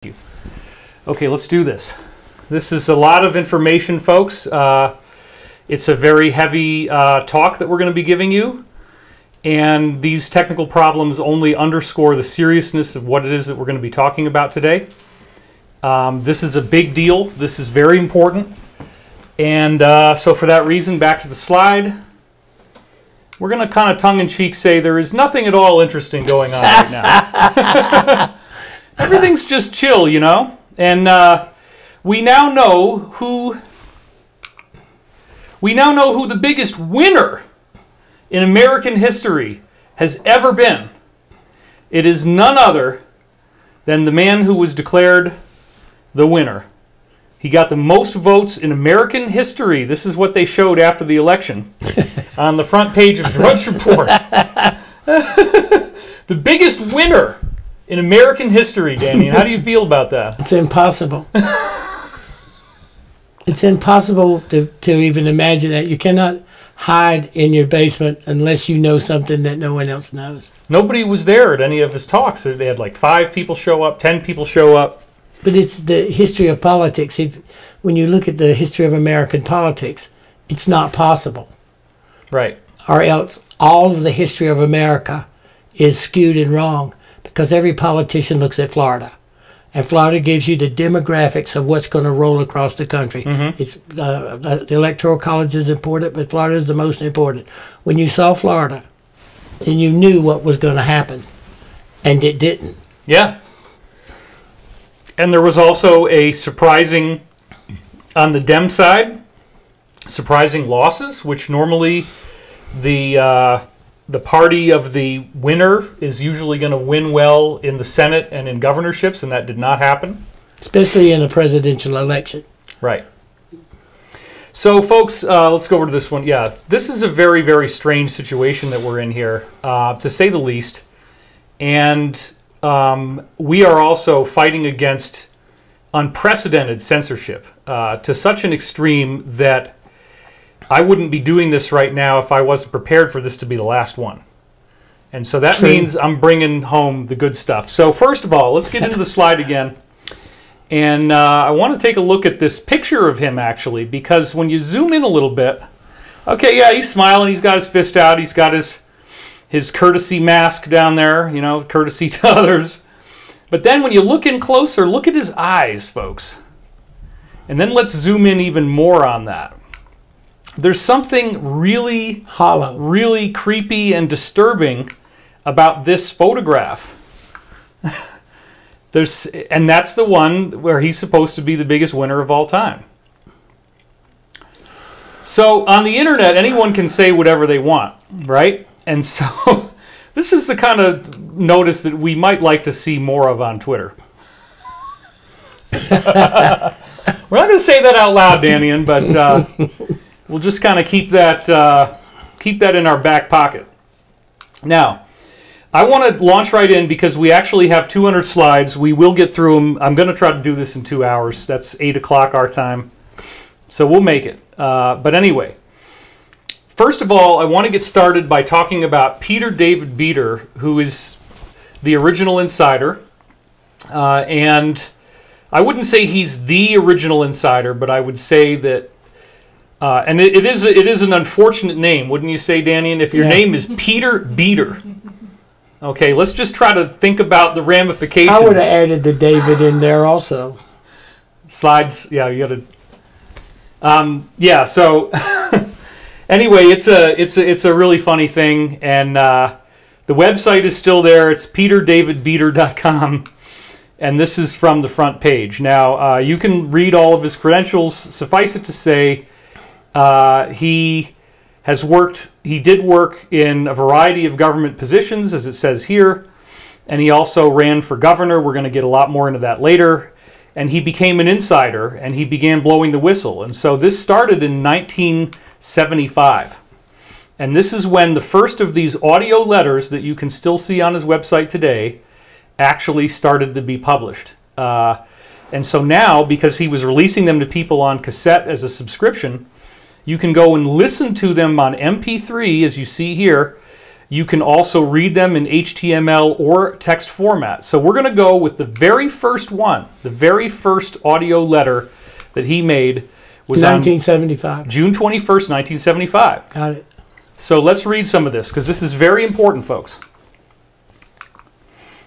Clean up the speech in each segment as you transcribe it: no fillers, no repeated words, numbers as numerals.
you. Okay, let's do this. This is a lot of information, folks. It's a very heavy talk that we're going to be giving you, and these technical problems only underscore the seriousness of what it is that we're going to be talking about today. This is a big deal. This is very important. And so for that reason, back to the slide. We're going to kind of tongue-in-cheek say there is nothing at all interesting going on right now. Everything's just chill, you know? And we now know who the biggest winner in American history has ever been. It is none other than the man who was declared the winner. He got the most votes in American history. This is what they showed after the election on the front page of Drudge Report. The biggest winner in American history, Dannion. How do you feel about that? It's impossible. It's impossible to even imagine that. You cannot hide in your basement unless you know something that no one else knows. Nobody was there at any of his talks. They had like 5 people show up, 10 people show up. But it's the history of politics. When you look at the history of American politics, it's not possible. Right. Or else all of the history of America is skewed and wrong because every politician looks at Florida. And Florida gives you the demographics of what's going to roll across the country. Mm-hmm. It's the Electoral College is important, but Florida is the most important. When you saw Florida, then you knew what was going to happen, and it didn't. Yeah. And there was also a surprising, on the Dem side, surprising losses, which normally the party of the winner is usually going to win well in the Senate and in governorships, and that did not happen. Especially in a presidential election. Right. So, folks, let's go over to this one. Yeah, this is a very, very strange situation that we're in here, to say the least. And we are also fighting against unprecedented censorship to such an extreme that I wouldn't be doing this right now if I wasn't prepared for this to be the last one. And so that means I'm bringing home the good stuff. So first of all, let's get into the slide again. And I want to take a look at this picture of him, actually, because when you zoom in a little bit, okay, yeah, he's smiling. He's got his fist out. He's got his courtesy mask down there, you know, courtesy to others. But then when you look in closer, look at his eyes, folks. And then let's zoom in even more on that. There's something really hollow, really creepy and disturbing about this photograph. And that's the one where he's supposed to be the biggest winner of all time. So on the internet, anyone can say whatever they want, right? And so this is the kind of notice that we might like to see more of on Twitter. We're not going to say that out loud, Dannion, but we'll just kind of keep that in our back pocket. Now, I want to launch right in because we actually have 200 slides. We will get through them. I'm going to try to do this in 2 hours. That's 8 o'clock our time. So we'll make it. But anyway, first of all, I want to get started by talking about Peter David Beater, who is the original insider. And I wouldn't say he's the original insider, but I would say that and it is an unfortunate name, wouldn't you say, Dannion? If your name is Peter Beater. Okay, let's just try to think about the ramifications. I would have added the David in there also. Slides, yeah, you got to. Yeah, so anyway, it's a really funny thing, and the website is still there. It's peterdavidbeater.com, and this is from the front page. Now, you can read all of his credentials. Suffice it to say, he did work in a variety of government positions, as it says here, and he also ran for governor. We're going to get a lot more into that later. And he became an insider, and he began blowing the whistle. And so this started in 1975. And this is when the first of these audio letters that you can still see on his website today actually started to be published. And so now, because he was releasing them to people on cassette as a subscription, you can go and listen to them on MP3, as you see here, You can also read them in HTML or text format. So we're going to go with the very first one. The very first audio letter that he made was 1975. on June 21st, 1975. Got it. So let's read some of this, because this is very important, folks.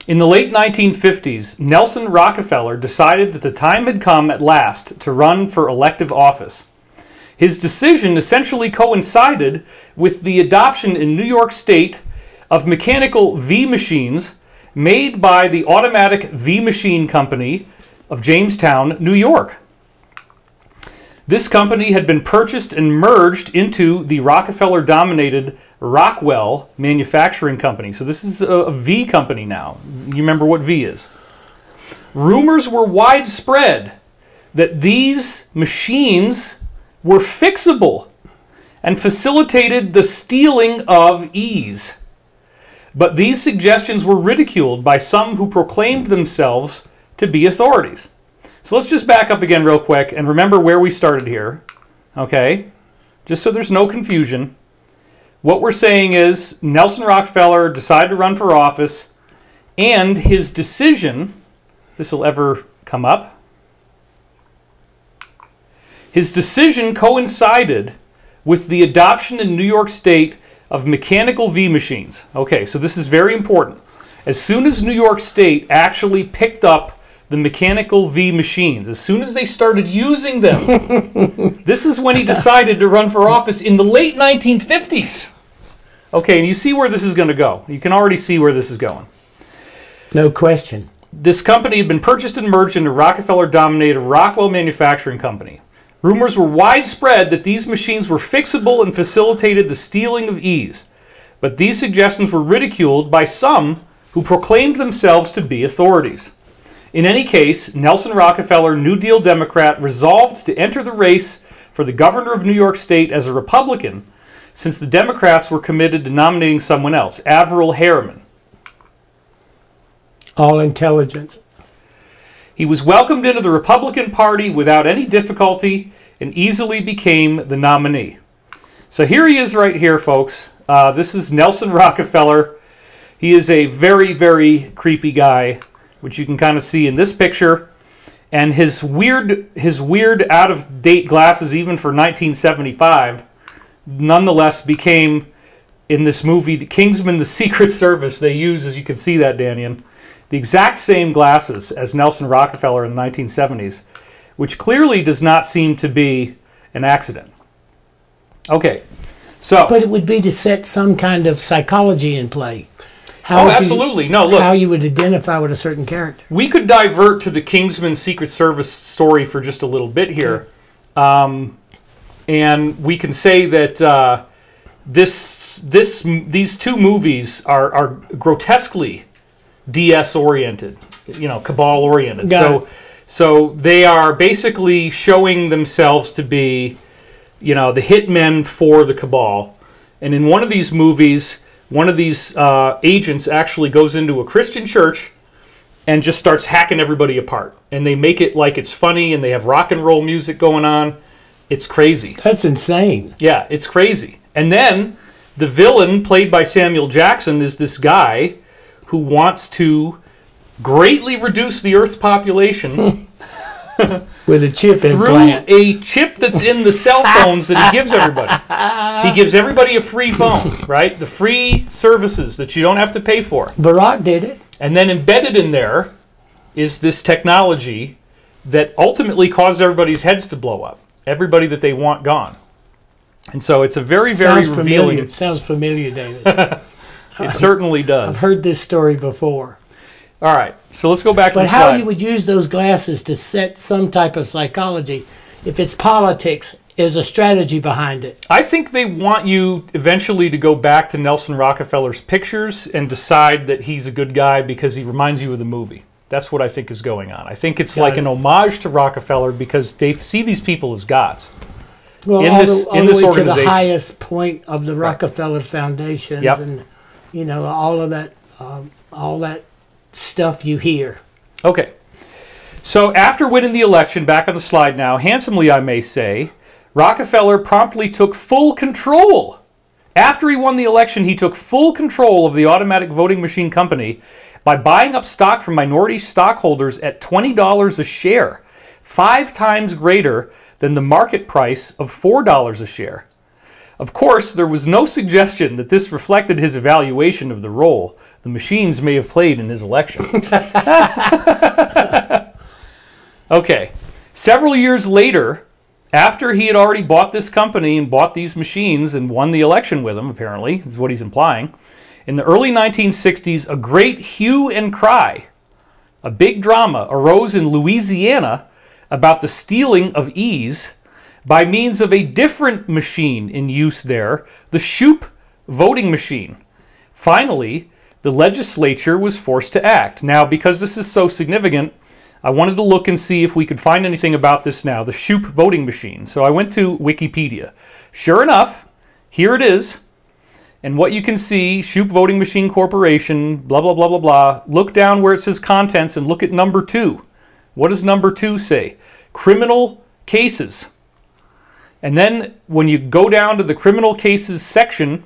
In the late 1950s, Nelson Rockefeller decided that the time had come at last to run for elective office. His decision essentially coincided with the adoption in New York State of mechanical V machines made by the Automatic V Machine Company of Jamestown, New York. This company had been purchased and merged into the Rockefeller-dominated Rockwell Manufacturing Company. So this is a V company now. You remember what V is. Rumors were widespread that these machines were fixable and facilitated the stealing of ease. But these suggestions were ridiculed by some who proclaimed themselves to be authorities. So let's just back up again real quick and remember where we started here, okay? Just so there's no confusion. What we're saying is Nelson Rockefeller decided to run for office, and his decision, this will ever come up, his decision coincided with the adoption in New York State of mechanical V machines. Okay, so this is very important. As soon as New York State actually picked up the mechanical V machines, as soon as they started using them, this is when he decided to run for office in the late 1950s. Okay, and you see where this is going to go. You can already see where this is going. No question. This company had been purchased and merged into Rockefeller-dominated Rockwell Manufacturing Company. Rumors were widespread that these machines were fixable and facilitated the stealing of ease. But these suggestions were ridiculed by some who proclaimed themselves to be authorities. In any case, Nelson Rockefeller, New Deal Democrat, resolved to enter the race for the governor of New York State as a Republican, since the Democrats were committed to nominating someone else, Averell Harriman. All intelligence. He was welcomed into the Republican Party without any difficulty and easily became the nominee. So here he is right here, folks. This is Nelson Rockefeller. He is a very, very creepy guy, which you can kind of see in this picture. And his weird out-of-date glasses, even for 1975, nonetheless became, in this movie, the Kingsman, the Secret Service, they use, as you can see that, Dannion, the exact same glasses as Nelson Rockefeller in the 1970s, which clearly does not seem to be an accident. Okay, so... But it would be to set some kind of psychology in play. How absolutely. No, look. How you would identify with a certain character. We could divert to the Kingsman Secret Service story for just a little bit here. And we can say that these two movies are grotesquely DS-oriented, cabal-oriented. So they are basically showing themselves to be, the hitmen for the cabal. And in one of these movies, one of these agents actually goes into a Christian church and just starts hacking everybody apart. And they make it like it's funny, and they have rock and roll music going on. It's crazy. That's insane. Yeah, it's crazy. And then the villain, played by Samuel Jackson, is this guy who wants to greatly reduce the Earth's population with a chip through a chip that's in the cell phones that he gives everybody. He gives everybody a free phone, right? The free services that you don't have to pay for. Barack did it. And then embedded in there is this technology that ultimately causes everybody's heads to blow up. Everybody that they want gone. And so it's a very, very revealing... It sounds familiar, David. It certainly does. I've heard this story before. All right, so let's go back to the slide. But how you would use those glasses to set some type of psychology, if it's politics, is a strategy behind it. I think they want you eventually to go back to Nelson Rockefeller's pictures and decide that he's a good guy because he reminds you of the movie. That's what I think is going on. I think it's like an homage to Rockefeller because they see these people as gods. Well, all the way to the highest point of the Rockefeller foundations, and all of that stuff you hear. Okay, so after winning the election, back on the slide now, handsomely I may say, Rockefeller promptly took full control After he won the election, he took full control of the automatic voting machine company by buying up stock from minority stockholders at $20 a share, 5 times greater than the market price of $4 a share. Of course, there was no suggestion that this reflected his evaluation of the role the machines may have played in his election. Okay, several years later, after he had already bought this company and bought these machines and won the election with them, apparently, is what he's implying, in the early 1960s, a great hue and cry, a big drama, arose in Louisiana about the stealing of ease by means of a different machine in use there, the Shoup voting machine. Finally, the legislature was forced to act. Now, because this is so significant, I wanted to look and see if we could find anything about this now, the Shoup voting machine. So I went to Wikipedia. Sure enough, here it is. And what you can see, Shoup Voting Machine Corporation, blah, blah, blah, blah, blah. Look down where it says contents and look at number 2. What does number 2 say? Criminal cases. And then when you go down to the criminal cases section,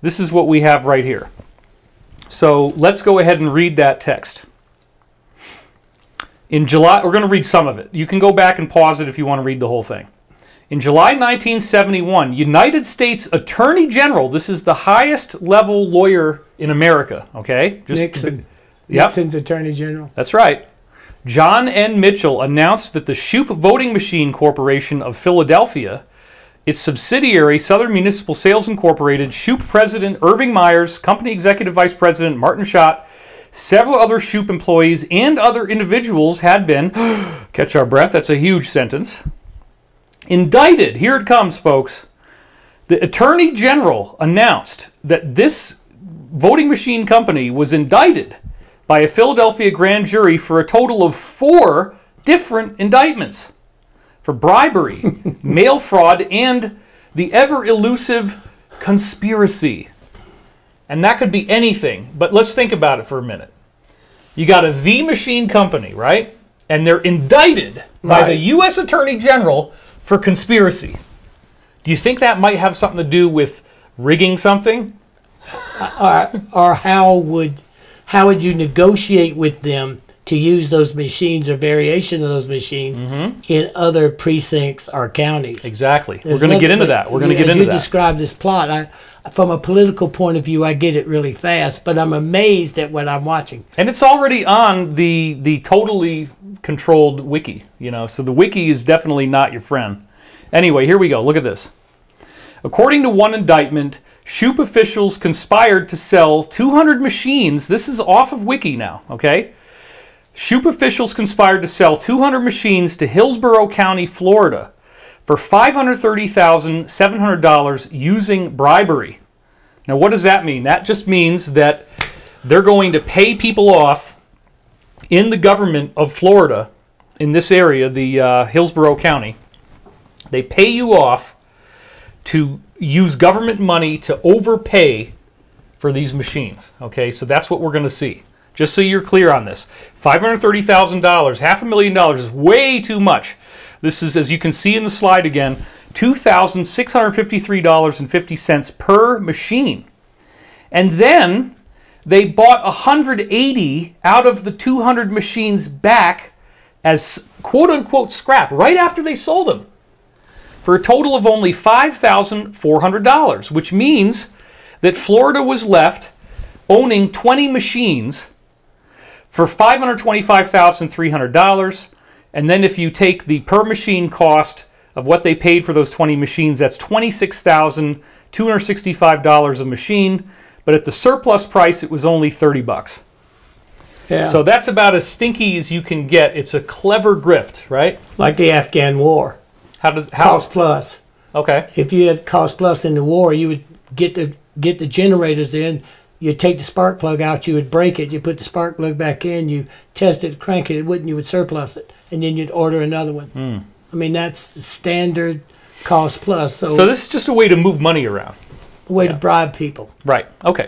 this is what we have right here. So let's go ahead and read that text. In July, we're going to read some of it. You can go back and pause it if you want to read the whole thing. In July 1971, United States Attorney General, this is the highest level lawyer in America, okay? Nixon. Yep. Nixon's Attorney General. That's right. John N. Mitchell announced that the Shoup Voting Machine Corporation of Philadelphia, its subsidiary, Southern Municipal Sales Incorporated, Shoup President Irving Myers, Company Executive Vice President Martin Schott, several other Shoup employees, and other individuals had been, catch our breath, that's a huge sentence, indicted. Here it comes, folks. The Attorney General announced that this voting machine company was indicted by a Philadelphia grand jury for a total of 4 different indictments for bribery, mail fraud, and the ever-elusive conspiracy. And that could be anything, but let's think about it for a minute. You got a V machine company, right? And they're indicted by the U.S. Attorney General for conspiracy. Do you think that might have something to do with rigging something? Or how would you negotiate with them to use those machines or variation of those machines in other precincts or counties? Exactly. We're going to get into that. We're going to get into that. As you describe this plot, from a political point of view, I get it really fast, but I'm amazed at what I'm watching. And it's already on the totally controlled wiki, you know, so the wiki is definitely not your friend. Anyway, here we go. Look at this. According to one indictment, Shoup officials conspired to sell 200 machines. This is off of wiki now, okay? Shoup officials conspired to sell 200 machines to Hillsborough County, Florida, for $530,700 using bribery. Now, what does that mean? That just means that they're going to pay people off in the government of Florida, in this area, the Hillsborough County. They pay you off to use government money to overpay for these machines. Okay, so that's what we're going to see. Just so you're clear on this. $530,000, $500,000 is way too much. This is, as you can see in the slide again, $2,653.50 per machine. And then they bought 180 out of the 200 machines back as quote-unquote scrap right after they sold them for a total of only $5,400, which means that Florida was left owning 20 machines for $525,300. And then if you take the per machine cost of what they paid for those 20 machines, that's $26,265 a machine. But at the surplus price, it was only 30 bucks. Yeah. So that's about as stinky as you can get. It's a clever grift, right? Like the Afghan war. How cost plus. Okay. If you had cost plus in the war, you would get the generators in. You'd take the spark plug out. You would break it. You put the spark plug back in. You test it, crank it. It wouldn't. You would surplus it, and then you'd order another one. I mean, that's standard cost plus. So this is just a way to move money around. A way to bribe people. Right. Okay.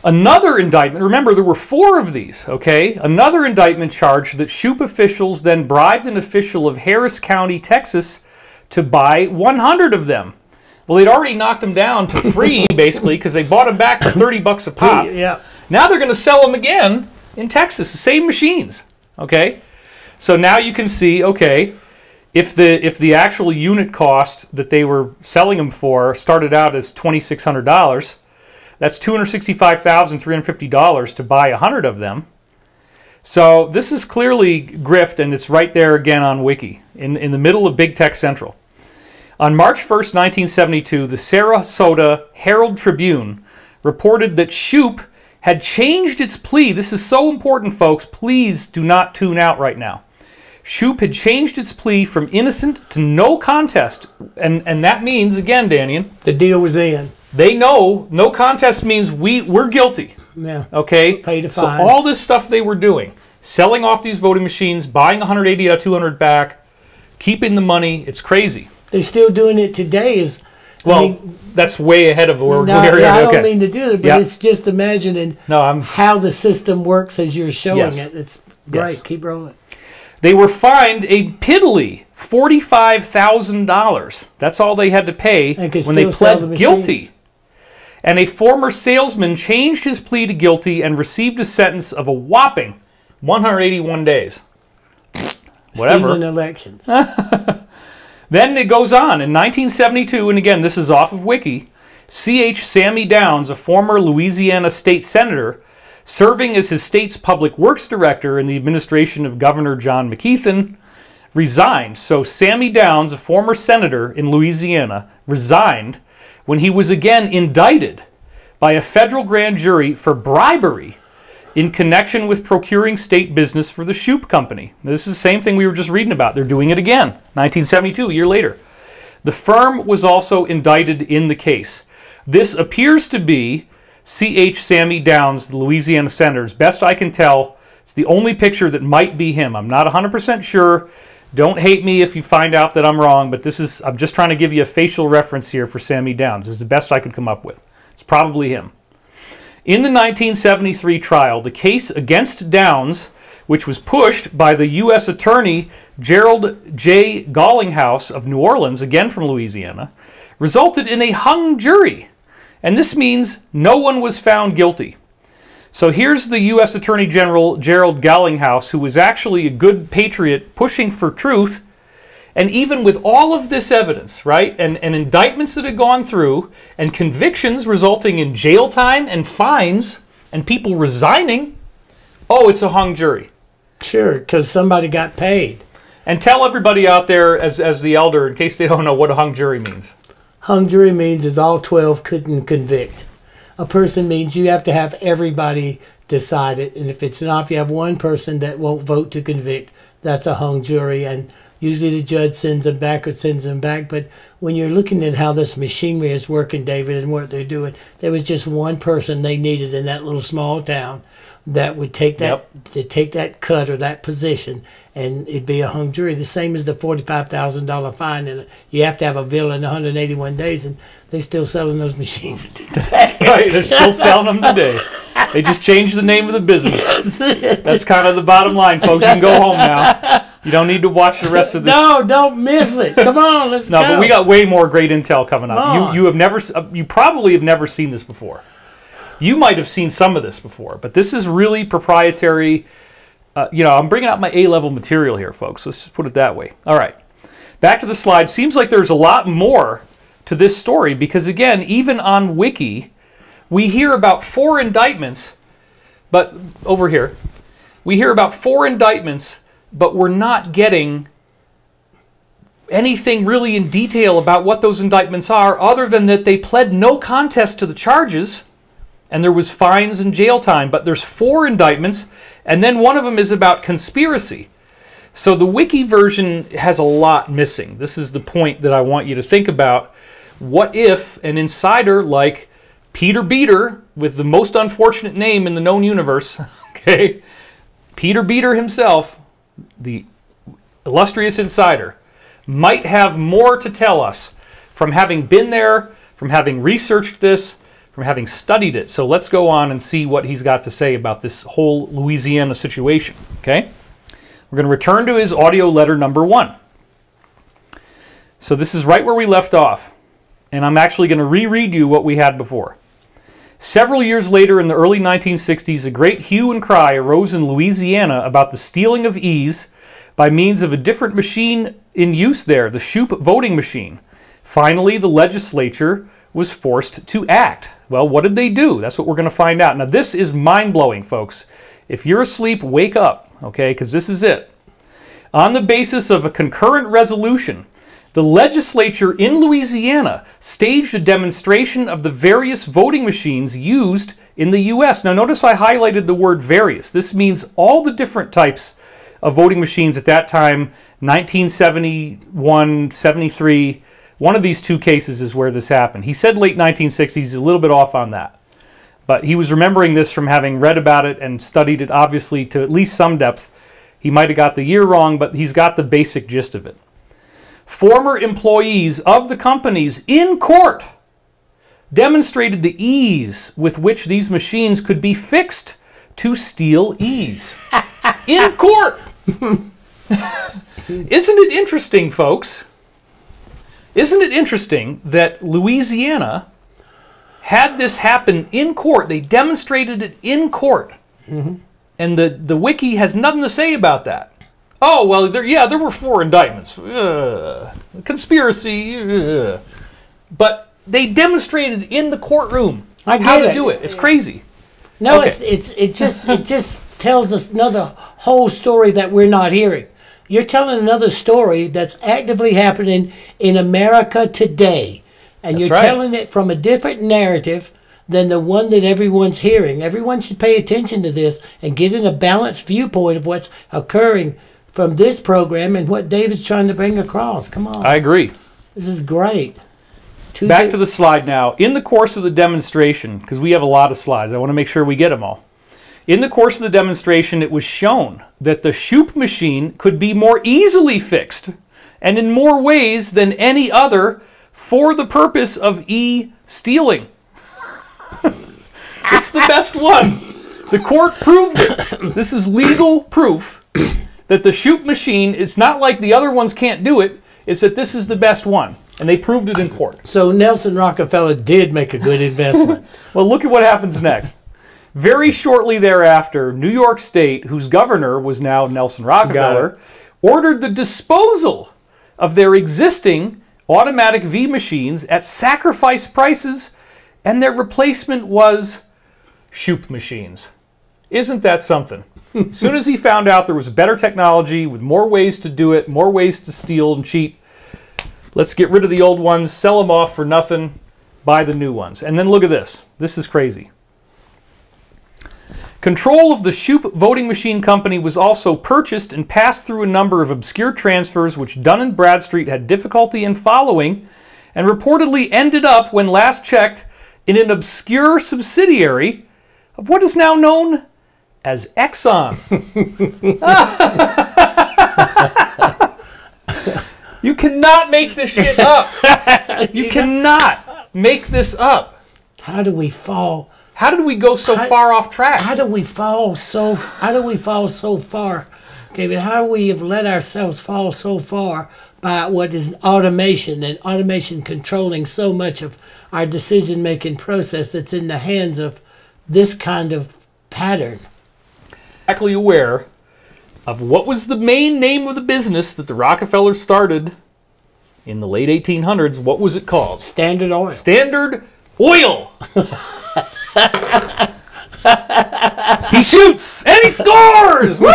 Another indictment, remember there were 4 of these, okay? Another indictment charged that Shoup officials then bribed an official of Harris County, Texas to buy 100 of them. Well, they'd already knocked them down to free, basically, because they bought them back for 30 bucks a pop. Yeah. Now they're going to sell them again in Texas, the same machines. Okay? So now you can see, okay, if the actual unit cost that they were selling them for started out as $2,600, that's $265,350 to buy 100 of them. So this is clearly grift, and it's right there again on Wiki, in the middle of Big Tech Central. On March 1st, 1972, the Sarasota Herald Tribune reported that Shoup had changed its plea. This is so important, folks. Please do not tune out right now. Shoup had changed its plea from innocent to no contest. And that means, again, Dannion, the deal was in. They know no contest means we're guilty. Yeah. Okay? Pay the so fine. all this stuff they were doing, selling off these voting machines, buying 180 out of 200 back, keeping the money, it's crazy. They're still doing it today. That's way ahead of where we're I don't mean to do it, but it's just imagining how the system works as you're showing it. It's great. Yes. Keep rolling. They were fined a piddly $45,000. That's all they had to pay when they pled guilty. And a former salesman changed his plea to guilty and received a sentence of a whopping 181 days. Whatever. Stealing elections. Then it goes on. In 1972, and again, this is off of Wiki, C.H. Sammy Downs, a former Louisiana state senator, serving as his state's public works director in the administration of Governor John McKeithen, resigned. So Sammy Downs, a former senator in Louisiana, resigned when he was again indicted by a federal grand jury for bribery in connection with procuring state business for the Shoup Company. This is the same thing we were just reading about. They're doing it again, 1972, a year later. The firm was also indicted in the case. This appears to be C.H. Sammy Downs, the Louisiana senator. As best I can tell, it's the only picture that might be him. I'm not 100% sure. Don't hate me if you find out that I'm wrong, but I'm just trying to give you a facial reference here for Sammy Downs. This is the best I could come up with. It's probably him. In the 1973 trial, the case against Downs, which was pushed by the U.S. Attorney Gerald J. Gallinghouse of New Orleans, again from Louisiana, resulted in a hung jury. And this means no one was found guilty. So here's the U.S. Attorney General Gerald Gallinghouse, who was actually a good patriot pushing for truth. And even with all of this evidence, right, and indictments that had gone through, and convictions resulting in jail time and fines, and people resigning, it's a hung jury. Sure, because somebody got paid. And tell everybody out there, as the elder, in case they don't know what a hung jury means. Hung jury means is all 12 couldn't convict. A person means you have to have everybody decide it. And if it's not, if you have one person that won't vote to convict, that's a hung jury. And usually the judge sends them back or sends them back. But when you're looking at how this machinery is working, David, and what they're doing, there was just one person they needed in that little small town that would take that to take that cut or that position, and it'd be a hung jury. The same as the $45,000 fine, and you have to have a bill in 181 days, and they're still selling those machines today. That's right, they're still selling them today. They just changed the name of the business. That's kind of the bottom line, folks. You can go home now. You don't need to watch the rest of this. No, don't miss it. Come on, let's go. No, but we got way more great intel coming up. You probably have never seen this before. You might have seen some of this before, but this is really proprietary. I'm bringing out my A-level material here, folks. Let's just put it that way. All right. Back to the slide. Seems like there's a lot more to this story because, again, even on Wiki, we hear about 4 indictments, but over here, we hear about 4 indictments, but we're not getting anything really in detail about what those indictments are other than that they pled no contest to the charges and there was fines and jail time. But there's 4 indictments, and then one of them is about conspiracy. So the Wiki version has a lot missing. This is the point that I want you to think about. What if an insider like Peter Beater, with the most unfortunate name in the known universe, okay, Peter Beater himself, the illustrious insider, might have more to tell us from having been there, from having researched this, from having studied it. So let's go on and see what he's got to say about this whole Louisiana situation, okay? We're going to return to his audio letter number 1. So this is right where we left off. and I'm actually going to reread you what we had before. Several years later, in the early 1960s, a great hue and cry arose in Louisiana about the stealing of E's by means of a different machine in use there, the Shoup voting machine. Finally, the legislature was forced to act. Well, what did they do? That's what we're going to find out. Now, this is mind-blowing, folks. If you're asleep, wake up, okay, because this is it. On the basis of a concurrent resolution, the legislature in Louisiana staged a demonstration of the various voting machines used in the U.S. Now, notice I highlighted the word various. This means all the different types of voting machines at that time, 1971, 73. One of these two cases is where this happened. He said late 1960s. He's a little bit off on that. But he was remembering this from having read about it and studied it, obviously, to at least some depth. He might have got the year wrong, but he's got the basic gist of it. Former employees of the companies in court demonstrated the ease with which these machines could be fixed to steal E's. In court! Isn't it interesting, folks? Isn't it interesting that Louisiana had this happen in court? They demonstrated it in court. Mm-hmm. And the wiki has nothing to say about that. Oh, well, there were 4 indictments. Conspiracy. But they demonstrated in the courtroom how to do it. It's crazy. No, okay. it just tells us another whole story that we're not hearing. You're telling another story that's actively happening in America today. And That's you're right. telling it from a different narrative than the one that everyone's hearing. Everyone should pay attention to this and get in a balanced viewpoint of what's occurring from this program and what David's trying to bring across. Come on. I agree. This is great. Back to the slide now. In the course of the demonstration, because we have a lot of slides, I want to make sure we get them all. In the course of the demonstration, it was shown that the Shoup machine could be more easily fixed and in more ways than any other for the purpose of e-stealing. It's the best one. The court proved it. This is legal proof that the Shoup machine, it's not like the other ones can't do it. It's that this is the best one. And they proved it in court. So Nelson Rockefeller did make a good investment. Well, look at what happens next. Very shortly thereafter, New York State, whose governor was now Nelson Rockefeller, ordered the disposal of their existing automatic V machines at sacrifice prices, and their replacement was Shoup machines. Isn't that something? As soon as he found out there was better technology with more ways to do it, more ways to steal and cheat, let's get rid of the old ones, sell them off for nothing, buy the new ones. And then look at this. This is crazy. Control of the Shoup voting machine company was also purchased and passed through a number of obscure transfers which Dun & Bradstreet had difficulty in following, and reportedly ended up, when last checked, in an obscure subsidiary of what is now known as Exxon. You cannot make this shit up. You cannot make this up. How do we fall? How did we go so far off track? How do we fall so far, David? How do we have let ourselves fall so far by what is automation, and automation controlling so much of our decision-making process that's in the hands of this kind of pattern? Exactly aware of what was the main name of the business that the Rockefellers started in the late 1800s. What was it called? Standard Oil. Standard Oil. He shoots and he scores. Woo!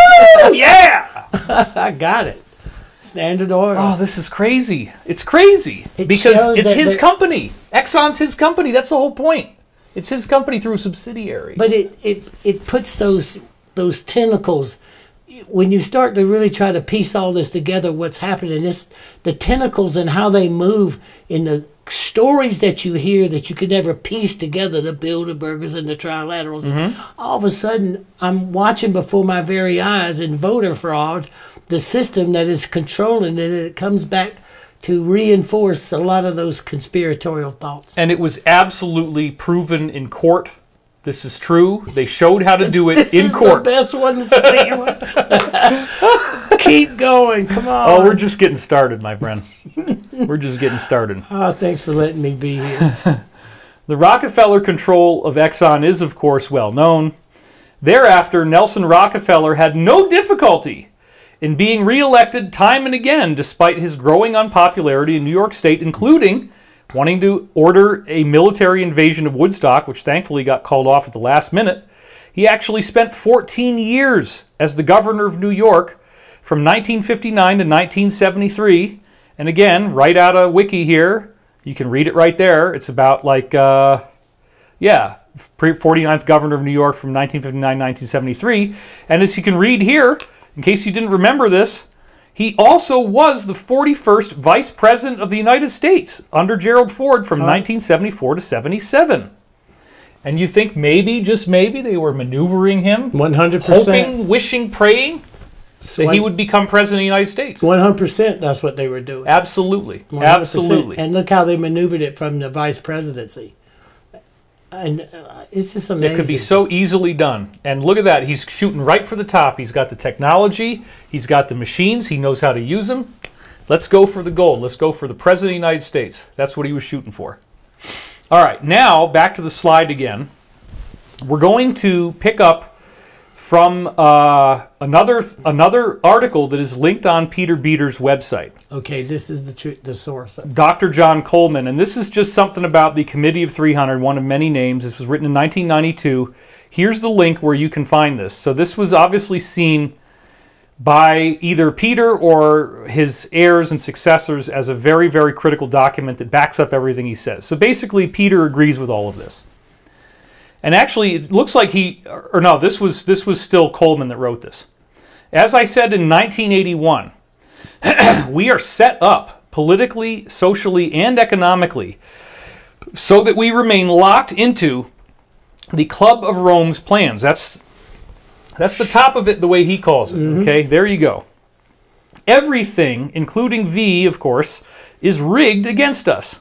Yeah. I got it. Standard Oil. Oh, this is crazy. It's crazy because it's his company. Exxon's his company. That's the whole point. It's his company through a subsidiary. But it puts those tentacles. When you start to really try to piece all this together, what's happening is the tentacles and how they move in the stories that you hear that you could never piece together, the Bilderbergers and the Trilaterals. Mm-hmm. All of a sudden, I'm watching before my very eyes in voter fraud, the system that is controlling it, and it comes back to reinforce a lot of those conspiratorial thoughts. And it was absolutely proven in court. This is true. They showed how to do it in court. This is the best one to Keep going. Come on. Oh, we're just getting started, my friend. We're just getting started. Oh, thanks for letting me be here. The Rockefeller control of Exxon is, of course, well known. Thereafter, Nelson Rockefeller had no difficulty in being reelected time and again, despite his growing unpopularity in New York State, including wanting to order a military invasion of Woodstock, which thankfully got called off at the last minute. He actually spent 14 years as the governor of New York from 1959 to 1973. And again, right out of Wiki here, you can read it right there. It's about like, 49th governor of New York from 1959 to 1973. And as you can read here, in case you didn't remember this, he also was the 41st Vice President of the United States under Gerald Ford from 1974 to 77. And you think maybe, just maybe, they were maneuvering him? 100%. Hoping, wishing, praying that he would become President of the United States? 100% that's what they were doing. Absolutely. 100%. Absolutely. And look how they maneuvered it from the vice presidency. And it's just amazing. It could be so easily done. And look at that. He's shooting right for the top. He's got the technology. He's got the machines. He knows how to use them. Let's go for the gold. Let's go for the President of the United States. That's what he was shooting for. All right. Now, back to the slide again. We're going to pick up from another article that is linked on Peter Beater's website. Okay, this is the source. Dr. John Coleman, and this is just something about the Committee of 300, one of many names. This was written in 1992. Here's the link where you can find this. So this was obviously seen by either Peter or his heirs and successors as a very, very critical document that backs up everything he says. So basically, Peter agrees with all of this. And actually, it looks like this was still Coleman that wrote this. As I said in 1981, we are set up politically, socially, and economically so that we remain locked into the Club of Rome's plans. That's the top of it, the way he calls it. Okay, there you go. Everything, including V, of course, is rigged against us.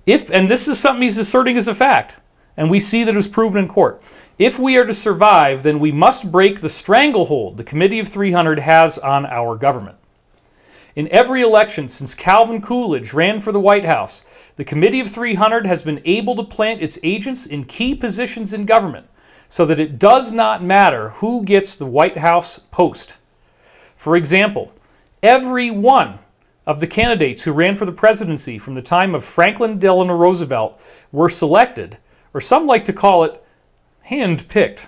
And this is something he's asserting as a fact. And we see that it was proven in court. If we are to survive, then we must break the stranglehold the Committee of 300 has on our government. In every election since Calvin Coolidge ran for the White House, the Committee of 300 has been able to plant its agents in key positions in government so that it does not matter who gets the White House post. For example, every one of the candidates who ran for the presidency from the time of Franklin Delano Roosevelt were selected, or some like to call it hand-picked,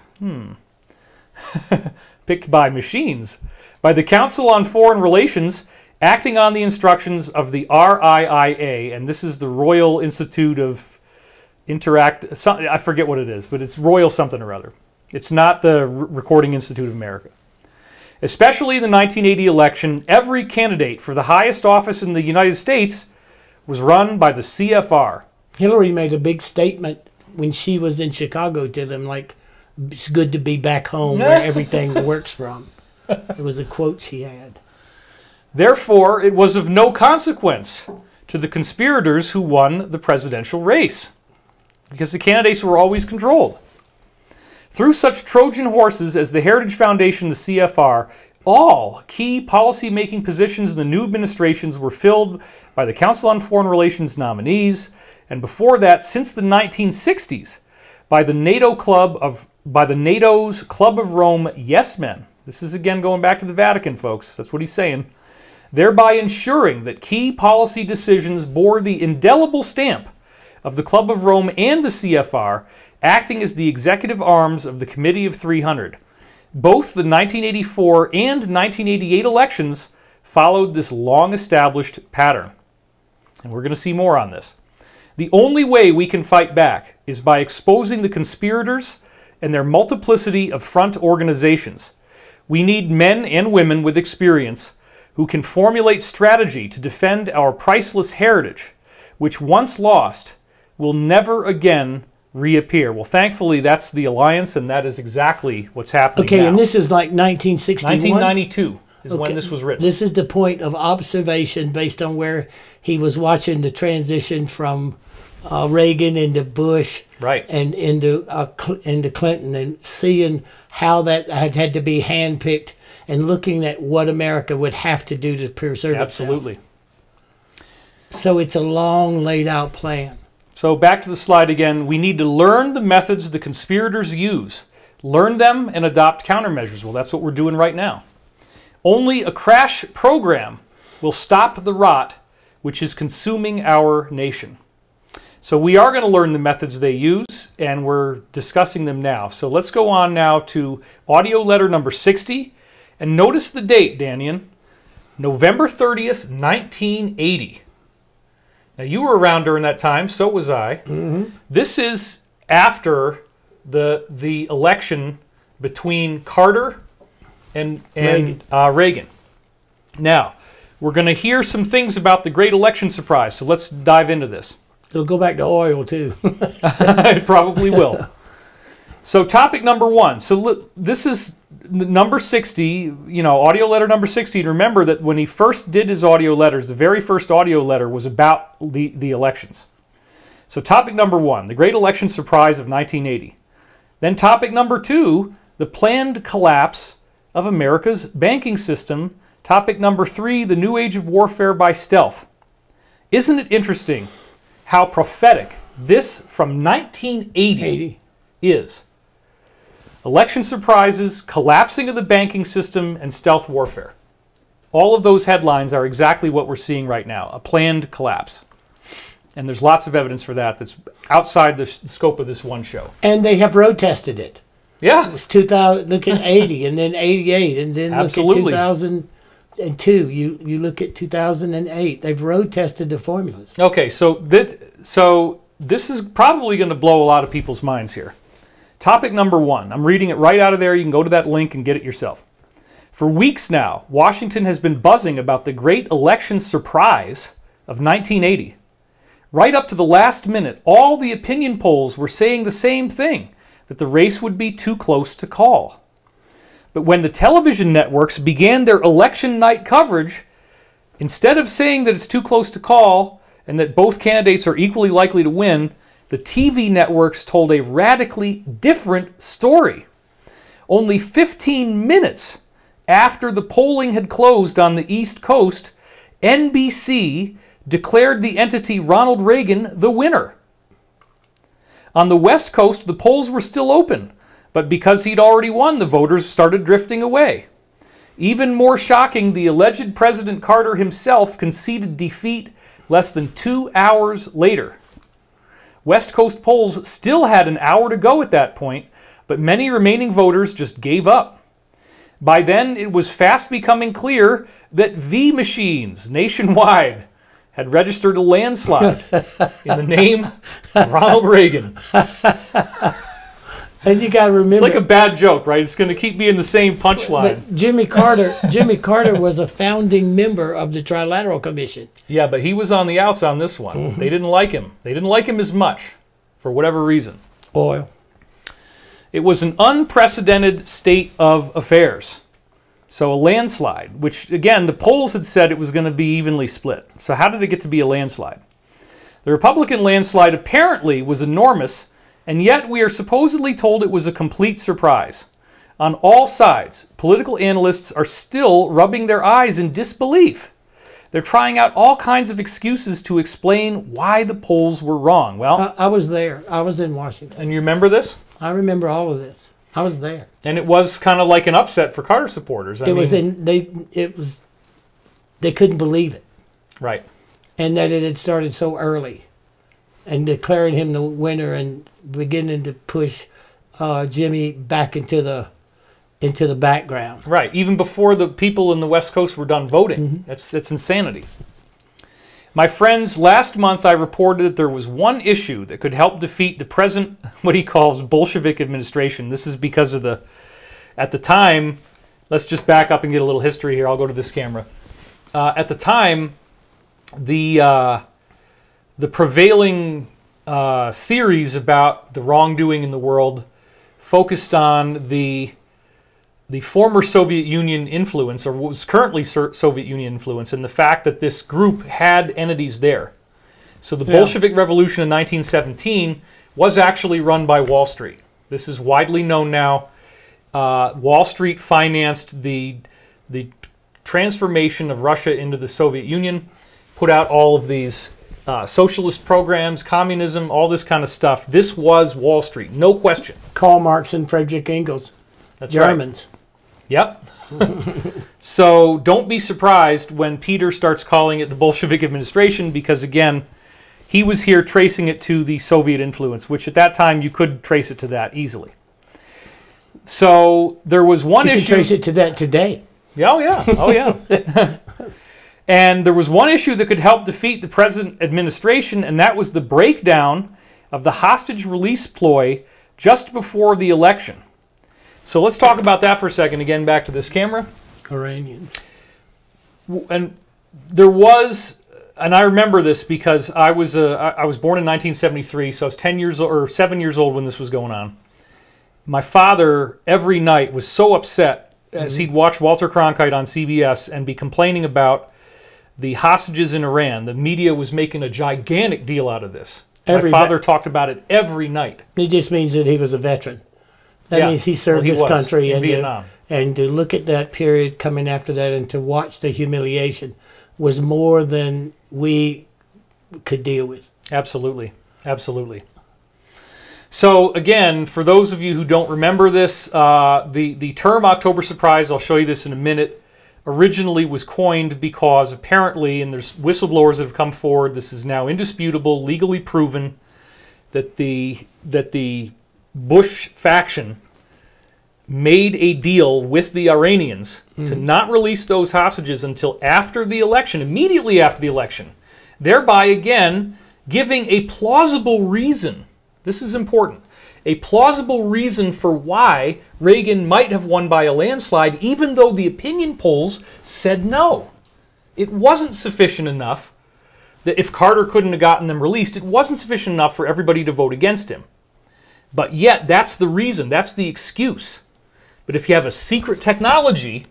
picked by machines, by the Council on Foreign Relations, acting on the instructions of the RIIA, and this is the Royal Institute of I forget what it is, but it's Royal something or other. It's not the Recording Institute of America. Especially in the 1980 election, every candidate for the highest office in the United States was run by the CFR. Hillary made a big statement when she was in Chicago to them, like, it's good to be back home where everything works from. It was a quote she had. Therefore, it was of no consequence to the conspirators who won the presidential race, because the candidates were always controlled. Through such Trojan horses as the Heritage Foundation, the CFR, all key policy-making positions in the new administrations were filled by the Council on Foreign Relations nominees, and before that, since the 1960s, by the NATO's Club of Rome yes men. This is again going back to the Vatican, folks. That's what he's saying. Thereby ensuring that key policy decisions bore the indelible stamp of the Club of Rome and the CFR, acting as the executive arms of the Committee of 300. Both the 1984 and 1988 elections followed this long-established pattern. And we're going to see more on this. The only way we can fight back is by exposing the conspirators and their multiplicity of front organizations. We need men and women with experience who can formulate strategy to defend our priceless heritage, which once lost will never again reappear. Well, thankfully, that's the alliance, and that is exactly what's happening now. And this is like 1961? 1992 is when this was written. This is the point of observation based on where he was watching the transition from Reagan into Bush, right, and into Clinton, and seeing how that had to be handpicked. and looking at what America would have to do to preserve Absolutely. itself. So it's a long laid out plan. So back to the slide again. We need to learn the methods the conspirators use. Learn them and adopt countermeasures. Well, that's what we're doing right now. Only a crash program will stop the rot which is consuming our nation. So we are going to learn the methods they use, and we're discussing them now. So let's go on now to audio letter number 60. And notice the date, Dannion. November 30th, 1980. Now, you were around during that time, so was I. Mm-hmm. This is after the election between Carter and Reagan. Now, we're going to hear some things about the great election surprise, so let's dive into this. It'll go back to oil, too. It probably will. So topic number 1. So this is number 60, you know, audio letter number 60. And remember that when he first did his audio letters, the very first audio letter was about the elections. So topic number 1, the great election surprise of 1980. Then topic number 2, the planned collapse of America's banking system. Topic number 3, the new age of warfare by stealth. Isn't it interesting how prophetic this from 1980 is? Election surprises, collapsing of the banking system, and stealth warfare. All of those headlines are exactly what we're seeing right now, a planned collapse. And there's lots of evidence for that that's outside the scope of this one show. And they have road tested it. Yeah. It was 2000, look at 80, and then 88, and then Absolutely. look at 2002. You look at 2008. They've road tested the formulas. Okay, so this is probably going to blow a lot of people's minds here. Topic number 1. I'm reading it right out of there. You can go to that link and get it yourself. For weeks now, Washington has been buzzing about the great election surprise of 1980. Right up to the last minute, all the opinion polls were saying the same thing, that the race would be too close to call. But when the television networks began their election night coverage, instead of saying that it's too close to call and that both candidates are equally likely to win, the TV networks told a radically different story. Only 15 minutes after the polling had closed on the East Coast, NBC declared the entity Ronald Reagan the winner. On the West Coast, the polls were still open, but because he'd already won, the voters started drifting away. Even more shocking, the alleged President Carter himself conceded defeat less than 2 hours later. West Coast polls still had an hour to go at that point, but many remaining voters just gave up. By then, it was fast becoming clear that V machines nationwide had registered a landslide in the name of Ronald Reagan. And you got to remember, it's like a bad joke, right? It's going to keep being the same punchline. But Jimmy Carter was a founding member of the Trilateral Commission. Yeah, but he was on the outs on this one. They didn't like him. They didn't like him as much, for whatever reason. Oil. It was an unprecedented state of affairs. So a landslide, which, again, the polls had said it was going to be evenly split. So how did it get to be a landslide? The Republican landslide apparently was enormous, and yet we are supposedly told it was a complete surprise. On all sides, political analysts are still rubbing their eyes in disbelief. They're trying out all kinds of excuses to explain why the polls were wrong. Well, I was there. I was in Washington. And you remember this? I remember all of this. I was there. And it was kind of like an upset for Carter supporters. They couldn't believe it. Right. And that it had started so early, and declaring him the winner and beginning to push Jimmy back into the background. Right. Even before the people in the West Coast were done voting. Mm-hmm. It's insanity. My friends, last month I reported that there was one issue that could help defeat the present, what he calls, Bolshevik administration. This is because of at the time, let's just back up and get a little history here. I'll go to this camera. At the time, the prevailing theories about the wrongdoing in the world focused on the former Soviet Union influence, or what was currently Soviet Union influence, and the fact that this group had entities there. So the Bolshevik Revolution in 1917 was actually run by Wall Street. This is widely known now. Wall Street financed the the transformation of Russia into the Soviet Union, put out all of these socialist programs, communism, all this kind of stuff. This was Wall Street, no question. Karl Marx and Friedrich Engels. That's Germans. Right. Yep. So don't be surprised when Peter starts calling it the Bolshevik administration, because again, he was here tracing it to the Soviet influence, which at that time you could trace it to that easily. So there was one issue. You can trace it to that today. Oh yeah, oh yeah. And there was one issue that could help defeat the present administration, and that was the breakdown of the hostage release ploy just before the election. So let's talk about that for a second. Again, back to this camera. Iranians. And there was, and I remember this because I was born in 1973, so I was 10 years or 7 years old when this was going on. My father every night was so upset as he'd watch Walter Cronkite on CBS and be complaining about the hostages in Iran. The media was making a gigantic deal out of this. My father talked about it every night. It just means that he was a veteran. That means he served this country, and to look at that period coming after that and to watch the humiliation was more than we could deal with. Absolutely. Absolutely. So again, for those of you who don't remember this, the term October Surprise, I'll show you this in a minute, originally was coined because apparently, and there's whistleblowers that have come forward, this is now indisputable, legally proven, that the Bush faction made a deal with the Iranians to not release those hostages until after the election, immediately after the election, thereby again giving a plausible reason. This is important. A plausible reason for why Reagan might have won by a landslide, even though the opinion polls said no. It wasn't sufficient enough that if Carter couldn't have gotten them released, it wasn't sufficient enough for everybody to vote against him. But yet, that's the reason, that's the excuse. But if you have a secret technology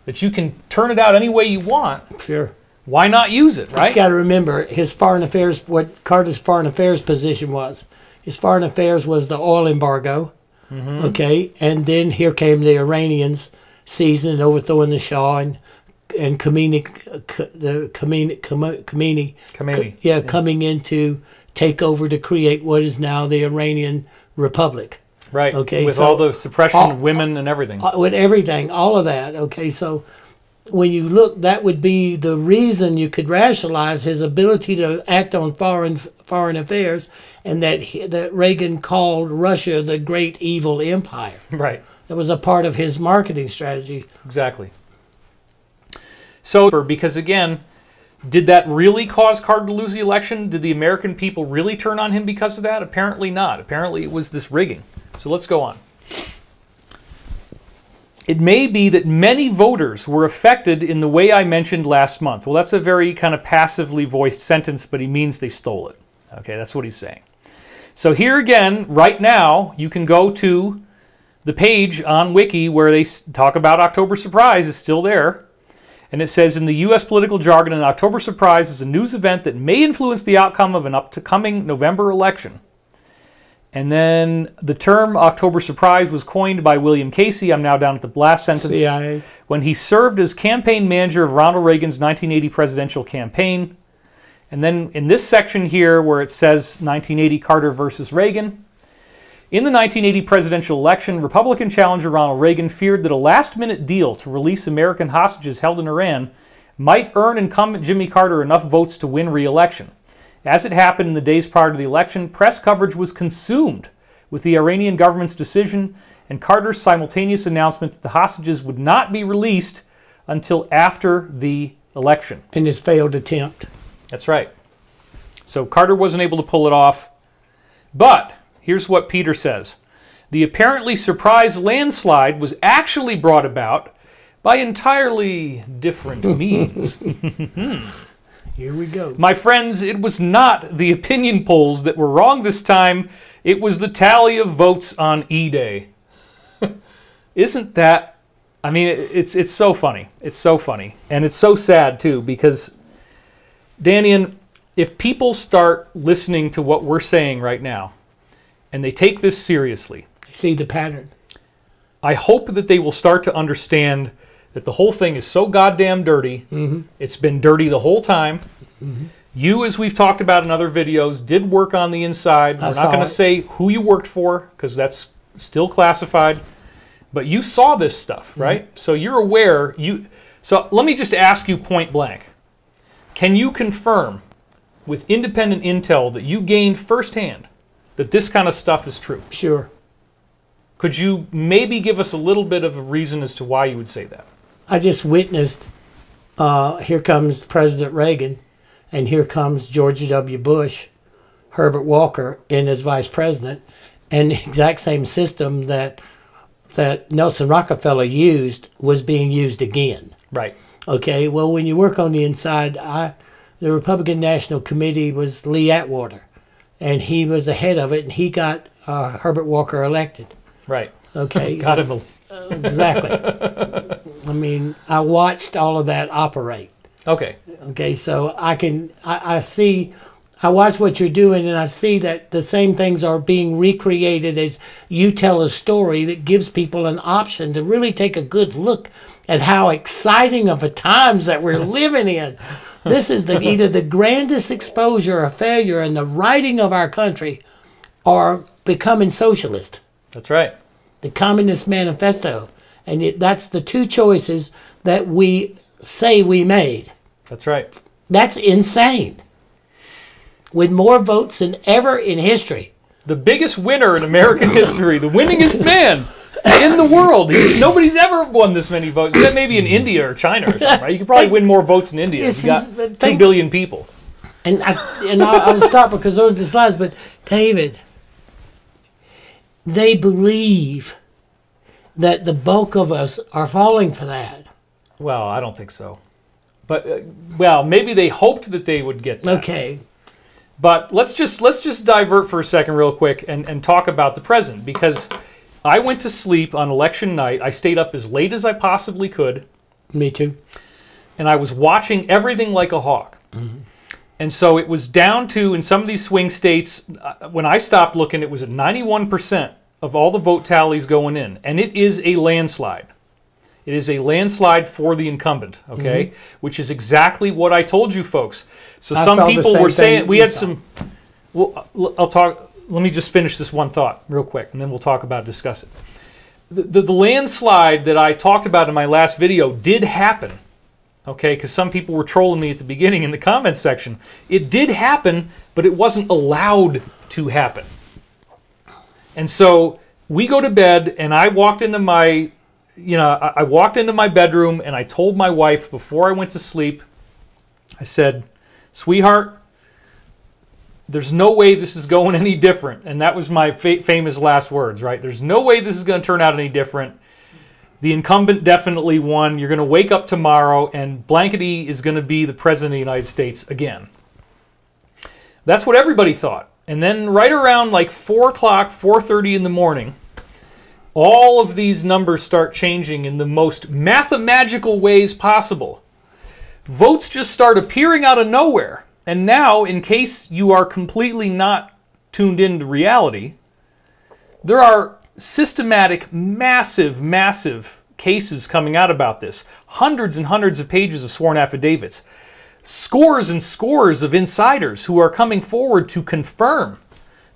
that you can turn it out any way you want, sure, why not use it, right? You got to remember his foreign affairs, what Carter's foreign affairs position was. His foreign affairs was the oil embargo, okay? And then here came the Iranians seizing and overthrowing the Shah and Khomeini coming in to take over to create what is now the Iranian Republic. Right, okay, with all the suppression of women and everything. With everything, all of that, okay? So when you look, that would be the reason you could rationalize his ability to act on foreign affairs, and that Reagan called Russia the great evil empire. Right. That was a part of his marketing strategy. Exactly. So, because again, did that really cause Carter to lose the election? Did the American people really turn on him because of that? Apparently not. Apparently it was this rigging. So let's go on. It may be that many voters were affected in the way I mentioned last month. Well, that's a very kind of passively voiced sentence, but he means they stole it. Okay, that's what he's saying. So here again, right now, you can go to the page on Wiki where they talk about October Surprise. It's still there. And it says, in the U.S. political jargon, an October Surprise is a news event that may influence the outcome of an upcoming November election. And then the term October Surprise was coined by William Casey. I'm now down at the last sentence. CIA. When he served as campaign manager of Ronald Reagan's 1980 presidential campaign. And then in this section here where it says 1980 Carter versus Reagan. In the 1980 presidential election, Republican challenger Ronald Reagan feared that a last-minute deal to release American hostages held in Iran might earn incumbent Jimmy Carter enough votes to win re-election. As it happened in the days prior to the election, press coverage was consumed with the Iranian government's decision and Carter's simultaneous announcement that the hostages would not be released until after the election. In his failed attempt. That's right. So Carter wasn't able to pull it off. But here's what Peter says. The apparently surprise landslide was actually brought about by entirely different means. Here we go. My friends, it was not the opinion polls that were wrong this time. It was the tally of votes on E-Day. Isn't that... I mean, it's so funny. It's so funny. And it's so sad, too, because, Dannion, if people start listening to what we're saying right now, and they take this seriously... They see the pattern. I hope that they will start to understand that the whole thing is so goddamn dirty. It's been dirty the whole time. You, as we've talked about in other videos, did work on the inside. We're not going to say who you worked for because that's still classified. But you saw this stuff, right? So you're aware. So let me just ask you point blank. Can you confirm with independent intel that you gained firsthand that this kind of stuff is true? Sure. Could you maybe give us a little bit of a reason as to why you would say that? I just witnessed, here comes President Reagan, and here comes George W. Bush, Herbert Walker in as vice president, and the exact same system that Nelson Rockefeller used was being used again. Right. Okay, well, when you work on the inside, the Republican National Committee was Lee Atwater, and he was the head of it, and he got Herbert Walker elected. Right. Okay. Got him. Exactly. I mean, I watched all of that operate. Okay. Okay, so I watch what you're doing, and I see that the same things are being recreated as you tell a story that gives people an option to really take a good look at how exciting of a times that we're living in. This is either the grandest exposure or failure in the writing of our country or becoming socialist. That's right. The Communist Manifesto. And that's the two choices that we say we made. That's right. That's insane. With more votes than ever in history. The biggest winner in American history, the winningest man in the world. Nobody's ever won this many votes. Except maybe in India or China or something, right? You could probably win more votes in India. You got 2 billion people. And I'll stop because those are the slides, but David, they believe that the bulk of us are falling for that. Well, I don't think so. But, well, maybe they hoped that they would get that. Okay. But let's just divert for a second real quick and talk about the present, because I went to sleep on election night. I stayed up as late as I possibly could. Me too. And I was watching everything like a hawk. And so it was down to, in some of these swing states, when I stopped looking, it was at 91% of all the vote tallies going in. And it is a landslide. It is a landslide for the incumbent, okay? Which is exactly what I told you folks. So some people were saying, we had some, well, let me just finish this one thought real quick, and then we'll discuss it. The landslide that I talked about in my last video did happen, okay? Because some people were trolling me at the beginning in the comments section. It did happen, but it wasn't allowed to happen. And so we go to bed, and I walked into my, I walked into my bedroom, and I told my wife before I went to sleep, I said, sweetheart, there's no way this is going any different. And that was my famous last words, right? There's no way this is going to turn out any different. The incumbent definitely won. You're going to wake up tomorrow, and Blankety is going to be the president of the United States again. That's what everybody thought. And then right around like 4 o'clock, 4:30 in the morning, all of these numbers start changing in the most mathematical ways possible. Votes just start appearing out of nowhere. And now, in case you are completely not tuned into reality, there are systematic, massive cases coming out about this. Hundreds and hundreds of pages of sworn affidavits. Scores and scores of insiders who are coming forward to confirm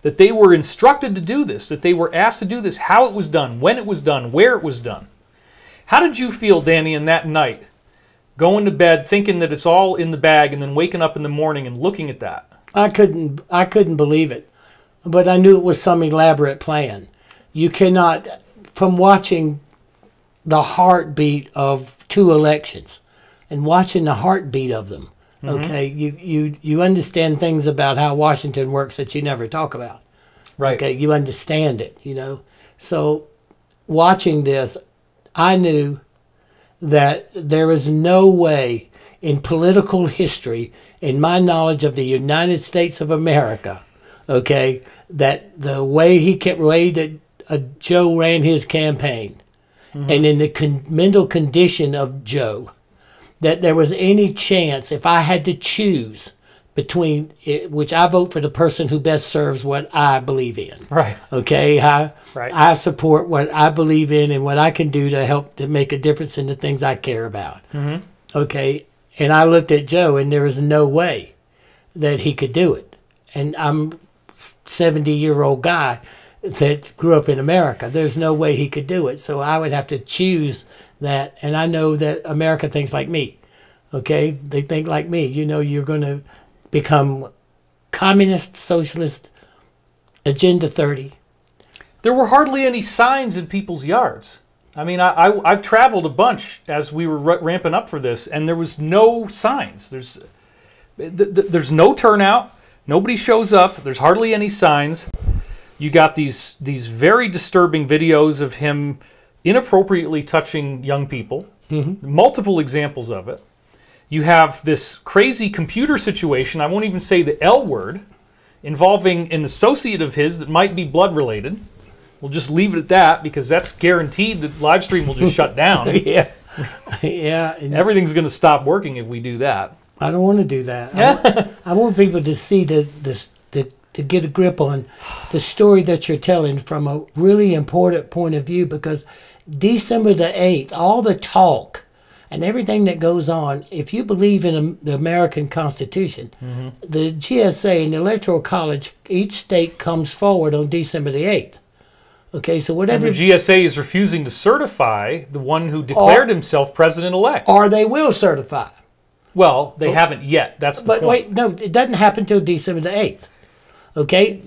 that they were instructed to do this, that they were asked to do this, how it was done, when it was done, where it was done. How did you feel, Dannion, that night, going to bed thinking that it's all in the bag and then waking up in the morning and looking at that? I couldn't believe it, but I knew it was some elaborate plan. You cannot, from watching the heartbeat of 2 elections and watching the heartbeat of them, okay, you understand things about how Washington works that you never talk about. Right. Okay, you understand it, So watching this, I knew that there is no way in political history, in my knowledge of the United States of America, okay, that the way that Joe ran his campaign, and in the mental condition of Joe, that there was any chance, if I had to choose between which I vote for the person who best serves what I believe in. Right. Okay. Right. I support what I believe in and what I can do to help to make a difference in the things I care about. Mm-hmm. Okay. And I looked at Joe, and there was no way that he could do it. And I'm a 70-year-old guy that grew up in America. There's no way he could do it. So I would have to choose that. And I know that America thinks like me. Okay. They think like me. You know, you're going to become communist, socialist, Agenda 30. There were hardly any signs in people's yards. I mean, I've traveled a bunch as we were ramping up for this, and there was no signs. There's no turnout. Nobody shows up. There's hardly any signs. You got these very disturbing videos of him inappropriately touching young people. Mm-hmm. Multiple examples of it. You have this crazy computer situation, I won't even say the L word, involving an associate of his that might be blood related. We'll just leave it at that because that's guaranteed that live stream will just shut down. Yeah. Yeah. Everything's going to stop working if we do that. I don't want to do that. I want people to see to get a grip on the story that you're telling from a really important point of view, because December the 8th, all the talk and everything that goes on, if you believe in the American Constitution, mm-hmm. the GSA and the Electoral College, each state comes forward on December the 8th. Okay, so whatever... And the GSA is refusing to certify the one who declared himself president-elect. Or they will certify. Well, they haven't yet. That's the point. But wait, no, it doesn't happen until December the 8th. Okay,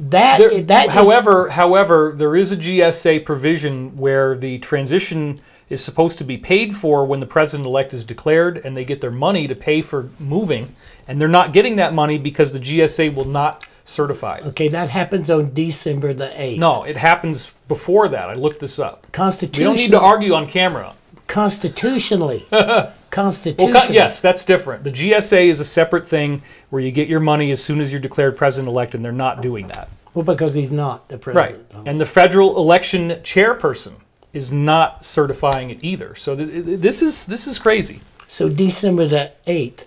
however, there is a GSA provision where the transition is supposed to be paid for when the president-elect is declared, and they get their money to pay for moving, and they're not getting that money because the GSA will not certify it. Okay, that happens on December the 8th. No, it happens before that. I looked this up. Constitutionally. We don't need to argue on camera. Constitutionally. Well, yes, that's different. The GSA is a separate thing where you get your money as soon as you're declared president-elect, and they're not doing that. Well, because he's not the president. Right. And the federal election chairperson is not certifying it either. So this is crazy. So December the 8th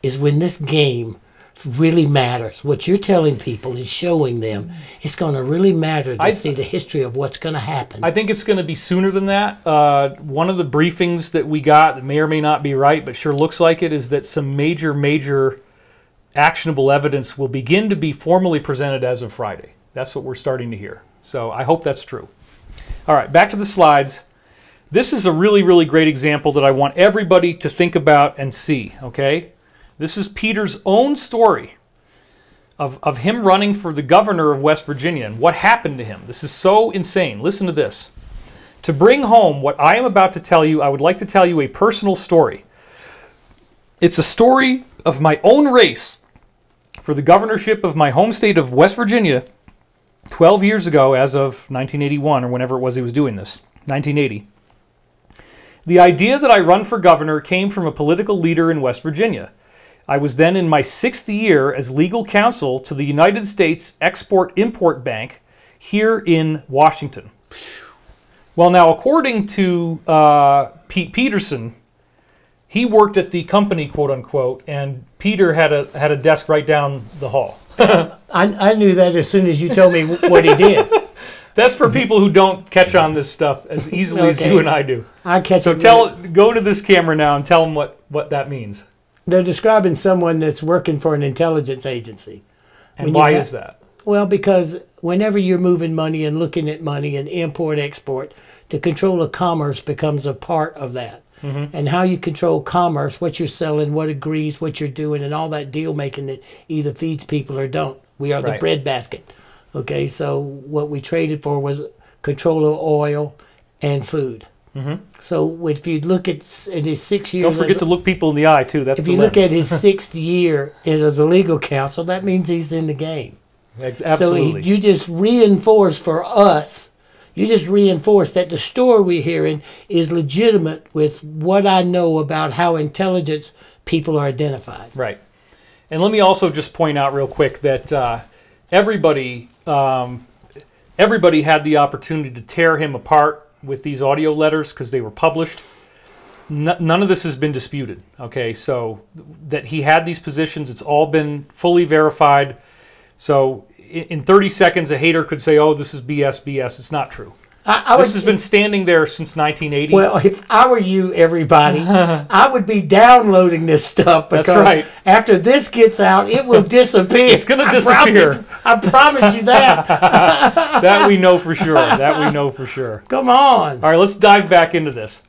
is when this game really matters. What you're telling people is showing them it's going to really matter to see the history of what's going to happen. I think it's going to be sooner than that. One of the briefings that we got that may or may not be right, but sure looks like it, is that some major actionable evidence will begin to be formally presented as of Friday. That's what we're starting to hear. So I hope that's true. All right, back to the slides. This is a really great example that I want everybody to think about and see, okay? This is Peter's own story of him running for the governor of West Virginia and what happened to him. This is so insane. Listen to this. To bring home what I am about to tell you, I would like to tell you a personal story. It's a story of my own race for the governorship of my home state of West Virginia 12 years ago, as of 1981, or whenever it was he was doing this, 1980. The idea that I run for governor came from a political leader in West Virginia. I was then in my 6th year as legal counsel to the United States Export-Import Bank here in Washington. Well, now, according to Pete Peterson, he worked at the company, quote-unquote, and Peter had a desk right down the hall. I knew that as soon as you told me what he did. That's for people who don't catch on this stuff as easily as you and I do. I catch so go to this camera now and tell them what that means. They're describing someone that's working for an intelligence agency. And why is that? Well, because whenever you're moving money and looking at money and import-export, the control of commerce becomes a part of that. Mm-hmm. And how you control commerce, what you're selling, what agrees, what you're doing, and all that deal-making that either feeds people or don't. We are the breadbasket. Okay, so what we traded for was control of oil and food. Mm-hmm. So if you look at in his 6 years... Don't forget to look people in the eye, too. That's if you look at his 6th year as a legal counsel, that means he's in the game. Absolutely. So you just reinforce for us, you just reinforce that the story we're hearing is legitimate with what I know about how intelligence people are identified. Right. And let me also just point out real quick that everybody had the opportunity to tear him apart with these audio letters because they were published. None of this has been disputed. Okay, so that he had these positions, it's all been fully verified. So in 30 seconds, a hater could say, "Oh, this is BS, BS." It's not true. This has been standing there since 1980. Well, if I were you, everybody, I would be downloading this stuff because That's right. after this gets out, it will disappear. It's going to disappear. I promise you that. That we know for sure. That we know for sure. Come on. All right, let's dive back into this.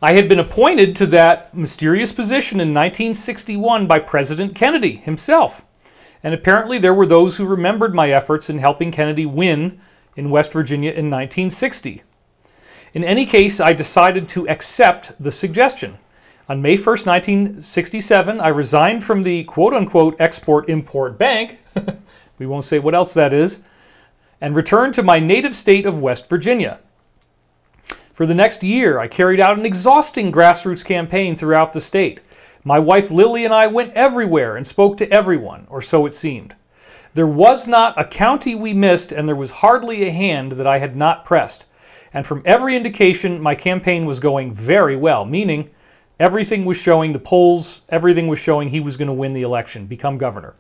I had been appointed to that mysterious position in 1961 by President Kennedy himself. And apparently there were those who remembered my efforts in helping Kennedy win in West Virginia in 1960. In any case, I decided to accept the suggestion. On May 1st, 1967, I resigned from the quote-unquote Export-Import Bank, we won't say what else that is, and returned to my native state of West Virginia. For the next year, I carried out an exhausting grassroots campaign throughout the state. My wife Lily and I went everywhere and spoke to everyone, or so it seemed. There was not a county we missed, and there was hardly a hand that I had not pressed. And from every indication, my campaign was going very well, meaning everything was showing, the polls, everything was showing he was going to win the election, become governor.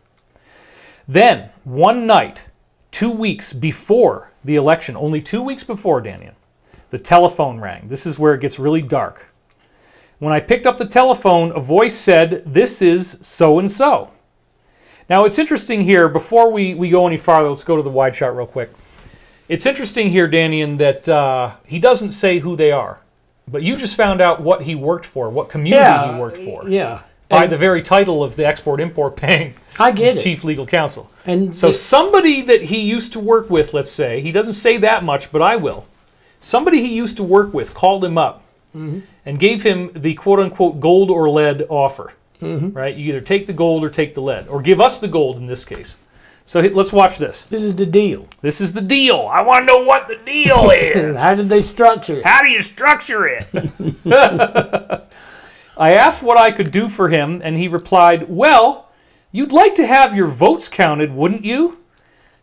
Then, one night, 2 weeks before the election, only 2 weeks before, Dannion, the telephone rang. This is where it gets really dark. When I picked up the telephone, a voice said, "This is so-and-so." Now, it's interesting here, before we go any farther, let's go to the wide shot real quick. It's interesting here, Dannion, that he doesn't say who they are. But you just found out what he worked for, what community he worked for. Yeah. By the very title of the Export-Import Bank. I get it. Chief Legal Counsel. And so somebody that he used to work with, let's say, he doesn't say that much, but I will. Somebody he used to work with called him up and gave him the quote-unquote gold or lead offer. Right? You either take the gold or take the lead, or give us the gold in this case. So let's watch this. This is the deal. This is the deal. I want to know what the deal is. How did they structure it? How do you structure it? I asked what I could do for him, and he replied, "Well, you'd like to have your votes counted, wouldn't you?"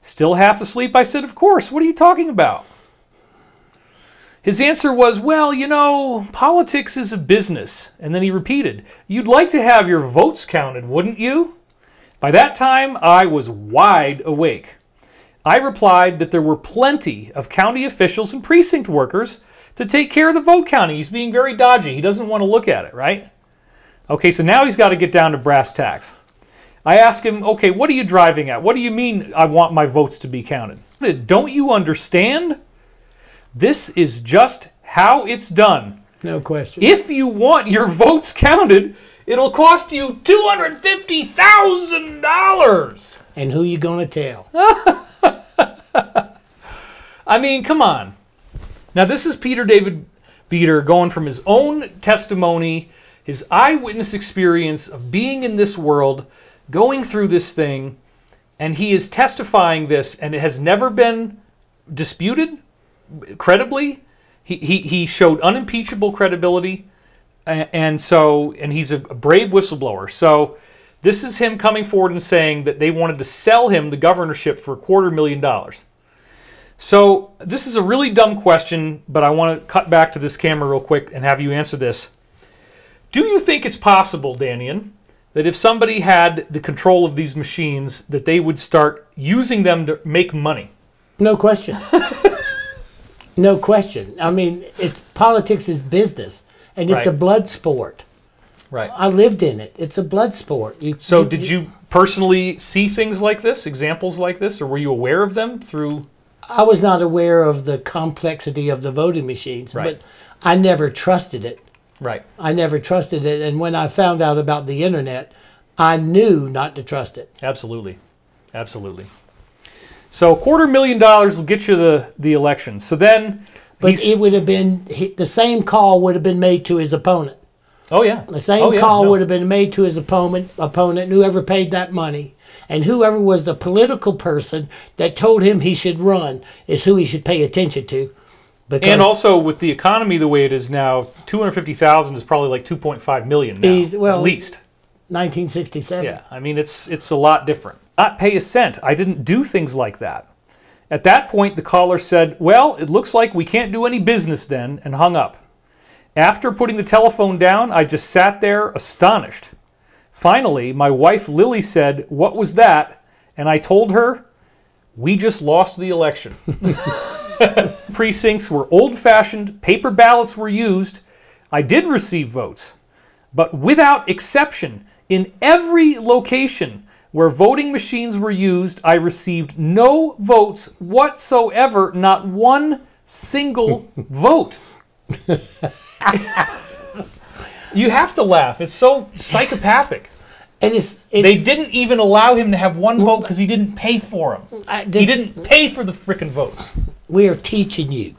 Still half asleep, I said, "Of course. What are you talking about?" His answer was, "Well, you know, politics is a business." And then he repeated, "You'd like to have your votes counted, wouldn't you?" By that time, I was wide awake. I replied that there were plenty of county officials and precinct workers to take care of the vote counting. He's being very dodgy. He doesn't want to look at it, right? Okay, so now he's got to get down to brass tacks. I asked him, "Okay, what are you driving at? What do you mean I want my votes to be counted?" "Don't you understand? This is just how it's done. No question. If you want your votes counted, it'll cost you $250,000. And who you gonna tell? I mean, come on. Now, this is Peter David Beater going from his own testimony, his eyewitness experience of being in this world, going through this thing, and he is testifying this, and it has never been disputed. Credibly, he showed unimpeachable credibility, and he's a brave whistleblower. So this is him coming forward and saying that they wanted to sell him the governorship for $250,000. So this is a really dumb question, but I want to cut back to this camera real quick and have you answer this. Do you think it's possible, Dannion, that if somebody had the control of these machines, that they would start using them to make money? No question. No question. I mean, politics is business, and it's a blood sport. Right. I lived in it. It's a blood sport. Did you personally see things like this, examples like this, or were you aware of them through? I was not aware of the complexity of the voting machines, but I never trusted it. Right. I never trusted it, and when I found out about the internet, I knew not to trust it. Absolutely. Absolutely. So $250,000 will get you the election. So then, but it would have been the same call would have been made to his opponent. Oh yeah, the same call would have been made to his opponent, whoever paid that money, and whoever was the political person that told him he should run is who he should pay attention to. And also with the economy the way it is now, $250,000 is probably like $2.5 million now, at least. 1967. Yeah, I mean it's a lot different. Not pay a cent. I didn't do things like that. At that point, the caller said, "Well, it looks like we can't do any business then," and hung up. After putting the telephone down, I just sat there astonished. Finally, my wife Lily said, "What was that?" And I told her, "We just lost the election." Precincts were old-fashioned, paper ballots were used. I did receive votes, but without exception, in every location where voting machines were used, I received no votes whatsoever, not one single vote. You have to laugh. It's so psychopathic. And they didn't even allow him to have one vote because he didn't pay for them. He didn't pay for the frickin' votes. We are teaching you.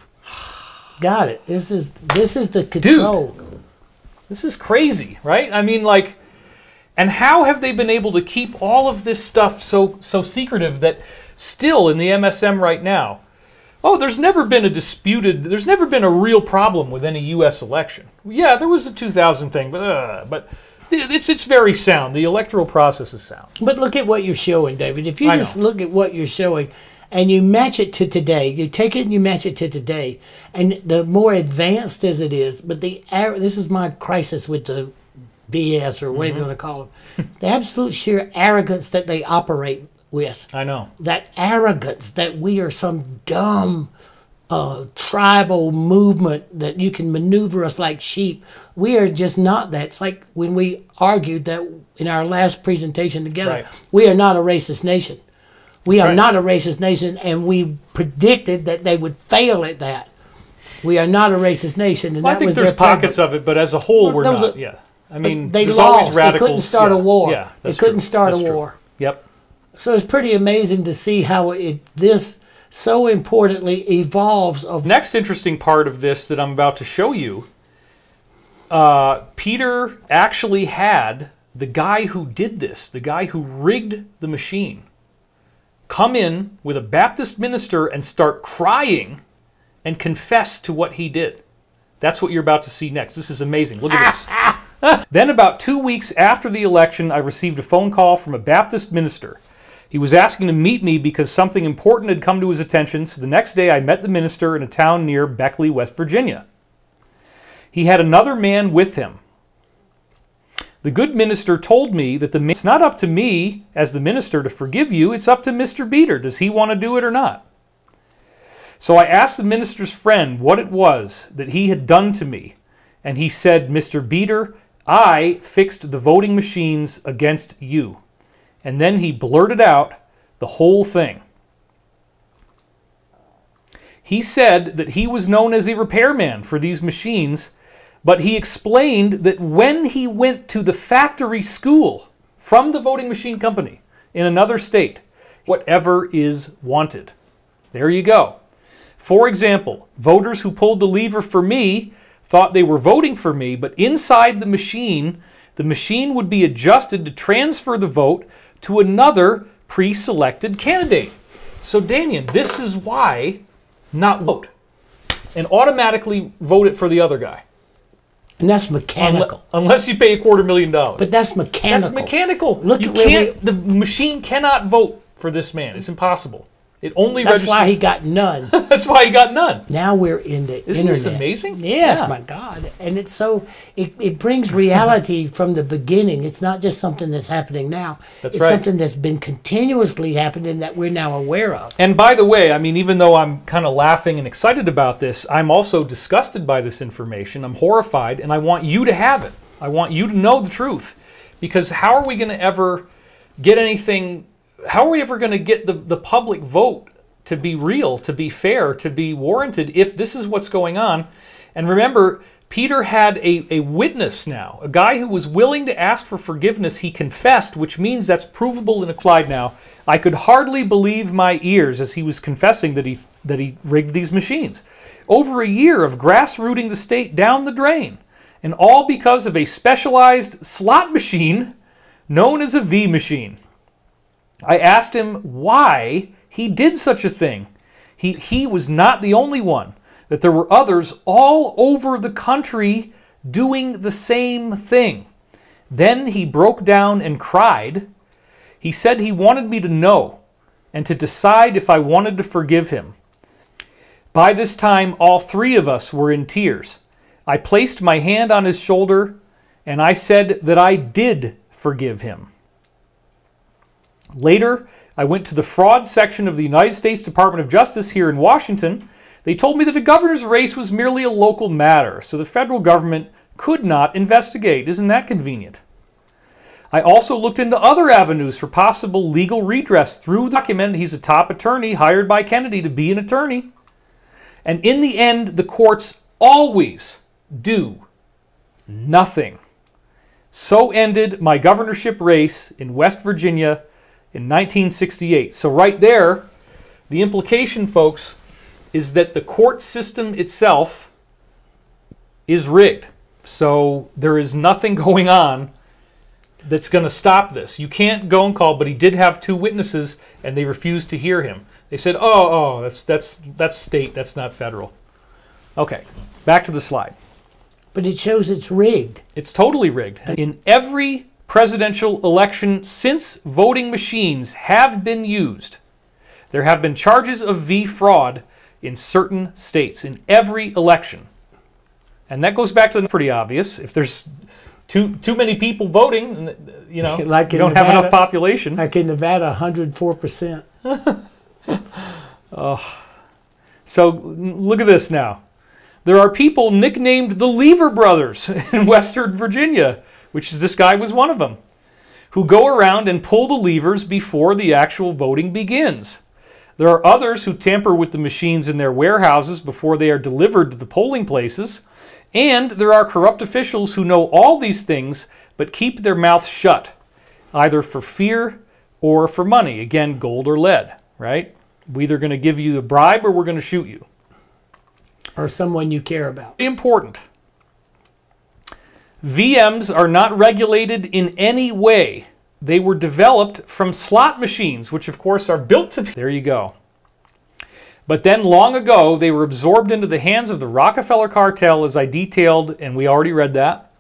Got it. This is the control. Dude, this is crazy, right? I mean, like, and how have they been able to keep all of this stuff so secretive that still in the MSM right now, oh, there's never been a real problem with any U.S. election. Yeah, there was a 2000 thing, but it's very sound. The electoral process is sound. But look at what you're showing, David. If you just look at what you're showing and you match it to today, you take it and you match it to today, and the more advanced as it is, but this is my crisis with the BS or whatever you want to call them, the absolute sheer arrogance that they operate with. I know. That arrogance that we are some dumb tribal movement that you can maneuver us like sheep. We are just not that. It's like when we argued that in our last presentation together, right. We are not a racist nation. We are not a racist nation, and we predicted that they would fail at that. We are not a racist nation, and well, that I think was there's their problem. pockets of it, but as a whole, we're not. Yeah, I mean, they there's lost. always radicals. They couldn't start a war. Yeah, they couldn't start a war. Yep. So it's pretty amazing to see how this so importantly evolves. Next interesting part of this that I'm about to show you, Peter actually had the guy who did this, the guy who rigged the machine, come in with a Baptist minister and start crying and confess to what he did. That's what you're about to see next. This is amazing. Look at this. Then about 2 weeks after the election, I received a phone call from a Baptist minister. He was asking to meet me because something important had come to his attention, so the next day I met the minister in a town near Beckley, West Virginia. He had another man with him. The good minister told me that it's not up to me as the minister to forgive you, it's up to Mr. Beater. Does he want to do it or not? So I asked the minister's friend what it was that he had done to me, and he said, "Mr. Beater, I fixed the voting machines against you." And then he blurted out the whole thing. He said that he was known as a repairman for these machines, but he explained that when he went to the factory school from the voting machine company in another state, whatever is wanted. There you go. For example, voters who pulled the lever for me thought they were voting for me, but inside the machine would be adjusted to transfer the vote to another pre-selected candidate. So, Dannion, this is why not vote and automatically vote it for the other guy. And that's mechanical. Unless you pay $250,000. But that's mechanical. That's mechanical. Look you at can't. The machine cannot vote for this man. It's impossible. It only That's registers. why he got none. That's why he got none. Now we're in the Isn't internet. this amazing? Yes, Yeah. my God. And it's so, it brings reality from the beginning. It's not just something that's happening now. That's it's right. something that's been continuously happening that we're now aware of. And by the way, I mean, even though I'm kind of laughing and excited about this, I'm also disgusted by this information. I'm horrified, and I want you to have it. I want you to know the truth. Because how are we going to ever get anything, how are we ever going to get the public vote to be real, to be fair, to be warranted if this is what's going on? And remember, Peter had a witness now, a guy who was willing to ask for forgiveness. He confessed, which means that's provable in a slide now. I could hardly believe my ears as he was confessing that he rigged these machines. Over a year of grassrooting the state down the drain, and all because of a specialized slot machine known as a V machine. I asked him why he did such a thing. He was not the only one, that there were others all over the country doing the same thing. Then he broke down and cried. He said he wanted me to know and to decide if I wanted to forgive him. By this time, all three of us were in tears. I placed my hand on his shoulder, and I said that I did forgive him. Later, I went to the fraud section of the United States Department of Justice here in Washington. They told me that the governor's race was merely a local matter, so the federal government could not investigate. Isn't that convenient? I also looked into other avenues for possible legal redress through the document. He's a top attorney hired by Kennedy to be an attorney. And in the end, the courts always do nothing. So ended my governorship race in West Virginia in 1968. So right there, the implication, folks, is that the court system itself is rigged. So there is nothing going on that's going to stop this. You can't go and call, but he did have 2 witnesses, and they refused to hear him. They said, oh, that's state, that's not federal. Okay, back to the slide. But it shows it's rigged. It's totally rigged. In every presidential election since voting machines have been used, there have been charges of V fraud in certain states, in every election. And that goes back to the pretty obvious. If there's too many people voting, you know, like you don't Nevada, have enough population. Like in Nevada, 104%. Oh. So look at this now. There are people nicknamed the Lever Brothers in Western Virginia, which is this guy was one of them, who go around and pull the levers before the actual voting begins. There are others who tamper with the machines in their warehouses before they are delivered to the polling places. And there are corrupt officials who know all these things but keep their mouths shut, either for fear or for money. Again, gold or lead, right? We're either going to give you the bribe or we're going to shoot you. Or someone you care about. Important. VMs are not regulated in any way. They were developed from slot machines, which of course are built to be. There you go. But then long ago, they were absorbed into the hands of the Rockefeller cartel, as I detailed, and we already read that.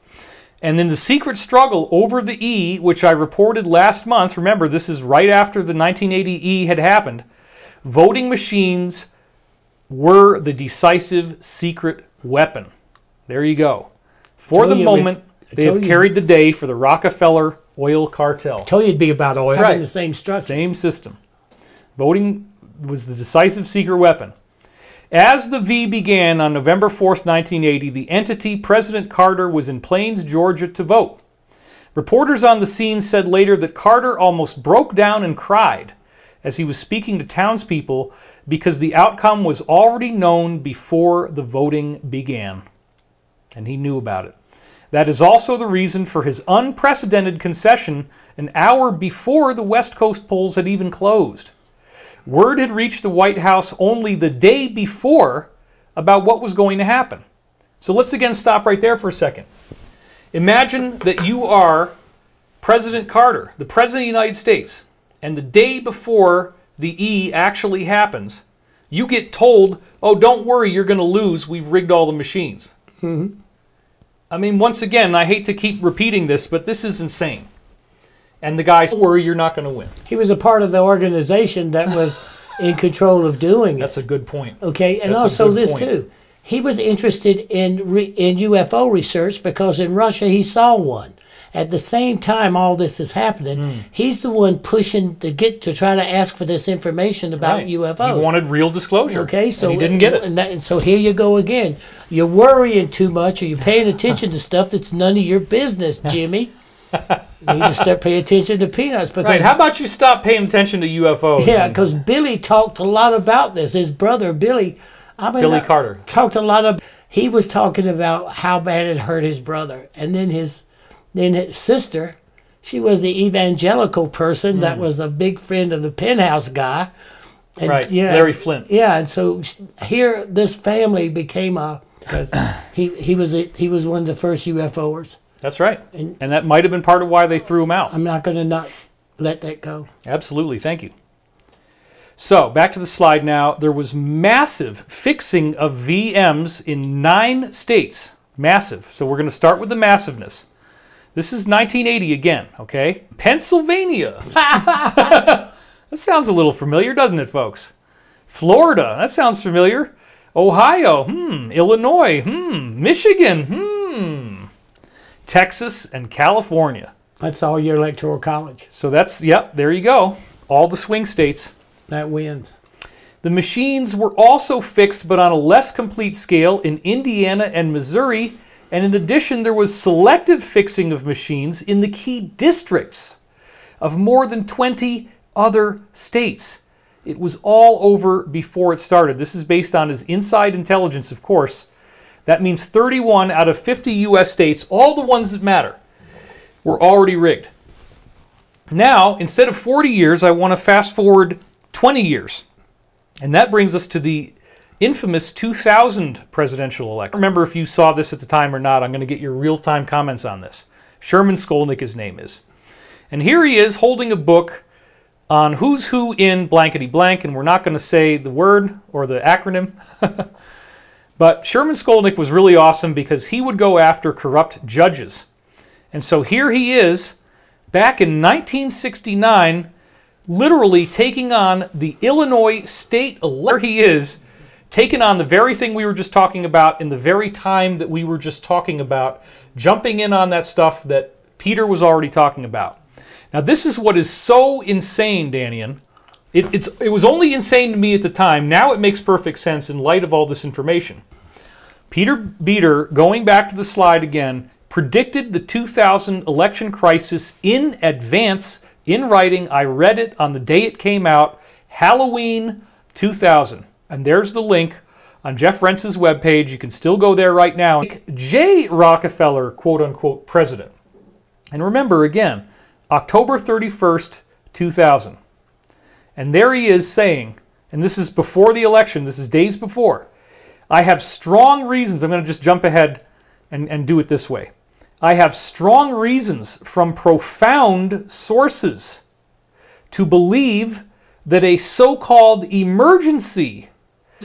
And then the secret struggle over the E, which I reported last month, remember this is right after the 1980 E had happened, voting machines were the decisive secret weapon. There you go. For the moment, they have carried the day for the Rockefeller oil cartel. I told you it'd be about oil, right. Having the same structure. Same system. Voting was the decisive secret weapon. As the V began on November 4th, 1980, the entity President Carter was in Plains, Georgia to vote. Reporters on the scene said later that Carter almost broke down and cried as he was speaking to townspeople because the outcome was already known before the voting began. And he knew about it. That is also the reason for his unprecedented concession an hour before the West Coast polls had even closed. Word had reached the White House only the day before about what was going to happen. So let's again stop right there for a second. Imagine that you are President Carter, the President of the United States, and the day before the E actually happens, you get told, oh, don't worry, you're going to lose. We've rigged all the machines. Mm-hmm. I mean, once again, I hate to keep repeating this, but this is insane. And the guy said, don't worry, you're not going to win. He was a part of the organization that was in control of doing it. That's a good point. Okay, and also this too. He was interested in UFO research because in Russia he saw one. At the same time all this is happening, he's the one pushing to try to ask for this information about UFOs. He wanted real disclosure. Okay, so he didn't get it. And so here you go again. You're worrying too much, or you're paying attention to stuff that's none of your business, Jimmy. You need to start paying attention to peanuts. Because, right, how about you stop paying attention to UFOs? Yeah, because Billy talked a lot about this. His brother, Billy... Billy Carter. Talked a lot of... He was talking about how bad it hurt his brother. And then his sister, she was the evangelical person that was a big friend of the penthouse guy. And, right, Larry Flint. Yeah, and so here this family became a... Because he was one of the first UFOers. That's right. And that might have been part of why they threw him out. I'm not going to not let that go. Absolutely. Thank you. So, back to the slide now. There was massive fixing of VMs in 9 states. Massive. So we're going to start with the massiveness. This is 1980 again, okay? Pennsylvania. That sounds a little familiar, doesn't it, folks? Florida. That sounds familiar. Ohio, Illinois, Michigan, Texas, and California. That's all your electoral college. So that's, yep, there you go. All the swing states. That wins. The machines were also fixed, but on a less complete scale, in Indiana and Missouri. And in addition, there was selective fixing of machines in the key districts of more than 20 other states. It was all over before it started. This is based on his inside intelligence, of course. That means 31 out of 50 U.S. states, all the ones that matter, were already rigged. Now, instead of 40 years, I want to fast forward 20 years. And that brings us to the infamous 2000 presidential election. I don't remember if you saw this at the time or not. I'm going to get your real-time comments on this. Sherman Skolnick, his name is. And here he is holding a book on who's who in blankety blank, and we're not going to say the word or the acronym. But Sherman Skolnick was really awesome because he would go after corrupt judges. And so here he is, back in 1969, literally taking on the Illinois state election. There he is, taking on the very thing we were just talking about in the very time that we were just talking about, jumping in on that stuff that Peter was already talking about. Now, this is what is so insane, Dannion. It was only insane to me at the time. Now it makes perfect sense in light of all this information. Peter Beater, going back to the slide again, predicted the 2000 election crisis in advance, in writing. I read it on the day it came out, Halloween 2000. And there's the link on Jeff Rentz's webpage. You can still go there right now. J. Rockefeller, quote-unquote, president. And remember, again, October 31st, 2000. And there he is saying, and this is before the election, this is days before, I have strong reasons, I'm going to just jump ahead and do it this way. I have strong reasons from profound sources to believe that a so-called emergency,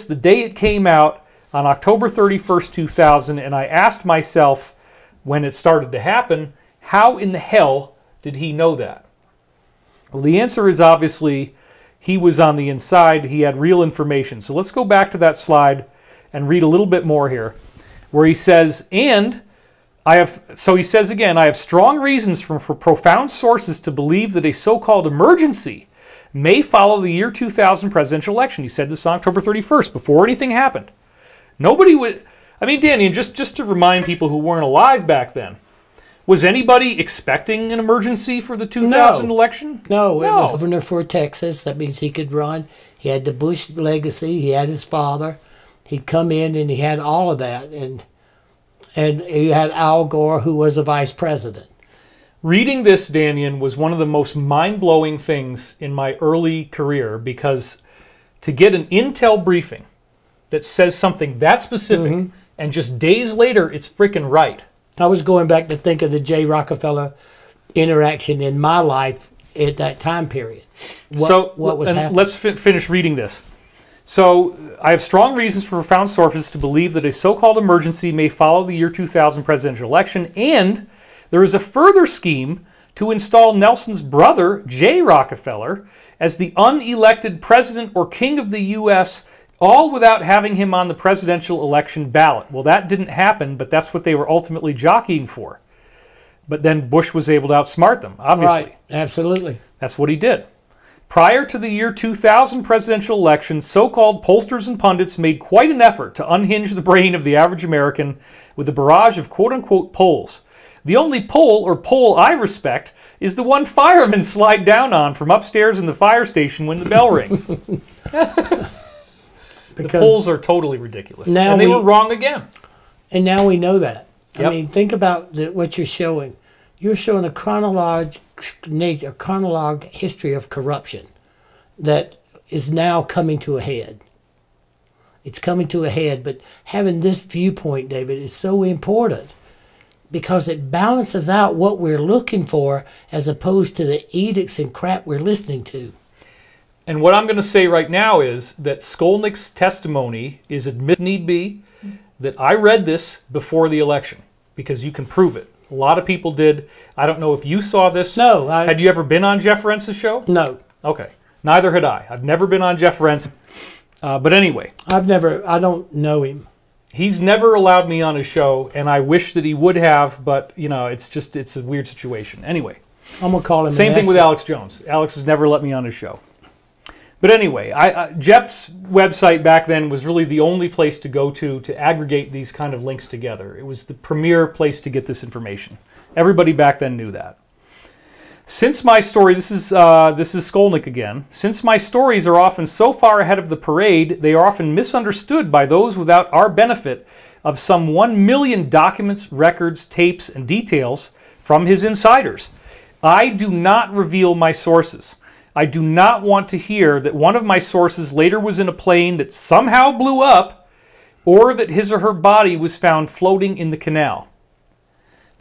the day it came out on October 31st, 2000, and I asked myself when it started to happen, how in the hell did he know that? Well, the answer is obviously he was on the inside. He had real information. So let's go back to that slide and read a little bit more here, where he says, so he says again, I have strong reasons from profound sources to believe that a so-called emergency may follow the year 2000 presidential election. He said this on October 31st, before anything happened. Nobody would, I mean, Danny, just to remind people who weren't alive back then, was anybody expecting an emergency for the 2000 election? No, it was governor for Texas. That means he could run. He had the Bush legacy. He had his father. He'd come in and he had all of that. And he had Al Gore, who was a vice president. Reading this, Dannion, was one of the most mind-blowing things in my early career, because to get an intel briefing that says something that specific, and just days later it's freaking right. I was going back to think of the J. Rockefeller interaction in my life at that time period. What was happening? Let's finish reading this. So, I have strong reasons for profound sources to believe that a so-called emergency may follow the year 2000 presidential election, and there is a further scheme to install Nelson's brother, J. Rockefeller, as the unelected president or king of the U.S., all without having him on the presidential election ballot. Well, that didn't happen, but that's what they were ultimately jockeying for. But then Bush was able to outsmart them, obviously. Right, absolutely. That's what he did. Prior to the year 2000 presidential election, so-called pollsters and pundits made quite an effort to unhinge the brain of the average American with a barrage of quote-unquote polls. The only poll I respect is the one firemen slide down on from upstairs in the fire station when the bell rings. The polls are totally ridiculous. And they were wrong again. And now we know that. Yep. I mean, think about what you're showing. You're showing a chronologue history of corruption that is now coming to a head. It's coming to a head, but having this viewpoint, David, is so important because it balances out what we're looking for as opposed to the edicts and crap we're listening to. And what I'm going to say right now is that Skolnick's testimony is admit need be that I read this before the election because you can prove it. A lot of people did. I don't know if you saw this. No. Had you ever been on Jeff Rentz's show? No. Okay. Neither had I. I've never been on Jeff Rentz. But anyway. I don't know him. He's never allowed me on his show, and I wish that he would have, but, you know, it's a weird situation. Anyway. I'm going to call him. Same thing with Alex Jones. Alex has never let me on his show. But anyway, Jeff's website back then was really the only place to go to aggregate these kind of links together. It was the premier place to get this information. Everybody back then knew that. Since my story, this is Skolnick again. Since my stories are often so far ahead of the parade, they are often misunderstood by those without our benefit of some 1 million documents, records, tapes, and details from his insiders. I do not reveal my sources. I do not want to hear that one of my sources later was in a plane that somehow blew up, or that his or her body was found floating in the canal.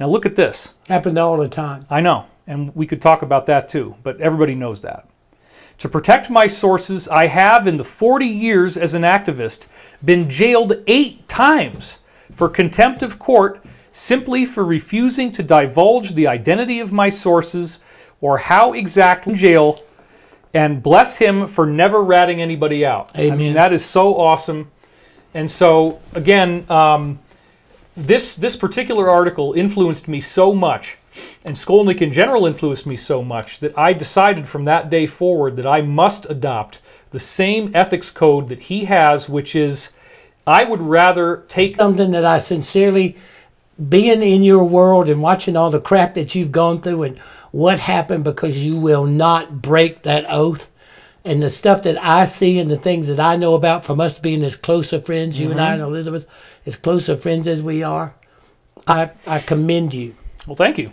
Now look at this. Happened all the time. I know, and we could talk about that too, but everybody knows that. To protect my sources, I have, in the 40 years as an activist, been jailed 8 times for contempt of court simply for refusing to divulge the identity of my sources or how exactly in jail. And bless him for never ratting anybody out. Amen. I mean, that is so awesome. And so, again, this particular article influenced me so much, and Skolnick in general influenced me so much, that I decided from that day forward that I must adopt the same ethics code that he has, which is, I would rather take something that I sincerely, being in your world and watching all the crap that you've gone through and what happened, because you will not break that oath. And the stuff that I see and the things that I know about from us being as close of friends, you and I and Elizabeth, as close of friends as we are, I commend you. Well, thank you.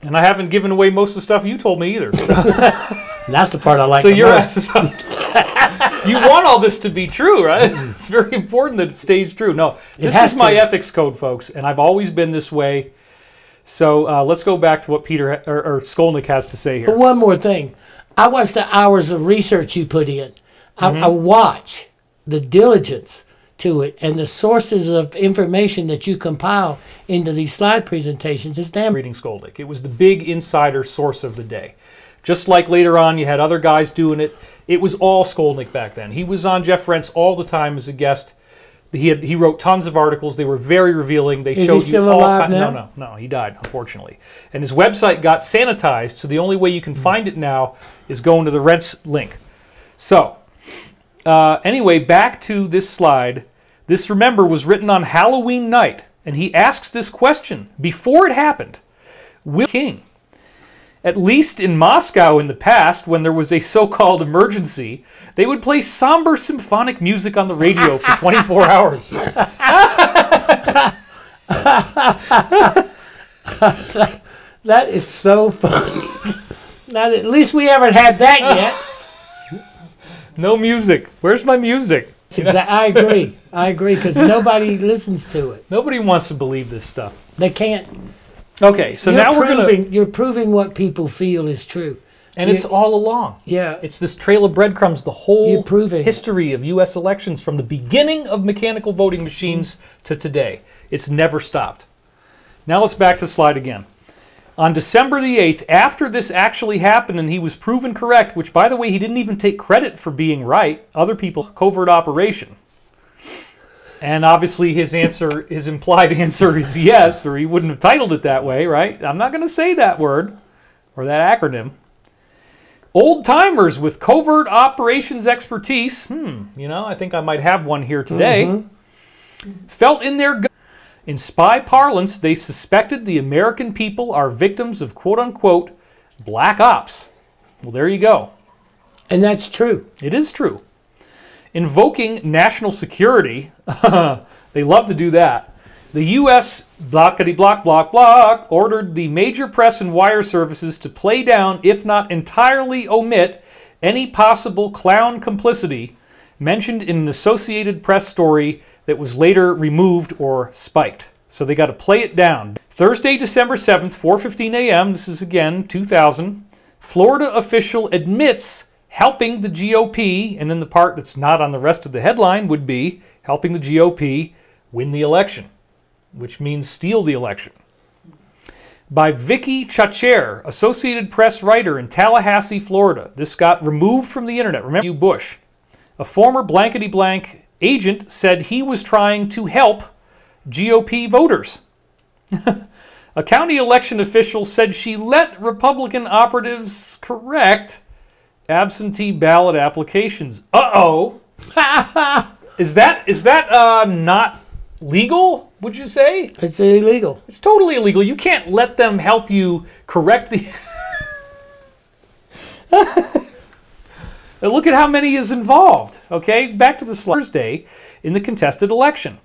And I haven't given away most of the stuff you told me either. And that's the part I like so the most. You want all this to be true, right? It's very important that it stays true. No, this is my ethics code, folks, and I've always been this way. So let's go back to what Peter or Skolnick has to say here. But one more thing. I watch the hours of research you put in. I watch the diligence to it and the sources of information that you compile into these slide presentations. It's damn. Reading Skolnick. It was the big insider source of the day. Just like later on you had other guys doing it, it was all Skolnick back then. He was on Jeff Rent's all the time as a guest. He wrote tons of articles. They were very revealing. They showed he still you all alive now? No, he died, unfortunately. And his website got sanitized, so the only way you can find it now is going to the Rent's link. So, anyway, back to this slide. This, remember, was written on Halloween night, and he asks this question before it happened. Will King, at least in Moscow in the past, when there was a so-called emergency, they would play somber symphonic music on the radio for 24 hours. That is so funny. Now, at least we haven't had that yet. No music. Where's my music? I agree. I agree, because nobody listens to it. Nobody wants to believe this stuff. They can't. Okay, so now we're going to... You're proving what people feel is true. And it's all along. Yeah. It's this trail of breadcrumbs, the whole proving history of U.S. elections from the beginning of mechanical voting machines to today. It's never stopped. Now let's back to the slide again. On December the 8th, after this actually happened and he was proven correct, which, by the way, he didn't even take credit for being right, other people, covert operation. And obviously his answer, his implied answer is yes, or he wouldn't have titled it that way, right? I'm not going to say that word or that acronym. Old-timers with covert operations expertise, I think I might have one here today, felt in their gut. In spy parlance, they suspected the American people are victims of quote-unquote black ops. Well, there you go. And that's true. It is true. Invoking national security, they love to do that. The U.S. block ordered the major press and wire services to play down, if not entirely omit, any possible clown complicity mentioned in an Associated Press story that was later removed or spiked. So they got to play it down. Thursday, December 7th, 4:15 a.m., this is again 2000, Florida official admits helping the GOP, and then the part that's not on the rest of the headline would be helping the GOP win the election, which means steal the election. By Vicky Chacher, Associated Press writer in Tallahassee, Florida. This got removed from the internet. Remember, Bush. A former blankety-blank agent said he was trying to help GOP voters. A county election official said she let Republican operatives correct absentee ballot applications. Uh-oh. Is that not legal, would you say? It's illegal. It's totally illegal. You can't let them help you correct the... Look at how many is involved. Okay, back to the Thursday in the contested election.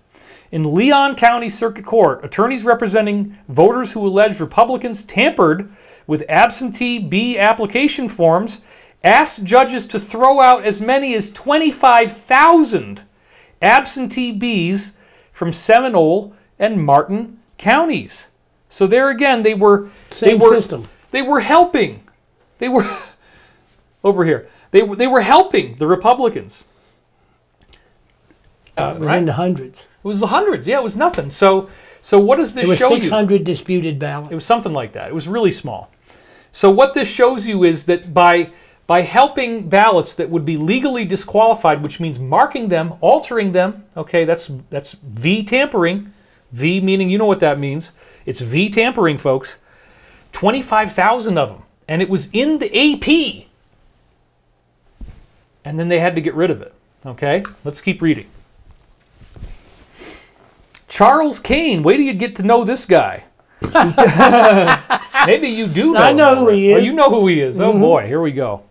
In Leon County Circuit Court, attorneys representing voters who alleged Republicans tampered with absentee B application forms asked judges to throw out as many as 25,000 absentee Bs from Seminole and Martin counties. So there again, they were system. They were helping. They were over here. They were helping the Republicans. It was in the hundreds. It was the hundreds. Yeah, it was nothing. So what does this show you? It was 600 disputed ballots. It was something like that. It was really small. So what this shows you is that by helping ballots that would be legally disqualified, which means marking them, altering them, okay, that's V tampering. V meaning, you know what that means. It's V tampering, folks. 25,000 of them. And it was in the AP. And then they had to get rid of it. Okay, let's keep reading. Charles Kane, wait till you get to know this guy. Maybe you do know. I know who he is. Oh, you know who he is. Oh boy, here we go.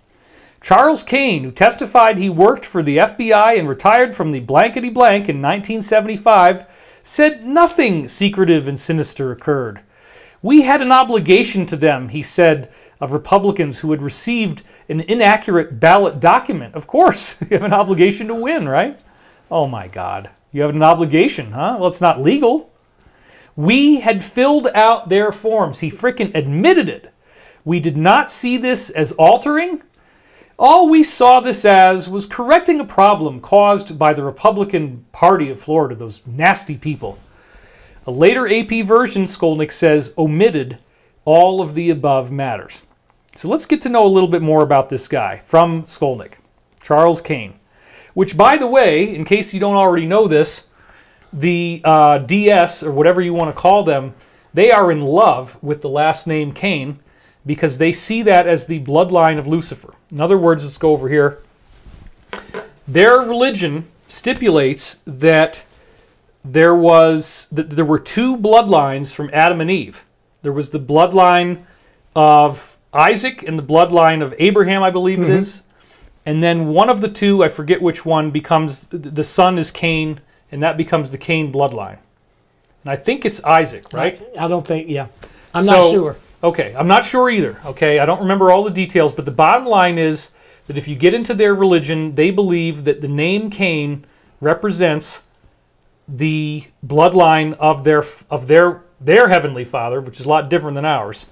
Charles Kane, who testified he worked for the FBI and retired from the blankety blank in 1975, said nothing secretive and sinister occurred. We had an obligation to them, he said, of Republicans who had received an inaccurate ballot document. Of course, you have an obligation to win, right? Oh my God. You have an obligation, huh? Well, it's not legal. We had filled out their forms. He frickin' admitted it. We did not see this as altering. All we saw this as was correcting a problem caused by the Republican Party of Florida, those nasty people. A later AP version, Skolnick says, omitted all of the above matters. So let's get to know a little bit more about this guy from Skolnick, Charles Kane. Which, by the way, in case you don't already know this, the DS, or whatever you want to call them, they are in love with the last name Kane because they see that as the bloodline of Lucifer. In other words, let's go over here. Their religion stipulates that there were two bloodlines from Adam and Eve. There was the bloodline of Isaac and the bloodline of Abraham, I believe it is. And then one of the two, I forget which one, becomes, the son is Cain, and that becomes the Cain bloodline. And I think it's Isaac, right? I don't think, yeah. I'm not sure. Okay, I'm not sure either, okay? I don't remember all the details, but the bottom line is that if you get into their religion, they believe that the name Cain represents the bloodline of their heavenly father, which is a lot different than ours.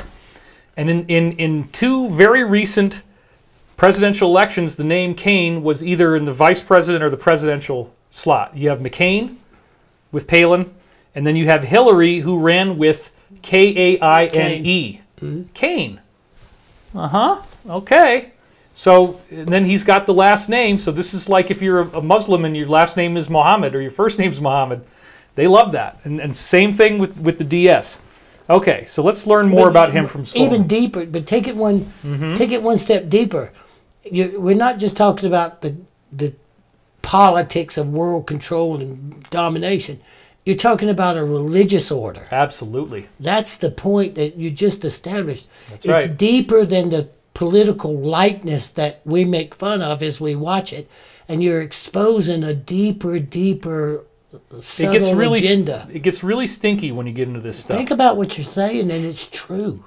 And in two very recent presidential elections, the name Kane was either in the vice president or the presidential slot. You have McCain with Palin, and then you have Hillary, who ran with K-A-I-N-E. Kane. Okay. So and then he's got the last name. So this is like if you're a Muslim and your last name is Muhammad or your first name's Muhammad. They love that. And same thing with the DS. Okay, so let's learn more about him from school. Even deeper, but take it one step deeper. We're not just talking about the politics of world control and domination. You're talking about a religious order. Absolutely. That's the point that you just established. That's it's right. deeper than the political lightness that we make fun of as we watch it. And you're exposing a deeper subtle agenda. It gets really stinky when you get into this stuff. Think about what you're saying, and it's true.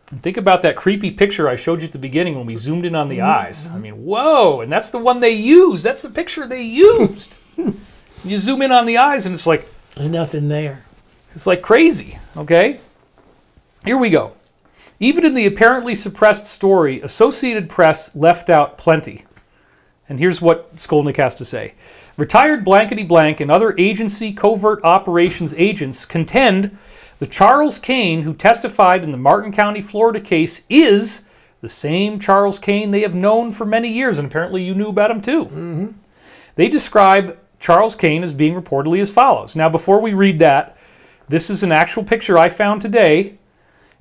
And think about that creepy picture I showed you at the beginning when we zoomed in on the eyes. I mean, whoa! And that's the one they used. That's the picture they used. You zoom in on the eyes, and it's like there's nothing there. It's like crazy. Okay. Here we go. Even in the apparently suppressed story, Associated Press left out plenty. And here's what Skolnick has to say. Retired blankety blank and other agency covert operations agents contend the Charles Kane who testified in the Martin County, Florida case is the same Charles Kane they have known for many years, and apparently you knew about him too. They describe Charles Kane as being reportedly as follows. Now, before we read that, this is an actual picture I found today.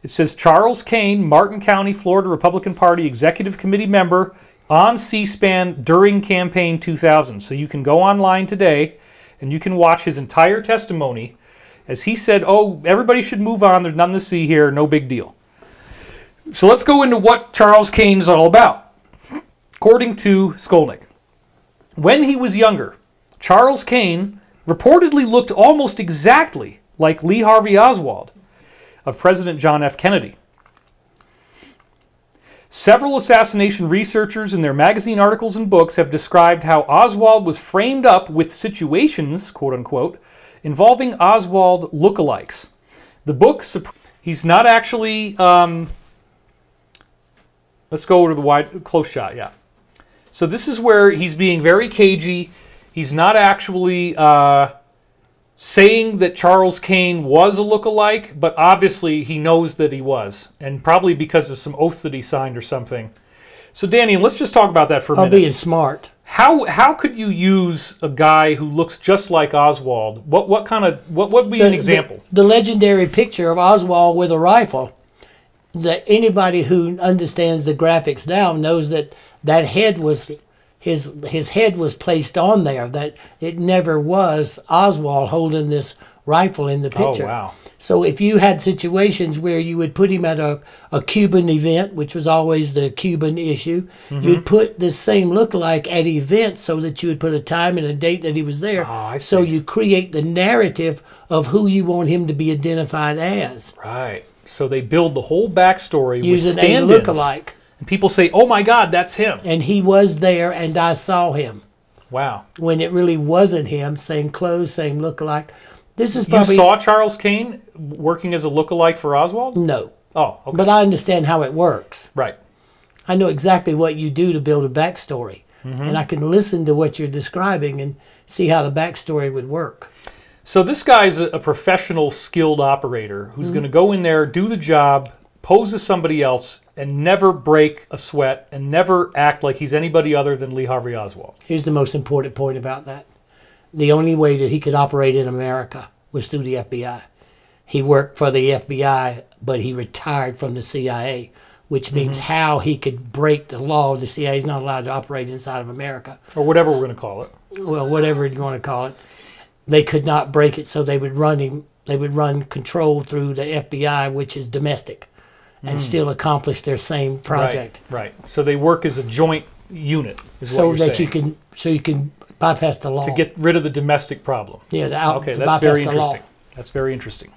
It says Charles Kane, Martin County, Florida Republican Party Executive Committee member on C-SPAN during campaign 2000. So you can go online today and you can watch his entire testimony as he said, oh, everybody should move on. There's nothing to see here. No big deal. So let's go into what Charles Kane is all about. According to Skolnick, when he was younger, Charles Kane reportedly looked almost exactly like Lee Harvey Oswald of President John F. Kennedy. Several assassination researchers in their magazine articles and books have described how Oswald was framed up with situations, quote unquote, involving Oswald lookalikes. The book, he's not actually, let's go to the close shot, yeah. So this is where he's being very cagey. He's not actually saying that Charles Kane was a lookalike, but obviously he knows that he was, and probably because of some oaths that he signed or something. So Dannion, let's just talk about that for a minute. Being smart. How could you use a guy who looks just like Oswald? What would be an example? The legendary picture of Oswald with a rifle. That anybody who understands the graphics now knows that that head was his head was placed on there. That it never was Oswald holding this rifle in the picture. Oh wow! So if you had situations where you would put him at a Cuban event, which was always the Cuban issue, you'd put this same lookalike at events so that you would put a time and a date that he was there. Oh, I see. So you create the narrative of who you want him to be identified as. Right. So they build the whole backstory using with stand-ins. a lookalike. And people say, oh my God, that's him. And he was there and I saw him. Wow. When it really wasn't him, same clothes, same lookalike. This is probably... You saw Charles Kane working as a lookalike for Oswald? No. Oh, okay. But I understand how it works. Right. I know exactly what you do to build a backstory. And I can listen to what you're describing and see how the backstory would work. So this guy's a professional, skilled operator who's going to go in there, do the job, pose as somebody else, and never break a sweat and never act like he's anybody other than Lee Harvey Oswald. Here's the most important point about that. The only way that he could operate in America was through the FBI. He worked for the FBI, but he retired from the CIA, which means how he could break the law. The CIA is not allowed to operate inside of America. Or whatever we're going to call it. Well, whatever you want to call it. They could not break it, so they would run him. They would run control through the FBI, which is domestic, and still accomplish their same project. Right. So they work as a joint unit. So that you can bypass the law to get rid of the domestic problem. Yeah. Okay, that's very interesting. That's very interesting.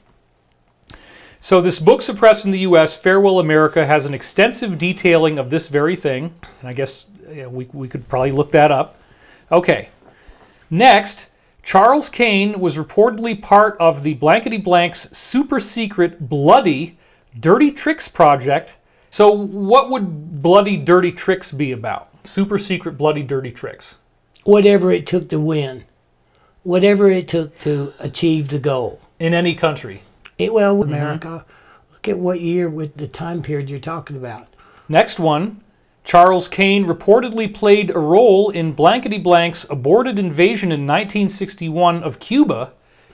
So this book, Suppressed in the U.S., Farewell America, has an extensive detailing of this very thing, and I guess we could probably look that up. Okay. Next, Charles Kane was reportedly part of the blankety-blank's super-secret, bloody, Dirty Tricks project. So what would Bloody Dirty Tricks be about? Super-secret, bloody, dirty tricks. Whatever it took to win. Whatever it took to achieve the goal. In any country. America. Look at what year with the time period you're talking about. Next one. Charles Kane reportedly played a role in blankety-blank's aborted invasion in 1961 of Cuba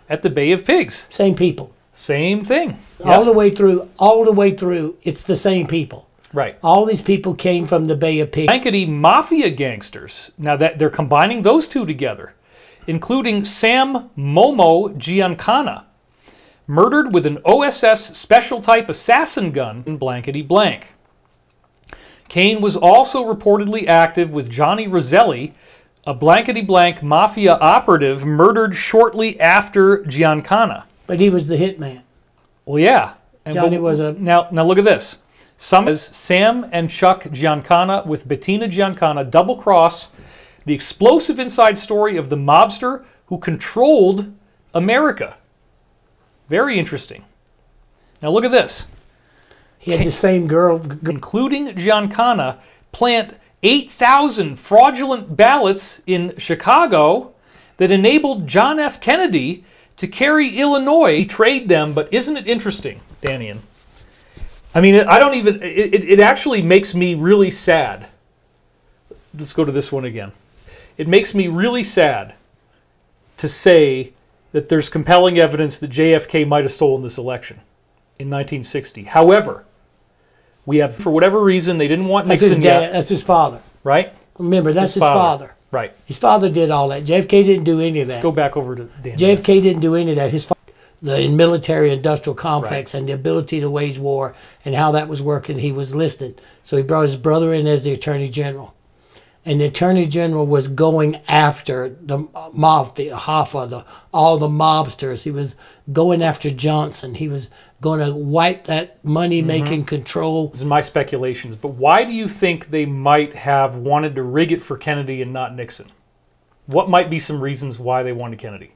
at the Bay of Pigs. Same people. Same thing. All the way through, it's the same people. Right. All these people came from the Bay of Pigs. Blankety mafia gangsters. Now that they're combining those two together, including Sam Momo Giancana, murdered with an OSS special type assassin gun in blankety blank. Kane was also reportedly active with Johnny Roselli, a blankety-blank mafia operative murdered shortly after Giancana. But he was the hitman. Well, yeah. Johnny was a... Now look at this. Some as Sam and Chuck Giancana with Bettina Giancana double-cross the explosive inside story of the mobster who controlled America. Very interesting. Now look at this. He had the same girl. Including Giancana, plant 8,000 fraudulent ballots in Chicago that enabled John F. Kennedy to carry Illinois. He traded them, but isn't it interesting, Dannion? I mean, I don't even... It actually makes me really sad. Let's go to this one again. it makes me really sad to say that there's compelling evidence that JFK might have stolen this election in 1960. However, we have, for whatever reason, they didn't want Nixon yet. That's his father. Right? Remember, that's his father. Right. His father did all that. JFK didn't do any of that. Let's go back over to Dan. JFK didn't do any of that. His father, the military-industrial complex and the ability to wage war and how that was working, he was listening. So he brought his brother in as the Attorney General. And the Attorney General was going after the mafia, Hoffa, all the mobsters. He was going after Johnson. He was going to wipe that money-making control. This is my speculations, but why do you think they might have wanted to rig it for Kennedy and not Nixon? What might be some reasons why they wanted Kennedy?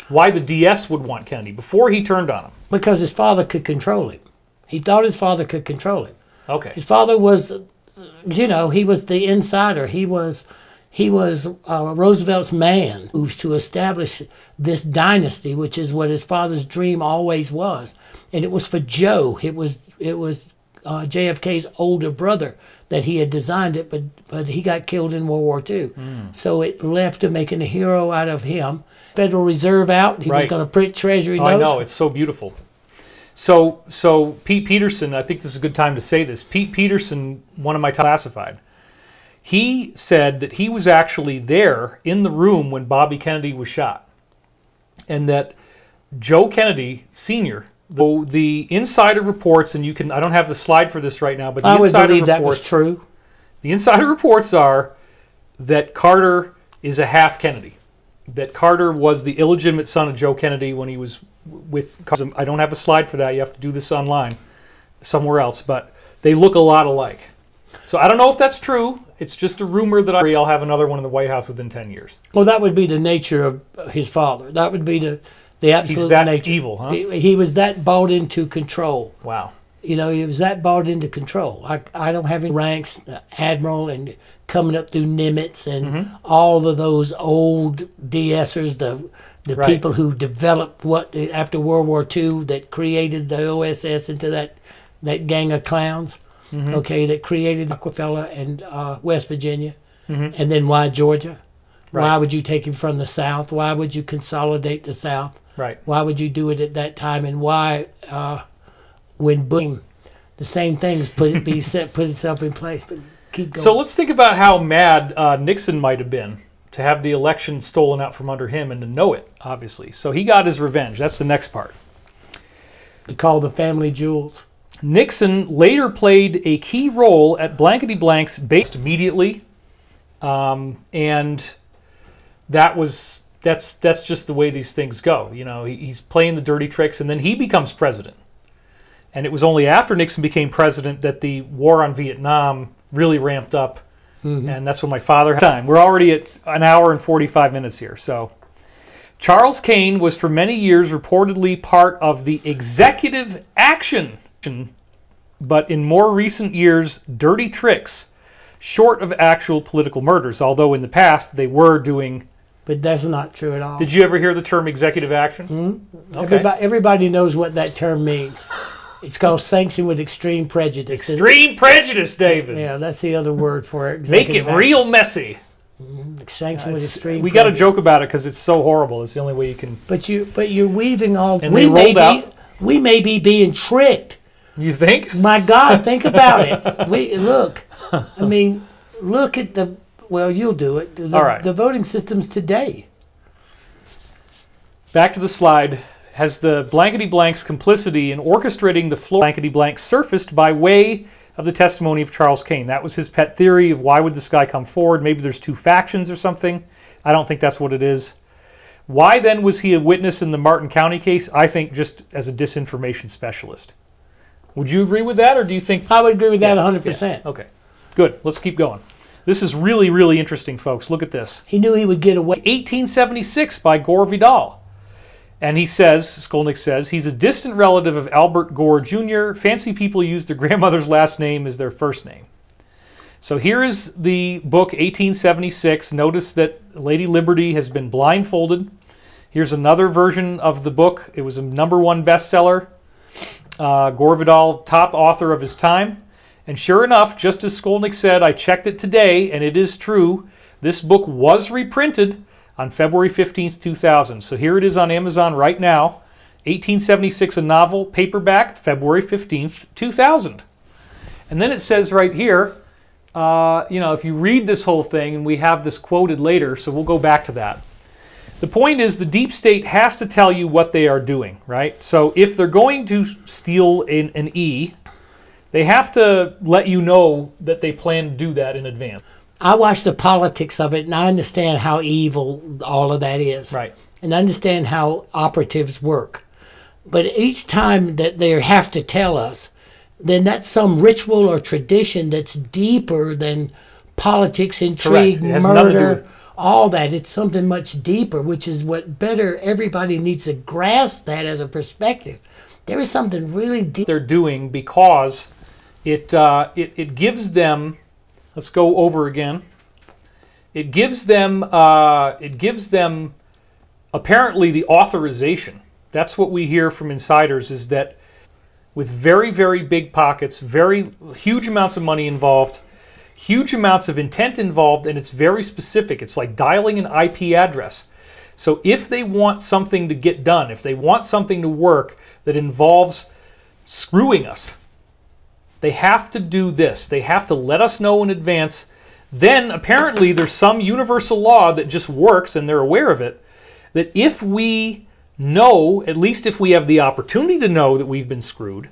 Why the DS would want Kennedy before he turned on him? Because his father could control him. He thought his father could control him. Okay. His father was, you know, he was the insider. He was Roosevelt's man who's to establish this dynasty, which is what his father's dream always was. And it was for Joe. It was JFK's older brother that he had designed it, but he got killed in World War II. So it left him making a hero out of him. Federal Reserve out. He was going to print Treasury notes. I know, it's so beautiful. So Pete Peterson, I think this is a good time to say this. Pete Peterson, one of my classified, he said that he was actually there in the room when Bobby Kennedy was shot. And that Joe Kennedy, Sr., the insider reports, and I don't have the slide for this right now, but the I would insider believe reports, that was true. The insider reports are that Carter is a half Kennedy. That Carter was the illegitimate son of Joe Kennedy when he was with... I don't have a slide for that. You have to do this online somewhere else. But they look a lot alike. So I don't know if that's true. It's just a rumor that I'll have another one in the White House within 10 years. Well, that would be the nature of his father. That would be the absolute He's that nature. Evil, huh? He was that bought into control. Wow. You know, he was that bought into control. I don't have any ranks, admiral, and coming up through Nimitz and all of those old DSers, the people who developed what after World War II that created the OSS into that gang of clowns. Okay, that created Rockefeller and West Virginia, and then why Georgia? Why would you take him from the South? Why would you consolidate the South? Why would you do it at that time? And why? When Bush, the same things put itself in place. But keep going. So let's think about how mad Nixon might have been to have the election stolen out from under him and to know it, obviously. So he got his revenge. That's the next part. We call the family jewels. Nixon later played a key role at Blankety Blank's base immediately, and that's just the way these things go. You know, he's playing the dirty tricks, and then he becomes president. And it was only after Nixon became president that the war on Vietnam really ramped up. And that's when my father had time. We're already at an hour and 45 minutes here. So Charles Kane was for many years reportedly part of the executive action, but in more recent years, dirty tricks, short of actual political murders, although in the past they were doing... But that's not true at all. Did you ever hear the term executive action? Okay. Everybody knows what that term means. It's called sanction with extreme prejudice. Extreme prejudice, David. Yeah, that's the other word for it. Make it real messy. Sanction with extreme We got to joke about it because it's so horrible. It's the only way you can... But you're weaving all... And we may be being tricked. You think? My God, think about it. Look. I mean, look at the... Well, you'll do it. All right. The voting systems today. Back to the slide. Has the blankety blank's complicity in orchestrating the flow blankety blank surfaced by way of the testimony of Charles Kane? That was his pet theory of why would this guy come forward? Maybe there's two factions or something. I don't think that's what it is. Why then was he a witness in the Martin County case? I think just as a disinformation specialist. Would you agree with that, or do you think... I would agree with that 100%. Yeah. Okay, good. Let's keep going. This is really, really interesting, folks. Look at this. He knew he would get away. 1876 by Gore Vidal. And he says, Skolnick says, he's a distant relative of Albert Gore Jr. Fancy people use their grandmother's last name as their first name. So here is the book, 1876. Notice that Lady Liberty has been blindfolded. Here's another version of the book. It was a #1 bestseller. Gore Vidal, top author of his time. And sure enough, just as Skolnick said, I checked it today, and it is true. This book was reprinted on February 15th, 2000. So here it is on Amazon right now. 1876, a novel, paperback, February 15th, 2000. And then it says right here, you know, if you read this whole thing, and we have this quoted later, so we'll go back to that. The point is the deep state has to tell you what they are doing, right? So if they're going to steal an E, they have to let you know that they plan to do that in advance. I watch the politics of it, and I understand how evil all of that is. Right. And understand how operatives work. But each time that they have to tell us, then that's some ritual or tradition that's deeper than politics, intrigue, murder, all that. It's something much deeper, which is what better everybody needs to grasp that as a perspective. There is something really deep they're doing, because it gives them, let's go over again. It gives them apparently the authorization. That's what we hear from insiders, is that with very, very big pockets, very huge amounts of money involved, huge amounts of intent involved, and it's very specific. It's like dialing an IP address. So if they want something to get done, if they want something to work that involves screwing us, they have to do this. They have to let us know in advance. Then apparently there's some universal law that just works, and they're aware of it, that if we know, at least if we have the opportunity to know that we've been screwed,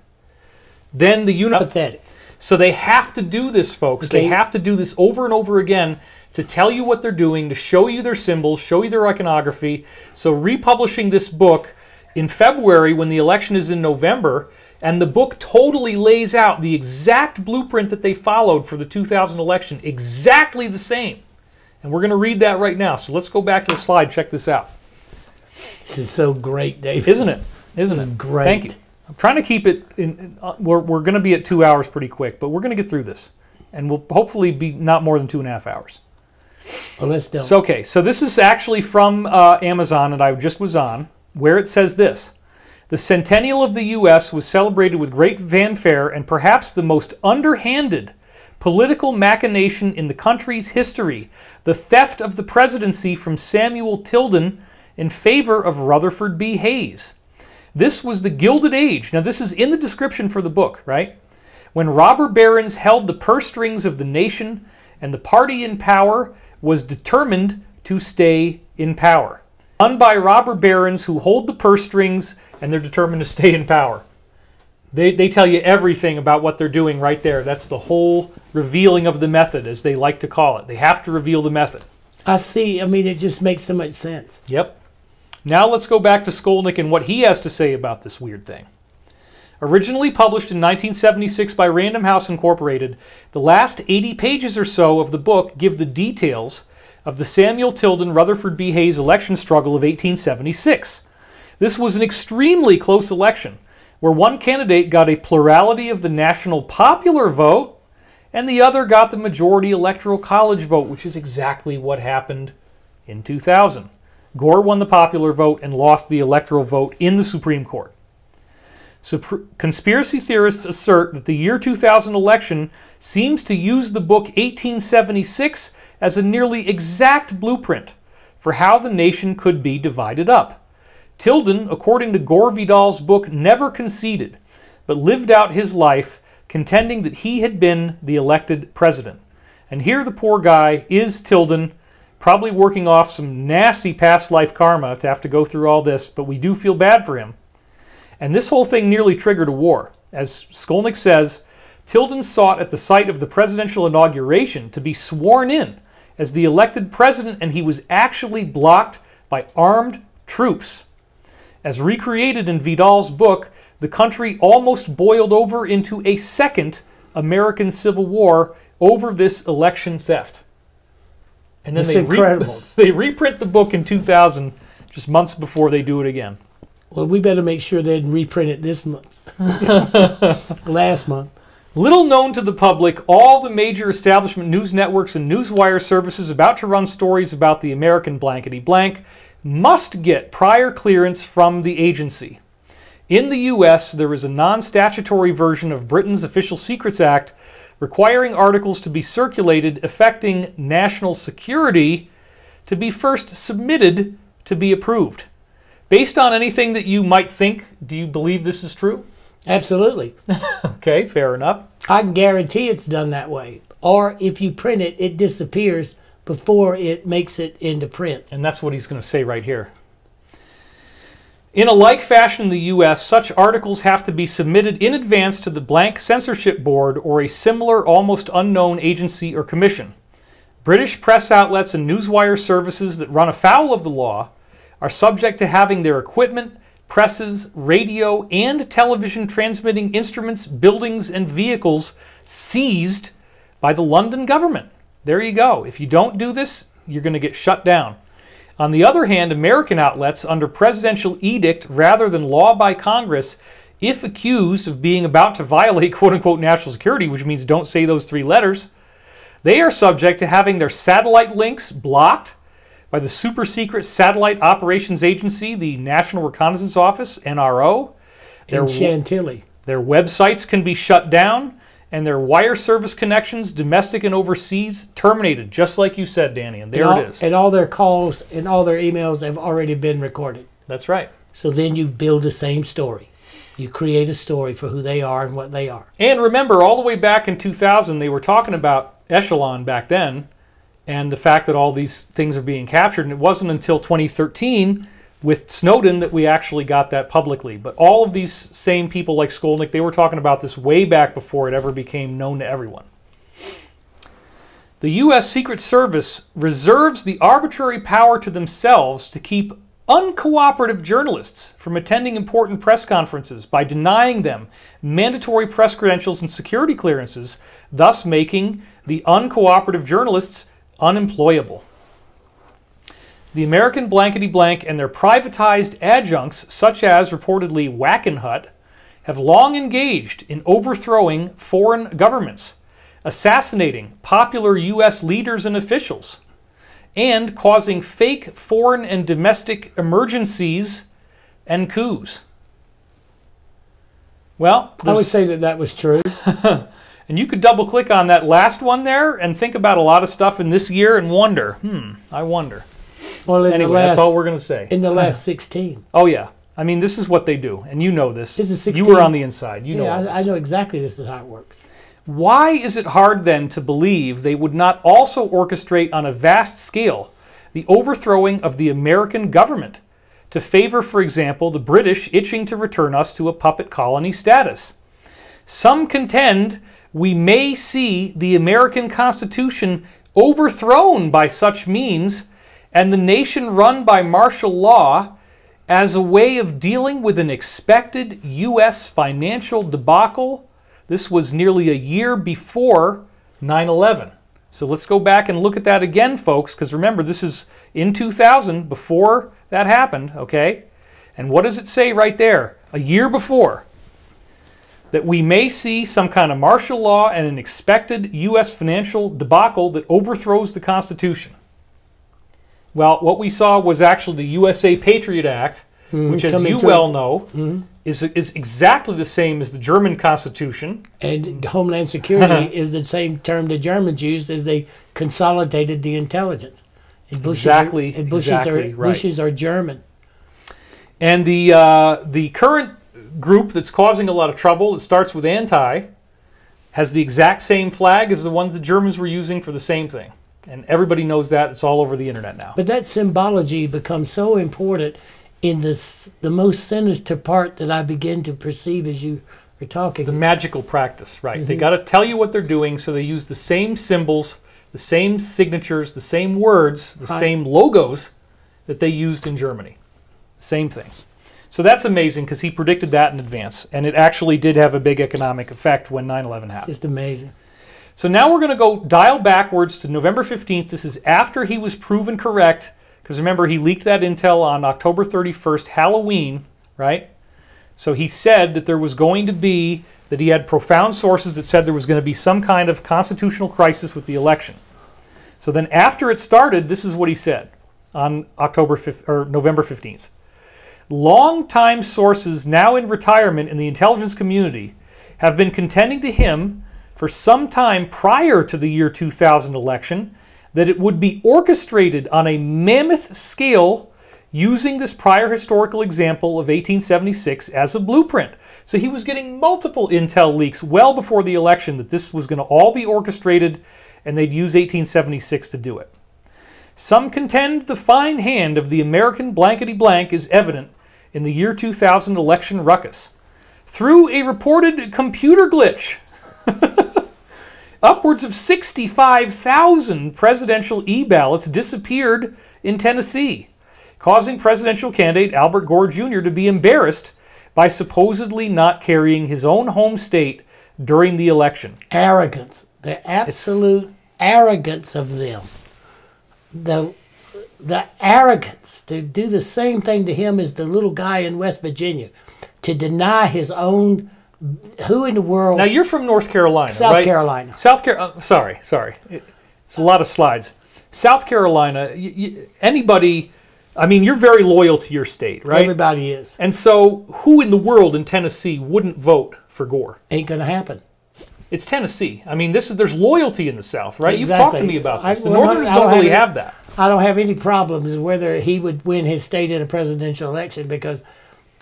then the pathetic. So they have to do this, folks. Okay. They have to do this over and over again to tell you what they're doing, to show you their symbols, show you their iconography. So republishing this book in February when the election is in November, and the book totally lays out the exact blueprint that they followed for the 2000 election, exactly the same. And we're going to read that right now. So let's go back to the slide. Check this out. This is so great, David. Isn't it? Isn't it? Great. Thank you. I'm trying to keep it in. We're going to be at 2 hours pretty quick, but we're going to get through this, and we'll hopefully be not more than 2.5 hours. Well, let's do it. So, okay, so this is actually from Amazon that I just was on, where it says this: the centennial of the U.S. was celebrated with great fanfare, and perhaps the most underhanded political machination in the country's history, the theft of the presidency from Samuel Tilden in favor of Rutherford B. Hayes. This was the Gilded Age. Now, this is in the description for the book, right? When robber barons held the purse strings of the nation, and the party in power was determined to stay in power. Done by robber barons who hold the purse strings, and they're determined to stay in power. They tell you everything about what they're doing right there. That's the whole revealing of the method, as they like to call it. They have to reveal the method. I see. I mean, it just makes so much sense. Yep. Now let's go back to Skolnick and what he has to say about this weird thing. Originally published in 1976 by Random House Incorporated, the last 80 pages or so of the book give the details of the Samuel Tilden Rutherford B. Hayes election struggle of 1876. This was an extremely close election, where one candidate got a plurality of the national popular vote, and the other got the majority electoral college vote, which is exactly what happened in 2000. Gore won the popular vote and lost the electoral vote in the Supreme Court. Conspiracy theorists assert that the year 2000 election seems to use the book 1876 as a nearly exact blueprint for how the nation could be divided up. Tilden, according to Gore Vidal's book, never conceded, but lived out his life contending that he had been the elected president. And here the poor guy is Tilden, probably working off some nasty past life karma to have to go through all this, but we do feel bad for him. And this whole thing nearly triggered a war. As Skolnick says, Tilden sought at the site of the presidential inauguration to be sworn in as the elected president, and he was actually blocked by armed troops. As recreated in Vidal's book, the country almost boiled over into a second American Civil War over this election theft. And then they reprint the book in 2000, just months before they do it again. Well, we better make sure they reprint it this month. Last month. Little known to the public, all the major establishment news networks and newswire services about to run stories about the American blankety blank must get prior clearance from the agency. In the U.S., there is a non-statutory version of Britain's Official Secrets Act requiring articles to be circulated affecting national security to be first submitted to be approved. Based on anything that you might think, do you believe this is true? Absolutely. Okay, fair enough. I can guarantee it's done that way. Or if you print it, it disappears before it makes it into print. And that's what he's going to say right here. In a like fashion in the U.S., such articles have to be submitted in advance to the blank censorship board or a similar almost unknown agency or commission. British press outlets and newswire services that run afoul of the law are subject to having their equipment, presses, radio, and television transmitting instruments, buildings, and vehicles seized by the London government. There you go. If you don't do this, you're going to get shut down. On the other hand, American outlets, under presidential edict rather than law by Congress, if accused of being about to violate quote-unquote national security, which means don't say those three letters, they are subject to having their satellite links blocked by the super-secret Satellite Operations Agency, the National Reconnaissance Office, NRO. In Chantilly. Their websites can be shut down, and their wire service connections, domestic and overseas, terminated, just like you said, Danny, and there it is. And all their calls and all their emails have already been recorded. That's right. So then you build the same story. You create a story for who they are and what they are. And remember, all the way back in 2000, they were talking about Echelon back then, and the fact that all these things are being captured, and it wasn't until 2013 with Snowden that we actually got that publicly. But all of these same people like Skolnick, they were talking about this way back before it ever became known to everyone. The U.S. Secret Service reserves the arbitrary power to themselves to keep uncooperative journalists from attending important press conferences by denying them mandatory press credentials and security clearances, thus making the uncooperative journalists unemployable. The American blankety blank and their privatized adjuncts, such as reportedly Wackenhut, have long engaged in overthrowing foreign governments, assassinating popular U.S. leaders and officials, and causing fake foreign and domestic emergencies and coups. Well, I would say that that was true. And you could double-click on that last one there and think about a lot of stuff in this year and wonder, I wonder. Well, anyway, that's all we're going to say. In the last 16. Oh, yeah. I mean, this is what they do, and you know this. This is 16. You were on the inside. You know I know exactly this is how it works. Why is it hard, then, to believe they would not also orchestrate on a vast scale the overthrowing of the American government to favor, for example, the British itching to return us to a puppet colony status? Some contend we may see the American Constitution overthrown by such means and the nation run by martial law as a way of dealing with an expected U.S. financial debacle. This was nearly a year before 9/11. So let's go back and look at that again, folks, because remember, this is in 2000, before that happened, okay? And what does it say right there? A year before. That we may see some kind of martial law and an expected U.S. financial debacle that overthrows the Constitution. Well, what we saw was actually the USA Patriot Act, which, as you well know, is exactly the same as the German Constitution. And Homeland Security is the same term the Germans used as they consolidated the intelligence. And Bushes are German. And the current group that's causing a lot of trouble, it starts with anti, has the exact same flag as the ones the Germans were using for the same thing. And everybody knows that. It's all over the internet now. But that symbology becomes so important in the most sinister part that I begin to perceive as you are talking. The magical practice, right. They got to tell you what they're doing, so they use the same symbols, the same signatures, the same words, the same logos that they used in Germany. Same thing. So that's amazing because he predicted that in advance. And it actually did have a big economic effect when 9/11 happened. It's just amazing. So now we're going to go dial backwards to November 15th. This is after he was proven correct. Because remember, he leaked that intel on October 31st, Halloween, right? So he said that there was going to be, that he had profound sources that said there was going to be some kind of constitutional crisis with the election. So then after it started, this is what he said on November 15th. Long-time sources now in retirement in the intelligence community have been contending to him for some time prior to the year 2000 election that it would be orchestrated on a mammoth scale using this prior historical example of 1876 as a blueprint. So he was getting multiple intel leaks well before the election that this was going to all be orchestrated and they'd use 1876 to do it. Some contend the fine hand of the American blankety-blank is evident in the year 2000 election ruckus. Through a reported computer glitch, upwards of 65,000 presidential e-ballots disappeared in Tennessee, causing presidential candidate Albert Gore Jr. to be embarrassed by supposedly not carrying his own home state during the election. Arrogance. The absolute arrogance of them. The arrogance to do the same thing to him as the little guy in West Virginia, to deny his own. Who in the world? Now you're from North Carolina, South right? Carolina. South Carolina. Sorry. It's a lot of slides. South Carolina. Anybody? I mean, you're very loyal to your state, right? Everybody is. And so, who in the world in Tennessee wouldn't vote for Gore? Ain't gonna happen. It's Tennessee. I mean, there's loyalty in the South, right? Exactly. You've talked to me about this. The Northerners don't really have that. I don't have any problems whether he would win his state in a presidential election, because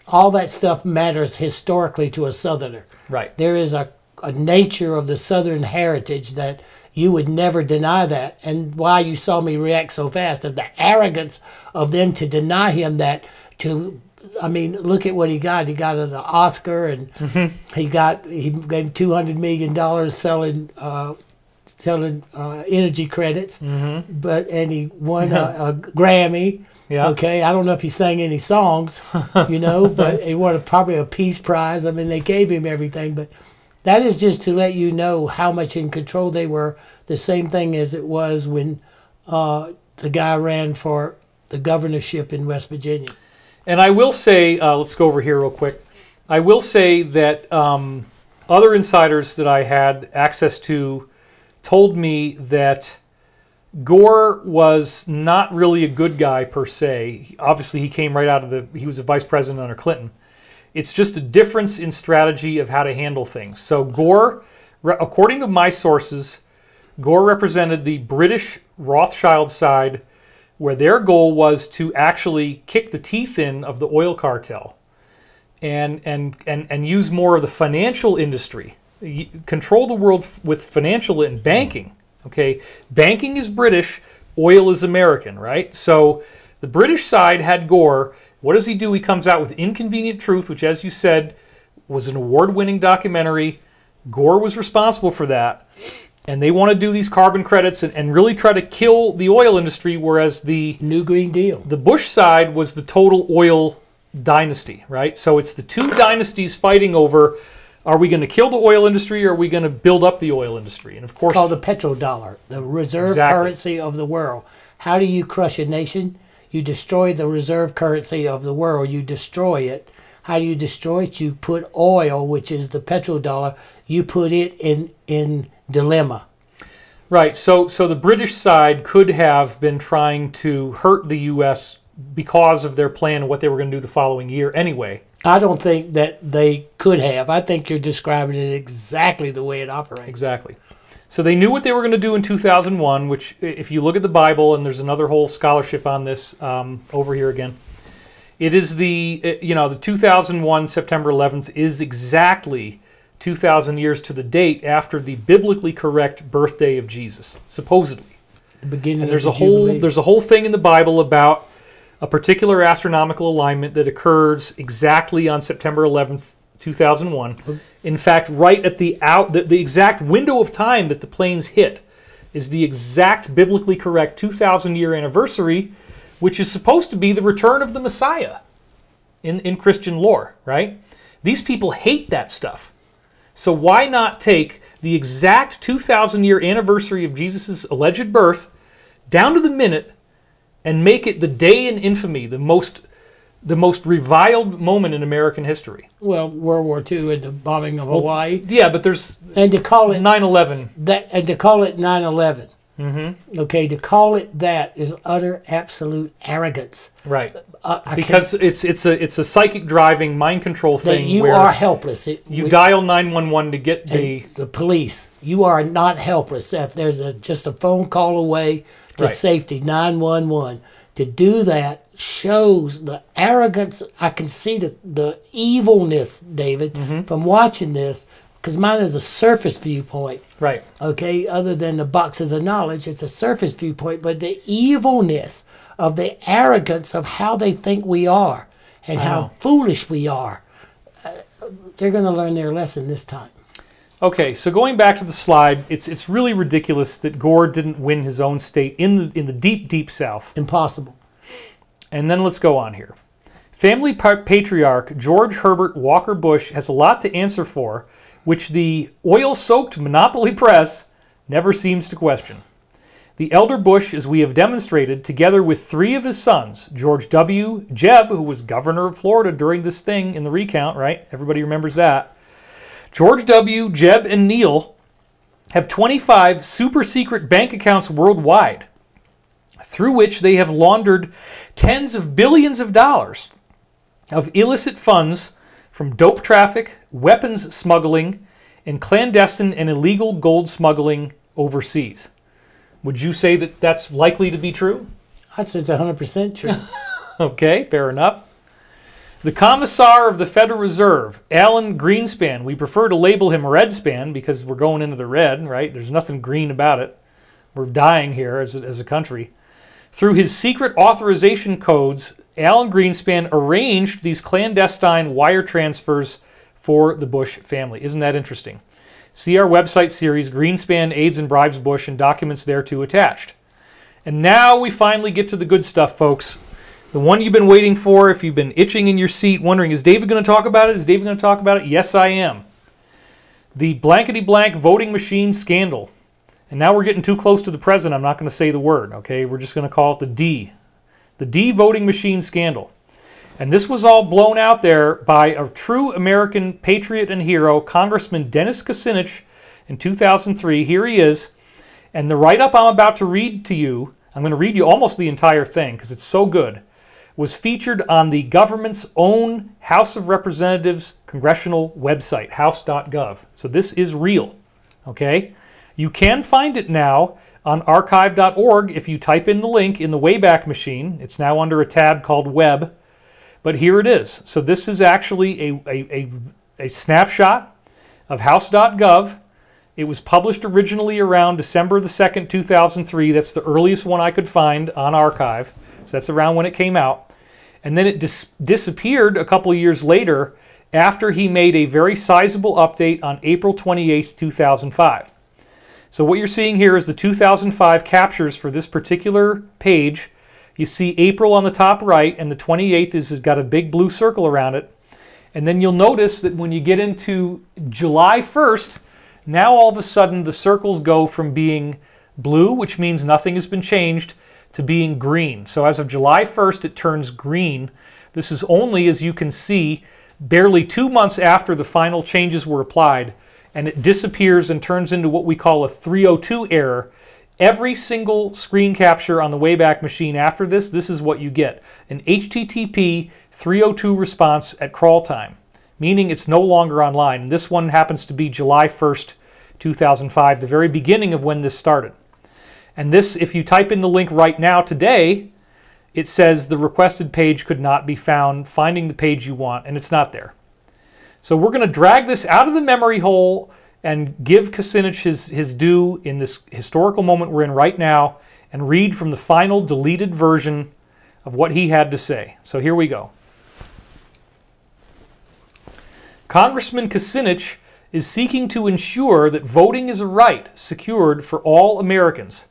all that stuff matters historically to a Southerner. Right. There is a nature of the Southern heritage that you would never deny that. And why you saw me react so fast, of the arrogance of them to deny him that. I mean, look at what he got. He got an Oscar, and he gave $200 million selling energy credits, and he won a Grammy. Yeah. Okay, I don't know if he sang any songs, but he won probably a Peace Prize. I mean, they gave him everything, but that is just to let you know how much in control they were. The same thing as it was when the guy ran for the governorship in West Virginia. And I will say, let's go over here real quick. I will say that other insiders that I had access to told me that Gore was not really a good guy per se. Obviously, he came right out of he was a vice president under Clinton. It's just a difference in strategy of how to handle things. So Gore, according to my sources, Gore represented the British Rothschild side, where their goal was to actually kick the teeth in of the oil cartel and use more of the financial industry, control the world with financial and banking. Okay, banking is British, oil is American, right? So the British side had Gore. What does he do? He comes out with Inconvenient Truth, which, as you said, was an award-winning documentary. Gore was responsible for that. And they want to do these carbon credits and really try to kill the oil industry, whereas the New Green Deal, the Bush side, was the total oil dynasty, right? So it's the two dynasties fighting over, are we going to kill the oil industry or are we going to build up the oil industry? And of course, it's called the petrodollar, the reserve currency of the world. How do you crush a nation? You destroy the reserve currency of the world. You destroy it. How do you destroy it? You put oil, which is the petrodollar, you put it in dilemma. Right. So the British side could have been trying to hurt the U.S. because of their plan and what they were going to do the following year anyway. I don't think that they could have. I think you're describing it exactly the way it operates. Exactly. So they knew what they were going to do in 2001, which, if you look at the Bible, and there's another whole scholarship on this over here again, it is the 2001 September 11th is exactly 2,000 years to the date after the biblically correct birthday of Jesus, supposedly. The beginning. And there's a whole thing in the Bible about a particular astronomical alignment that occurs exactly on September 11th, 2001. In fact, right at the exact window of time that the planes hit is the exact biblically correct 2,000-year anniversary, which is supposed to be the return of the Messiah in Christian lore, right? These people hate that stuff. So why not take the exact 2,000-year anniversary of Jesus' alleged birth down to the minute and make it the day in infamy, the most reviled moment in American history? Well, World War II and the bombing of Hawaii. Yeah, but there's... And to call it 9/11. And to call it 9/11. Okay, to call it that is utter, absolute arrogance. Right. Because it's a psychic driving mind control thing. That you where are helpless. You dial 911 to get the police. You are not helpless. If there's just a phone call away to safety, 911. To do that shows the arrogance. I can see the evilness, David, from watching this. Because mine is a surface viewpoint. Right. Okay, other than the boxes of knowledge, it's a surface viewpoint. But the evilness of the arrogance of how they think we are and how foolish we are, they're going to learn their lesson this time. Okay, so going back to the slide, it's really ridiculous that Gore didn't win his own state in the deep, deep South. Impossible. And then let's go on here. Family patriarch George Herbert Walker Bush has a lot to answer for, which the oil-soaked monopoly press never seems to question. The elder Bush, as we have demonstrated, together with 3 of his sons, George W. Jeb, who was governor of Florida during this thing in the recount, right? Everybody remembers that. George W., Jeb, and Neil have 25 super-secret bank accounts worldwide, through which they have laundered tens of billions of dollars of illicit funds from dope traffic, weapons smuggling, and clandestine and illegal gold smuggling overseas. Would you say that that's likely to be true? I'd say it's 100% true. Okay, fair enough. The Commissar of the Federal Reserve, Alan Greenspan, we prefer to label him Redspan because we're going into the red, right? There's nothing green about it. We're dying here as a country. Through his secret authorization codes, Alan Greenspan arranged these clandestine wire transfers for the Bush family. Isn't that interesting? See our website series, Greenspan Aids and Bribes Bush, and documents thereto attached. And now we finally get to the good stuff, folks. The one you've been waiting for, if you've been itching in your seat, wondering, is David going to talk about it? Is David going to talk about it? Yes, I am. The blankety-blank voting machine scandal. And now we're getting too close to the president. I'm not going to say the word, okay? We're just going to call it the D. The D voting machine scandal. And this was all blown out there by a true American patriot and hero, Congressman Dennis Kucinich, in 2003. Here he is. And the write-up I'm about to read to you, I'm going to read you almost the entire thing because it's so good, was featured on the government's own House of Representatives congressional website, house.gov. So this is real, okay? You can find it now on archive.org if you type in the link in the Wayback Machine. It's now under a tab called Web. But here it is. So this is actually a snapshot of house.gov. It was published originally around December the 2nd, 2003. That's the earliest one I could find on archive. So that's around when it came out. And then it disappeared a couple of years later after he made a very sizable update on April 28th, 2005. So what you're seeing here is the 2005 captures for this particular page. You see April on the top right, and the 28th has got a big blue circle around it. And then you'll notice that when you get into July 1st, now all of a sudden the circles go from being blue, which means nothing has been changed, to being green. So as of July 1st, it turns green. This is only, as you can see, barely 2 months after the final changes were applied, and it disappears and turns into what we call a 302 error. Every single screen capture on the Wayback Machine after this is what you get. An HTTP 302 response at crawl time, meaning it's no longer online. And this one happens to be July 1st, 2005, the very beginning of when this started. And this, if you type in the link right now today, it says the requested page could not be found, finding the page you want, and it's not there. So we're going to drag this out of the memory hole and give Kucinich his due in this historical moment we're in right now and read from the final deleted version of what he had to say. So here we go. Congressman Kucinich is seeking to ensure that voting is a right secured for all Americans.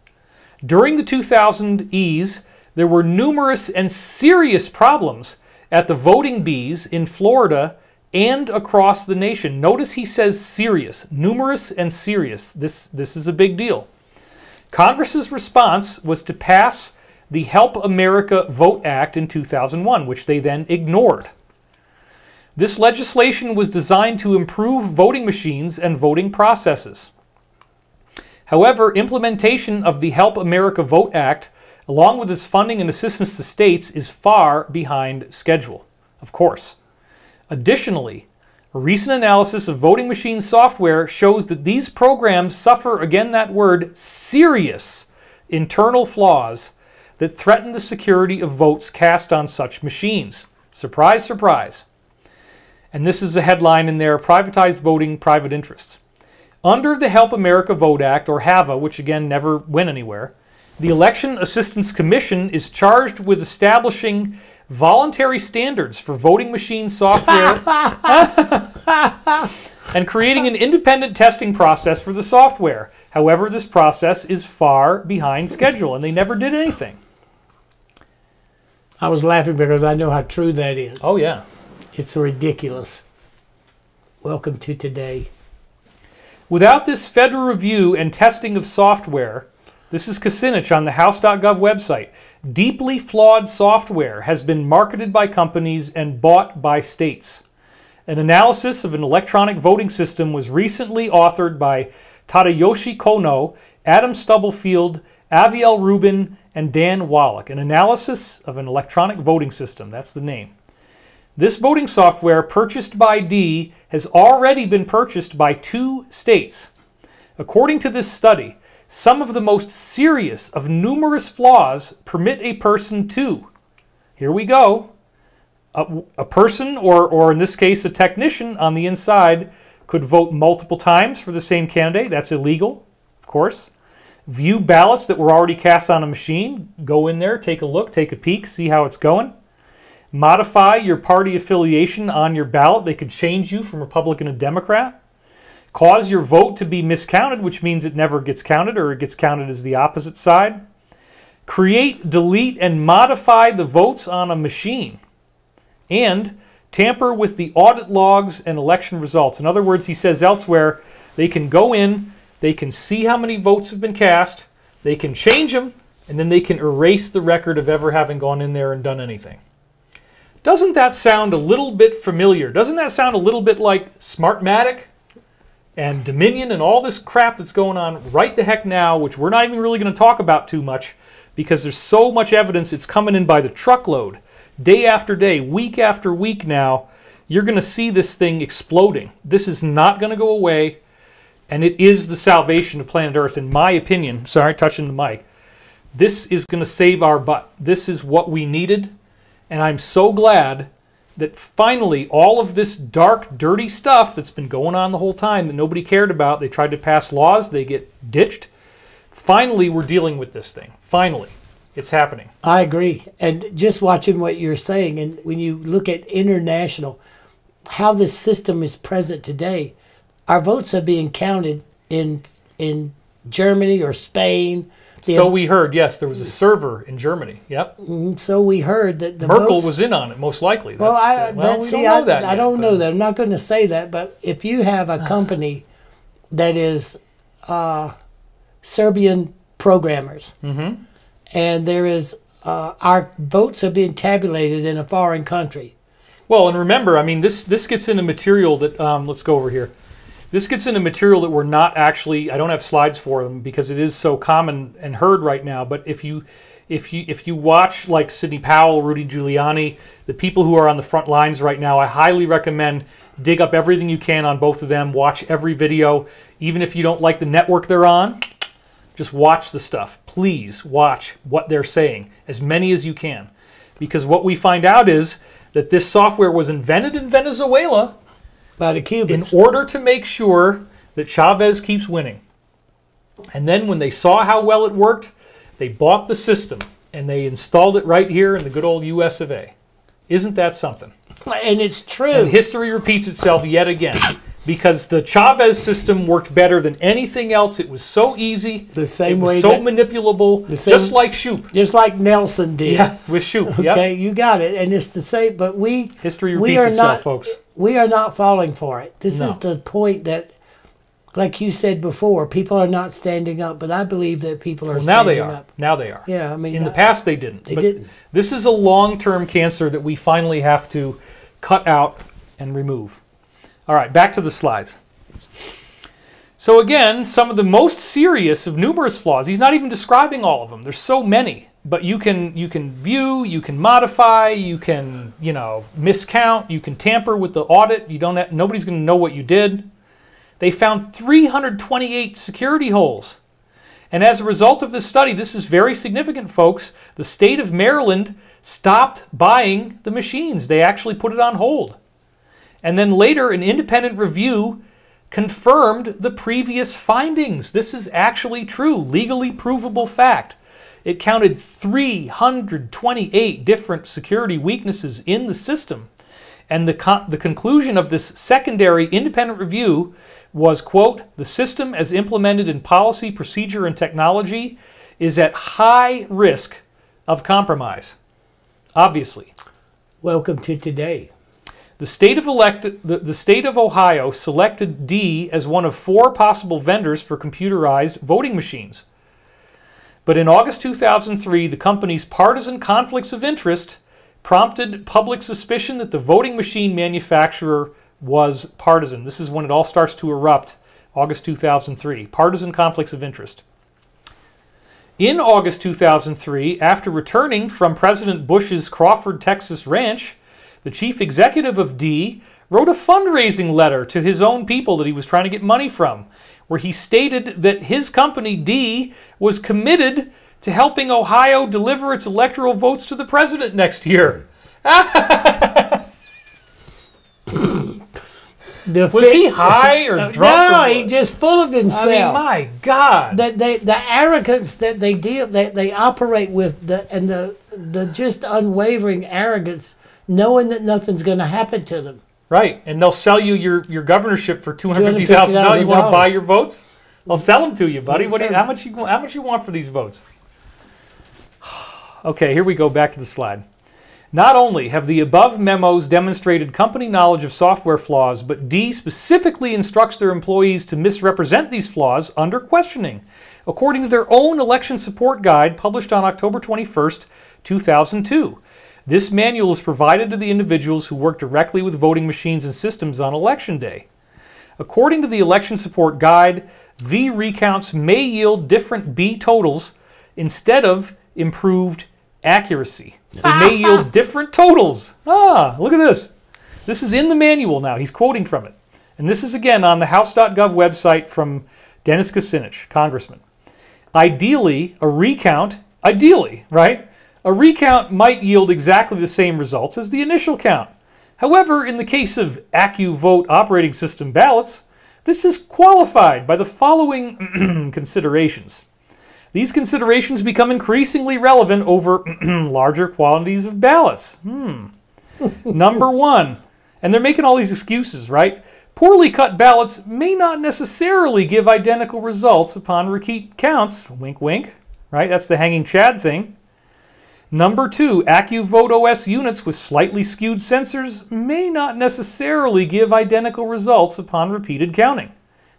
During the 2000s, there were numerous and serious problems at the voting bees in Florida and across the nation. Notice he says serious, numerous and serious. This is a big deal. Congress's response was to pass the Help America Vote Act in 2001, which they then ignored. This legislation was designed to improve voting machines and voting processes. However, implementation of the Help America Vote Act, along with its funding and assistance to states, is far behind schedule, of course. Additionally, a recent analysis of voting machine software shows that these programs suffer, again that word, serious internal flaws that threaten the security of votes cast on such machines. Surprise, surprise. And this is a headline in there, Privatized Voting, Private Interests. Under the Help America Vote Act, or HAVA, which again never went anywhere, the Election Assistance Commission is charged with establishing voluntary standards for voting machine software and creating an independent testing process for the software. However, this process is far behind schedule, and they never did anything. I was laughing because I know how true that is. Oh, yeah. It's ridiculous. Welcome to today. Without this federal review and testing of software, this is Kucinich on the House.gov website, deeply flawed software has been marketed by companies and bought by states. An analysis of an electronic voting system was recently authored by Tadayoshi Kono, Adam Stubblefield, Aviel Rubin, and Dan Wallach. An analysis of an electronic voting system, that's the name. This voting software, purchased by D, has already been purchased by 2 states. According to this study, some of the most serious of numerous flaws permit a person to, here we go, a person, or in this case a technician on the inside, could vote multiple times for the same candidate. That's illegal, of course. View ballots that were already cast on a machine. Go in there, take a look, take a peek, see how it's going. Modify your party affiliation on your ballot. They could change you from Republican to Democrat. Cause your vote to be miscounted, which means it never gets counted, or it gets counted as the opposite side. Create, delete, and modify the votes on a machine. And tamper with the audit logs and election results. In other words, he says elsewhere, they can go in, they can see how many votes have been cast, they can change them, and then they can erase the record of ever having gone in there and done anything. Doesn't that sound a little bit familiar? Doesn't that sound a little bit like Smartmatic and Dominion and all this crap that's going on right the heck now, which we're not even really going to talk about too much because there's so much evidence it's coming in by the truckload. Day after day, week after week now, you're going to see this thing exploding. This is not going to go away, and it is the salvation of planet Earth, in my opinion. Sorry, touching the mic. This is going to save our butt. This is what we needed, and I'm so glad that finally all of this dark, dirty stuff that's been going on the whole time that nobody cared about, they tried to pass laws, they get ditched. Finally, we're dealing with this thing. Finally. It's happening. I agree. And just watching what you're saying, and when you look at international, how this system is present today, our votes are being counted in Germany or Spain. So we heard, yes, there was a server in Germany. Yep. So we heard that the Merkel votes, was in on it, most likely. Well, I don't know that. I don't know that. I'm not going to say that. But if you have a company that is Serbian programmers, and there is our votes are being tabulated in a foreign country. Well, and remember, I mean, this gets into material that let's go over here. This gets into material that we're not actually. I don't have slides for them because it is so common and heard right now. But if you watch like Sidney Powell, Rudy Giuliani, the people who are on the front lines right now, I highly recommend dig up everything you can on both of them. Watch every video, even if you don't like the network they're on. Just watch the stuff. Please watch what they're saying, as many as you can. Because what we find out is that this software was invented in Venezuela by the Cubans in order to make sure that Chavez keeps winning. And then when they saw how well it worked, they bought the system and they installed it right here in the good old US of A. Isn't that something? And it's true. And history repeats itself yet again. Because the Chavez system worked better than anything else. It was so easy. The same way. way. So manipulable. Just like Shoup. Just like Nelson did. Yeah, with Shoup. Okay, you got it. And it's the same. But history repeats itself, folks. We are not falling for it. This is the point that, like you said before, people are not standing up. But I believe that people are standing up. Now they are. Yeah, I mean, in the past they didn't. They didn't. This is a long-term cancer that we finally have to cut out and remove. All right, back to the slides. So again, some of the most serious of numerous flaws. He's not even describing all of them. There's so many. But you can view, you can modify, you can, miscount, you can tamper with the audit. Nobody's going to know what you did. They found 328 security holes. And as a result of this study, this is very significant, folks, the state of Maryland stopped buying the machines. They actually put it on hold. And then later, an independent review confirmed the previous findings. This is actually true, legally provable fact. It counted 328 different security weaknesses in the system. And the conclusion of this secondary independent review was, quote, the system as implemented in policy, procedure, and technology is at high risk of compromise. Obviously. Welcome to today. The state of Ohio selected D as one of 4 possible vendors for computerized voting machines. But in August 2003, the company's partisan conflicts of interest prompted public suspicion that the voting machine manufacturer was partisan. This is when it all starts to erupt, August 2003. Partisan conflicts of interest. In August 2003, after returning from President Bush's Crawford, Texas ranch, the chief executive of D wrote a fundraising letter to his own people that he was trying to get money from, where he stated that his company, D, was committed to helping Ohio deliver its electoral votes to the president next year. Was he high or drunk? No, he's just full of himself. I mean, my God. The arrogance that they operate with, the just unwavering arrogance, knowing that nothing's going to happen to them. Right, and they'll sell you your governorship for $250,000. You want to buy your votes? They'll sell them to you, buddy. Yes, how much you want for these votes? Okay, here we go. Back to the slide. Not only have the above memos demonstrated company knowledge of software flaws, but D specifically instructs their employees to misrepresent these flaws under questioning, according to their own election support guide published on October 21st, 2002. This manual is provided to the individuals who work directly with voting machines and systems on Election Day. According to the election support guide, V recounts may yield different B totals instead of improved accuracy. They may yield different totals. Look at this. This is in the manual now. He's quoting from it. And this is again on the House.gov website from Dennis Kucinich, Congressman. Ideally, right? A recount might yield exactly the same results as the initial count. However, in the case of AccuVote operating system ballots, this is qualified by the following considerations. These considerations become increasingly relevant over larger quantities of ballots. Number 1, and they're making all these excuses, right? Poorly cut ballots may not necessarily give identical results upon repeat counts. Wink, wink, right? That's the hanging Chad thing. Number 2, AccuVote OS units with slightly skewed sensors may not necessarily give identical results upon repeated counting.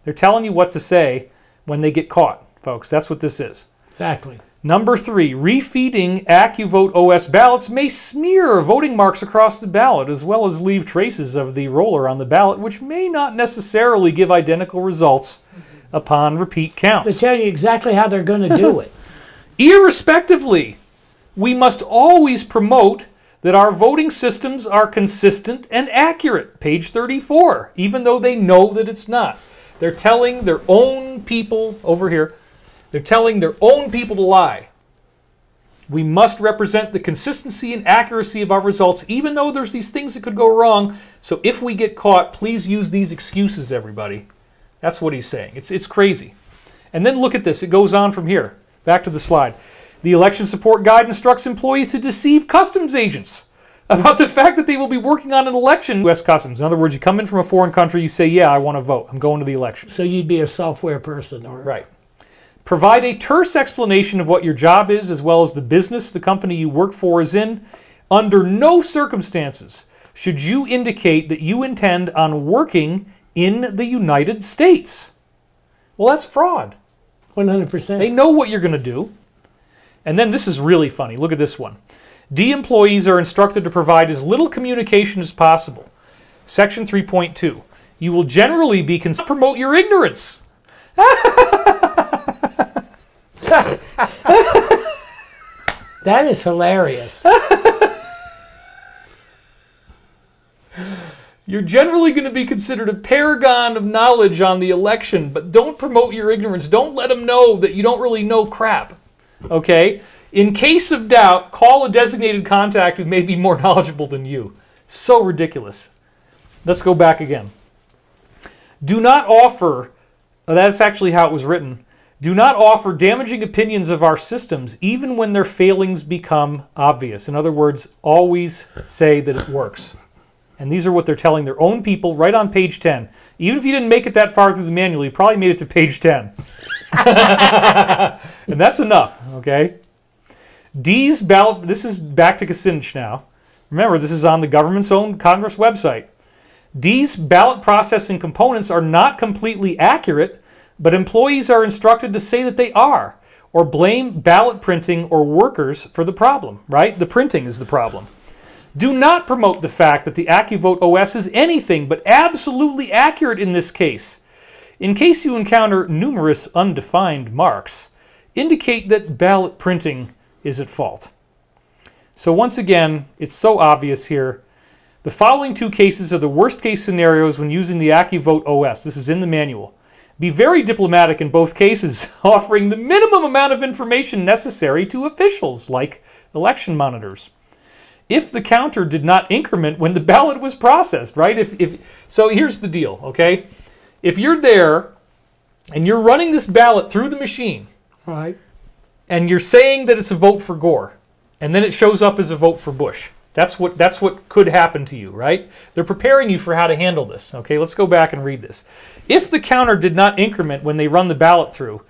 They're telling you what to say when they get caught, folks. That's what this is. Exactly. Number 3, refeeding AccuVote OS ballots may smear voting marks across the ballot as well as leave traces of the roller on the ballot, which may not necessarily give identical results upon repeat counts. They tell you exactly how they're going to do it. Irrespectively, we must always promote that our voting systems are consistent and accurate. Page 34, even though they know that it's not. They're telling their own people over here, they're telling their own people to lie. We must represent the consistency and accuracy of our results, even though there's these things that could go wrong. So if we get caught, please use these excuses, everybody. That's what he's saying. It's crazy. And then look at this. It goes on from here. Back to the slide. The election support guide instructs employees to deceive customs agents about the fact that they will be working on an election. U.S. Customs. In other words, you come in from a foreign country, you say, yeah, I want to vote. I'm going to the election. So you'd be a software person. Or right. Provide a terse explanation of what your job is as well as the business the company you work for is in. Under no circumstances should you indicate that you intend on working in the United States. Well, that's fraud. 100%. They know what you're going to do. And then this is really funny. Look at this one. D employees are instructed to provide as little communication as possible. Section 3.2. You will generally be promote your ignorance. That is hilarious. You're generally going to be considered a paragon of knowledge on the election, but don't promote your ignorance. Don't let them know that you don't really know crap. Okay? In case of doubt, call a designated contact who may be more knowledgeable than you. So ridiculous. Let's go back again. Do not offer, that's actually how it was written, do not offer damaging opinions of our systems, even when their failings become obvious. In other words, always say that it works. And these are what they're telling their own people right on page 10. Even if you didn't make it that far through the manual, you probably made it to page 10. And that's enough, okay? D's ballot, this is back to Kucinich now. Remember, this is on the government's own Congress website. D's ballot processing components are not completely accurate, but employees are instructed to say that they are, or blame ballot printing or workers for the problem, right? The printing is the problem. Do not promote the fact that the AccuVote OS is anything but absolutely accurate in this case. In case you encounter numerous undefined marks, indicate that ballot printing is at fault. So once again, it's so obvious here. The following two cases are the worst case scenarios when using the AccuVote OS. This is in the manual. Be very diplomatic in both cases, offering the minimum amount of information necessary to officials, like election monitors. If the counter did not increment when the ballot was processed, right? So here's the deal, okay? If you're there and you're running this ballot through the machine, Right. and you're saying that it's a vote for Gore, and then it shows up as a vote for Bush, that's what could happen to you, right? They're preparing you for how to handle this, okay? Let's go back and read this. If the counter did not increment when they run the ballot through,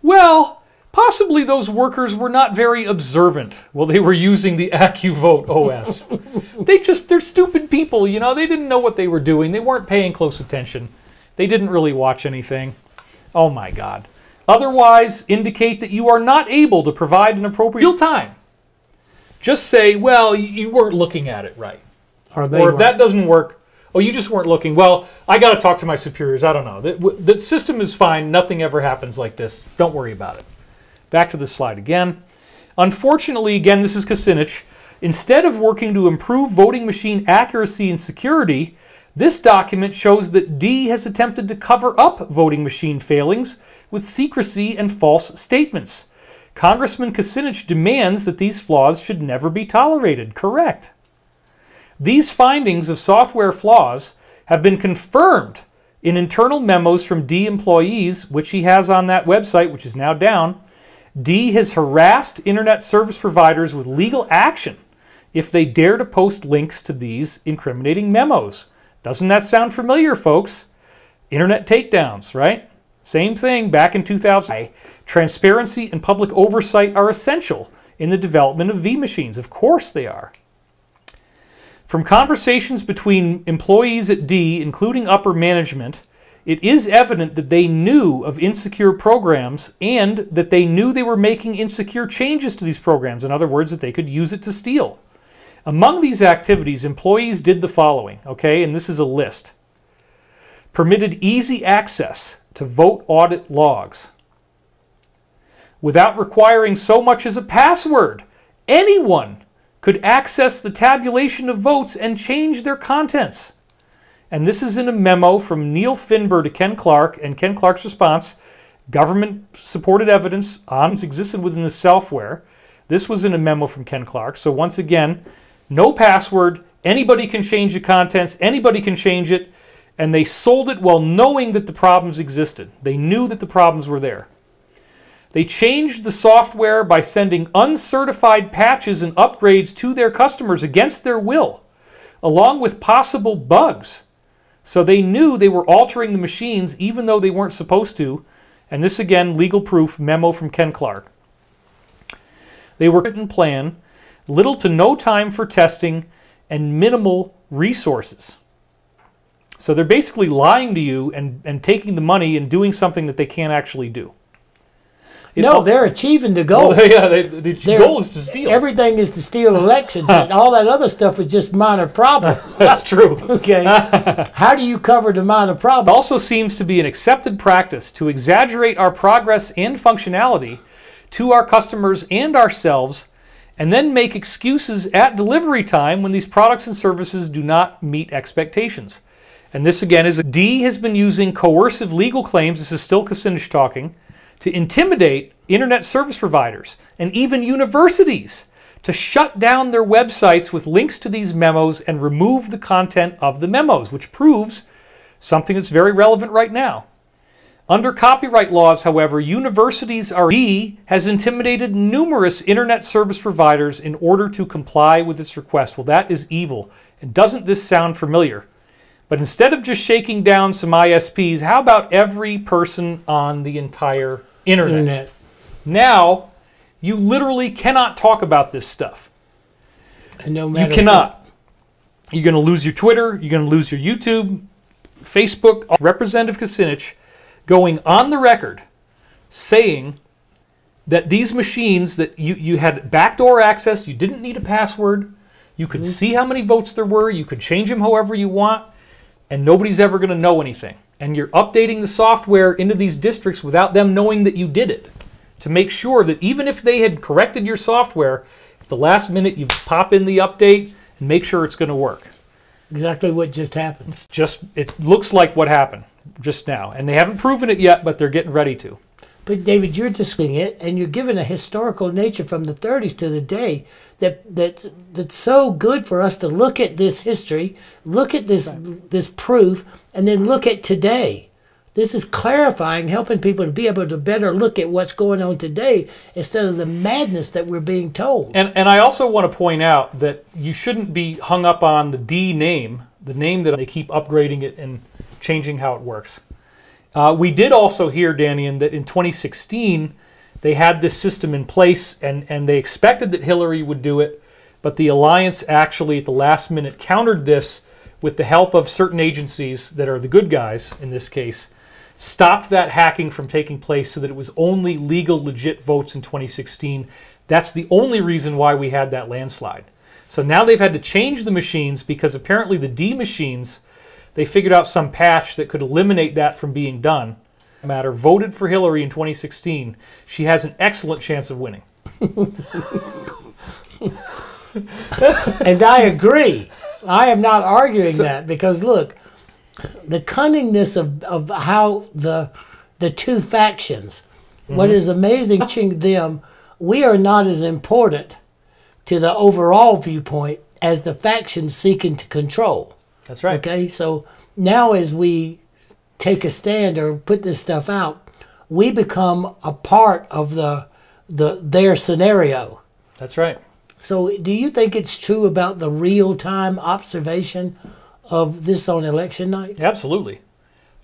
well, possibly those workers were not very observant while they were using the AccuVote OS. They're stupid people, you know. They didn't know what they were doing. They weren't paying close attention. They didn't really watch anything. Oh my God. Otherwise, indicate that you are not able to provide an appropriate real time. Just say, well, you weren't looking at it right. Or if that doesn't work, oh, you just weren't looking. Well, I got to talk to my superiors. I don't know. The system is fine. Nothing ever happens like this. Don't worry about it. Back to this slide again. Unfortunately, again, this is Kucinich. Instead of working to improve voting machine accuracy and security, this document shows that D has attempted to cover up voting machine failings with secrecy and false statements. Congressman Kucinich demands that these flaws should never be tolerated. Correct. These findings of software flaws have been confirmed in internal memos from D employees, which he has on that website, which is now down. D has harassed internet service providers with legal action if they dare to post links to these incriminating memos. Doesn't that sound familiar, folks? Internet takedowns, right? Same thing back in 2000. Transparency and public oversight are essential in the development of V machines. Of course they are. From conversations between employees at D, including upper management, it is evident that they knew of insecure programs and that they knew they were making insecure changes to these programs. In other words, that they could use it to steal. Among these activities, employees did the following, okay, and this is a list. Permitted easy access to vote audit logs without requiring so much as a password. Anyone could access the tabulation of votes and change their contents. And this is in a memo from Neil Finber to Ken Clark, and Ken Clark's response, government-supported evidence existed within the software. This was in a memo from Ken Clark. So once again, no password, anybody can change the contents, anybody can change it, and they sold it while knowing that the problems existed. They knew that the problems were there. They changed the software by sending uncertified patches and upgrades to their customers against their will, along with possible bugs. So they knew they were altering the machines even though they weren't supposed to. And this again, legal proof, memo from Ken Clark. They were written plan, little to no time for testing, and minimal resources. So they're basically lying to you and taking the money and doing something that they can't actually do. No, they're achieving the goal. Well, yeah, the goal is to steal. Everything is to steal elections, and all that other stuff is just minor problems. That's true. Okay. How do you cover the minor It problems? also seems to be an accepted practice to exaggerate our progress and functionality to our customers and ourselves, and then make excuses at delivery time when these products and services do not meet expectations. And this again is D has been using coercive legal claims, this is still Kucinich talking, to intimidate internet service providers and even universities to shut down their websites with links to these memos and remove the content of the memos, which proves something that's very relevant right now. Under copyright laws, however, universities are D has intimidated numerous internet service providers in order to comply with its request. Well, that is evil. And doesn't this sound familiar? But instead of just shaking down some ISPs, how about every person on the entire internet? Now, you literally cannot talk about this stuff. And no matter you cannot. You're going to lose your Twitter. You're going to lose your YouTube, Facebook. Representative Kucinich going on the record saying that these machines, that you had backdoor access, you didn't need a password, you could see how many votes there were, you could change them however you want, and nobody's ever going to know anything. And you're updating the software into these districts without them knowing that you did it, to make sure that even if they had corrected your software, at the last minute you pop in the update and make sure it's going to work. Exactly what just happened. It looks like what happened just now. And they haven't proven it yet, but they're getting ready to. But David, you're discussing it, and you're given a historical nature from the 30s to the day that's so good for us to look at this history, look at this proof, and then look at today. This is clarifying, helping people to be able to better look at what's going on today instead of the madness that we're being told. And I also want to point out that you shouldn't be hung up on the D name, the name that they keep upgrading it and changing how it works. We did also hear, Dannion, that in 2016 they had this system in place and they expected that Hillary would do it, but the alliance actually at the last minute countered this with the help of certain agencies that are the good guys in this case, stopped that hacking from taking place so that it was only legal, legit votes in 2016. That's the only reason why we had that landslide. So now they've had to change the machines because apparently the D machines, they figured out some patch that could eliminate that from being done. Matter voted for Hillary in 2016. She has an excellent chance of winning. And I agree. I am not arguing that because look, the cunningness of how the two factions, what is amazing watching them, we are not as important to the overall viewpoint as the factions seeking to control. That's right. Okay, so now as we take a stand or put this stuff out, we become a part of their scenario. That's right. So do you think it's true about the real-time observation of this on election night? Absolutely.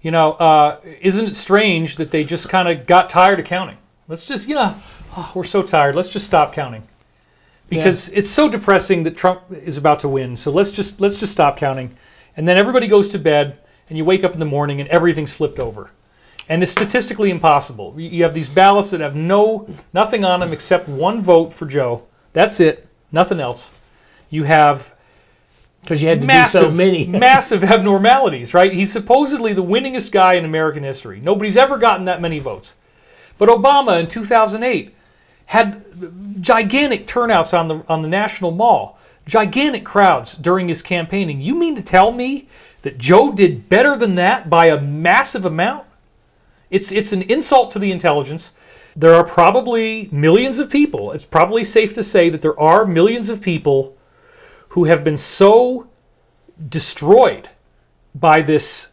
You know, isn't it strange that they just kind of got tired of counting? Let's just, we're so tired. Let's just stop counting. Because it's so depressing that Trump is about to win. So let's just stop counting. And then everybody goes to bed, and you wake up in the morning, and everything's flipped over. And it's statistically impossible. You have these ballots that have nothing on them except one vote for Joe. That's it. Nothing else. You have because you had to do so many. Massive abnormalities, right? He's supposedly the winningest guy in American history. Nobody's ever gotten that many votes. But Obama in 2008 had gigantic turnouts on the National Mall. Gigantic crowds during his campaigning. You mean to tell me that Joe did better than that by a massive amount? It's an insult to the intelligence. There are probably millions of people. It's probably safe to say that there are millions of people who have been so destroyed by this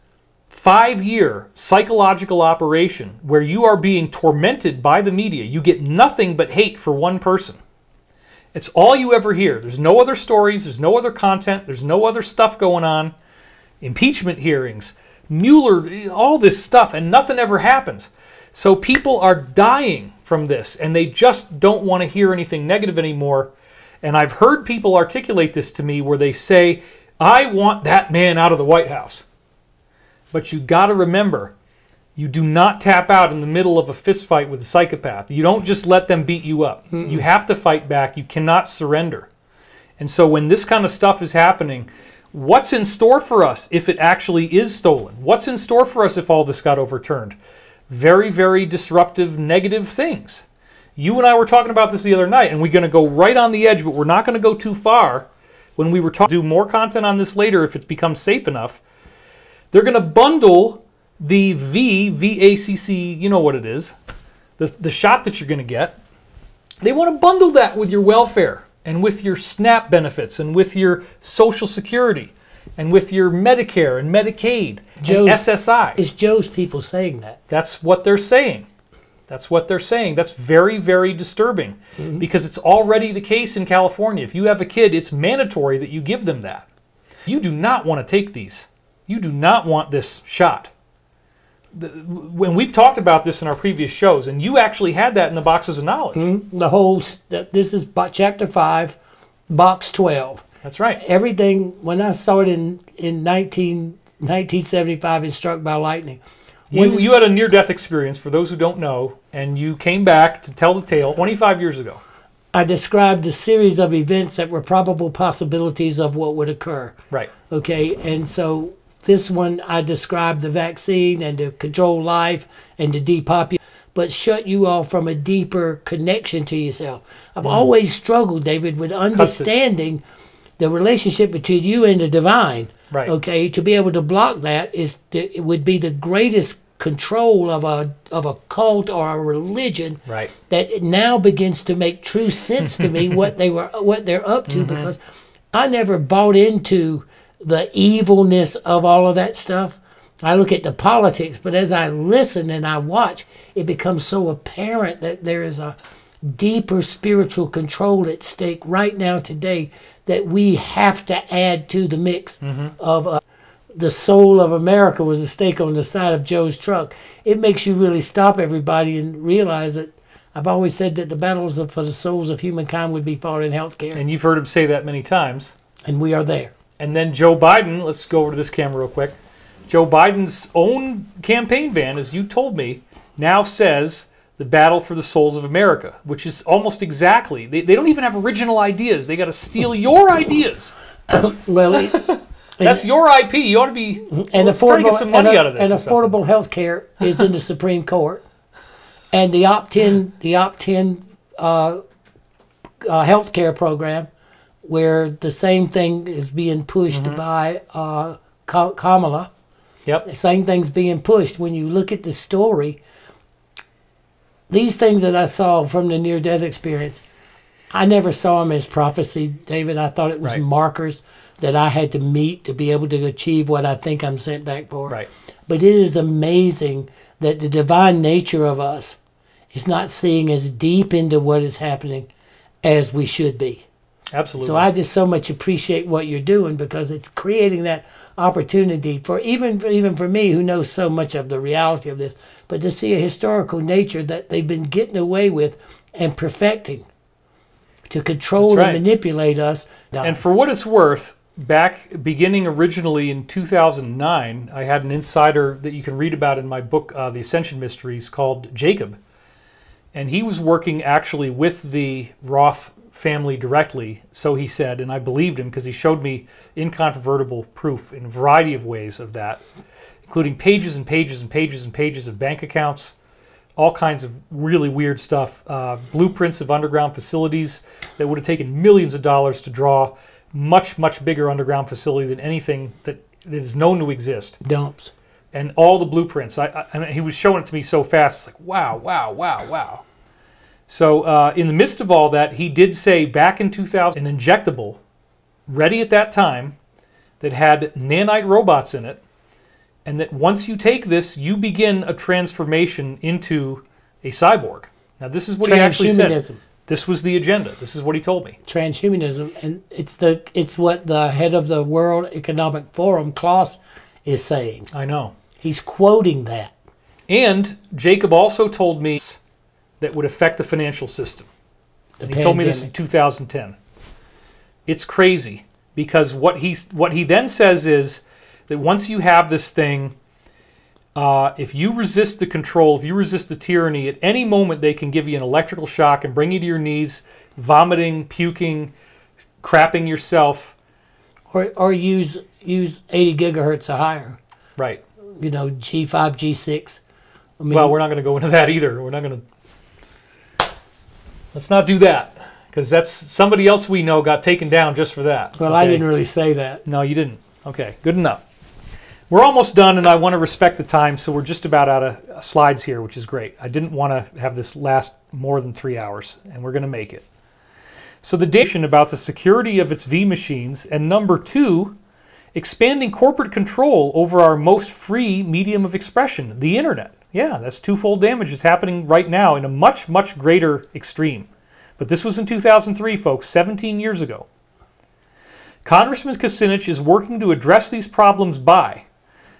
5-year psychological operation where you are being tormented by the media. You get nothing but hate for one person. It's all you ever hear. There's no other stories. There's no other content. There's no other stuff going on. Impeachment hearings, Mueller, all this stuff, and nothing ever happens. So people are dying from this, and they just don't want to hear anything negative anymore. And I've heard people articulate this to me where they say, I want that man out of the White House. But you got to remember, You do not tap out in the middle of a fist fight with a psychopath. You don't just let them beat you up. You have to fight back. You cannot surrender. And so when this kind of stuff is happening, what's in store for us if it actually is stolen? What's in store for us if all this got overturned? Very, very disruptive, negative things. You and I were talking about this the other night, and we're going to go right on the edge, but we're not going to go too far. When we were talking, do more content on this later if it becomes safe enough. They're going to bundle the VACC, you know what it is, the shot that you're going to get. They want to bundle that with your welfare and with your SNAP benefits and with your Social Security and with your Medicare and Medicaid and SSI. It's Joe's people saying that. That's what they're saying. That's what they're saying. That's very, very disturbing because it's already the case in California. If you have a kid, it's mandatory that you give them that. You do not want to take these. You do not want this shot. When we've talked about this in our previous shows, and you actually had that in the boxes of knowledge. The whole, this is chapter 5, box 12. That's right. Everything, when I saw it in 1975, it's struck by lightning. You had a near-death experience, for those who don't know, and you came back to tell the tale 25 years ago. I described a series of events that were probable possibilities of what would occur. Right. Okay, and so this one, I described the vaccine and to control life and to depopulate, but shut you off from a deeper connection to yourself. I've always struggled, David, with understanding the relationship between you and the divine. Right. Okay, to be able to block that it would be the greatest control of a cult or a religion. Right. That it now begins to make true sense to me what they're up to, because I never bought into the evilness of all of that stuff. I look at the politics, but as I listen and I watch, it becomes so apparent that there is a deeper spiritual control at stake right now today that we have to add to the mix of the soul of America was a stake on the side of Joe's truck. It makes you really stop everybody and realize that I've always said that the battles for the souls of humankind would be fought in healthcare. And you've heard him say that many times. And we are there. And then Joe Biden, let's go over to this camera real quick. Joe Biden's own campaign van, as you told me, now says the battle for the souls of America, which is almost exactly, they don't even have original ideas. They got to steal your ideas. Well, that's your IP. You ought to be and trying to get some money out of this. And affordable health care is in the Supreme Court. And the opt-in health care program, where the same thing is being pushed by Kamala. Yep. The same thing's being pushed. When you look at the story, these things that I saw from the near-death experience, I never saw them as prophecy, David. I thought it was markers that I had to meet to be able to achieve what I think I'm sent back for. Right. But it is amazing that the divine nature of us is not seeing as deep into what is happening as we should be. Absolutely. So I just so much appreciate what you're doing, because it's creating that opportunity for even for me, who knows so much of the reality of this, but to see a historical nature that they've been getting away with and perfecting to control and manipulate us. And for what it's worth, beginning originally in 2009, I had an insider that you can read about in my book, The Ascension Mysteries, called Jacob. And he was working actually with the Roth family directly, so he said, and I believed him because he showed me incontrovertible proof in a variety of ways of that, including pages and pages and pages and pages of bank accounts, all kinds of really weird stuff, blueprints of underground facilities that would have taken millions of dollars to draw, much, much bigger underground facility than anything that is known to exist. Dumps. And all the blueprints. And he was showing it to me so fast, it's like, wow, wow, wow, wow. So in the midst of all that, he did say back in 2000, an injectable, ready at that time, that had nanite robots in it, and that once you take this, you begin a transformation into a cyborg. Now, this is what he actually said. This was the agenda. This is what he told me. Transhumanism, and it's what the head of the World Economic Forum, Klaus, is saying. I know. He's quoting that. And Jacob also told me that would affect the financial system. And he told me this in 2010. It's crazy, because what he then says is that once you have this thing, If you resist the control, if you resist the tyranny, at any moment they can give you an electrical shock and bring you to your knees, vomiting, puking, crapping yourself. Or use 80 gigahertz or higher. Right. You know, G5, G6. I mean, well, we're not going to go into that either. We're not going to... Let's not do that, because that's somebody else we know got taken down just for that. Well, okay? I didn't really say that. No, you didn't. Okay, good enough. We're almost done, and I want to respect the time, so we're just about out of slides here, which is great. I didn't want to have this last more than 3 hours, and we're going to make it. So the data about the security of its V machines, and number 2, expanding corporate control over our most free medium of expression, the internet. Yeah, that's twofold damage. It's happening right now in a much, much greater extreme. But this was in 2003, folks, 17 years ago. Congressman Kucinich is working to address these problems by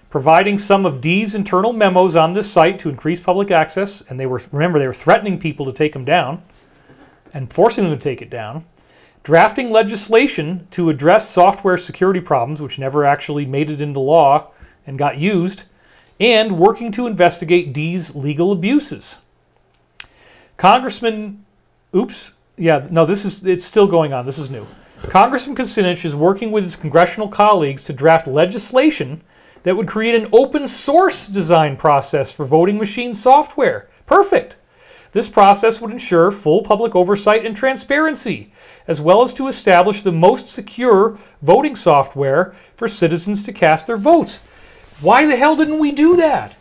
providing some of D's internal memos on this site to increase public access, and remember, they were threatening people to take them down and forcing them to take it down, drafting legislation to address software security problems, which never actually made it into law and got used, and working to investigate D's legal abuses. Congressman, it's still going on, this is new. Congressman Kucinich is working with his congressional colleagues to draft legislation that would create an open source design process for voting machine software. Perfect! This process would ensure full public oversight and transparency, as well as to establish the most secure voting software for citizens to cast their votes. Why the hell didn't we do that?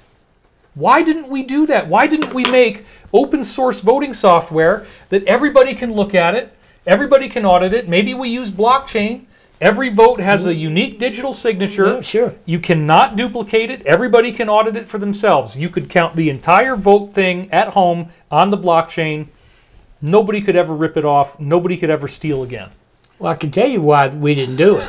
Why didn't we do that? Why didn't we make open source voting software that everybody can look at it, everybody can audit it? Maybe we use blockchain. Every vote has a unique digital signature. Yeah, sure. You cannot duplicate it. Everybody can audit it for themselves. You could count the entire vote thing at home on the blockchain. Nobody could ever rip it off. Nobody could ever steal again. Well, I can tell you why we didn't do it.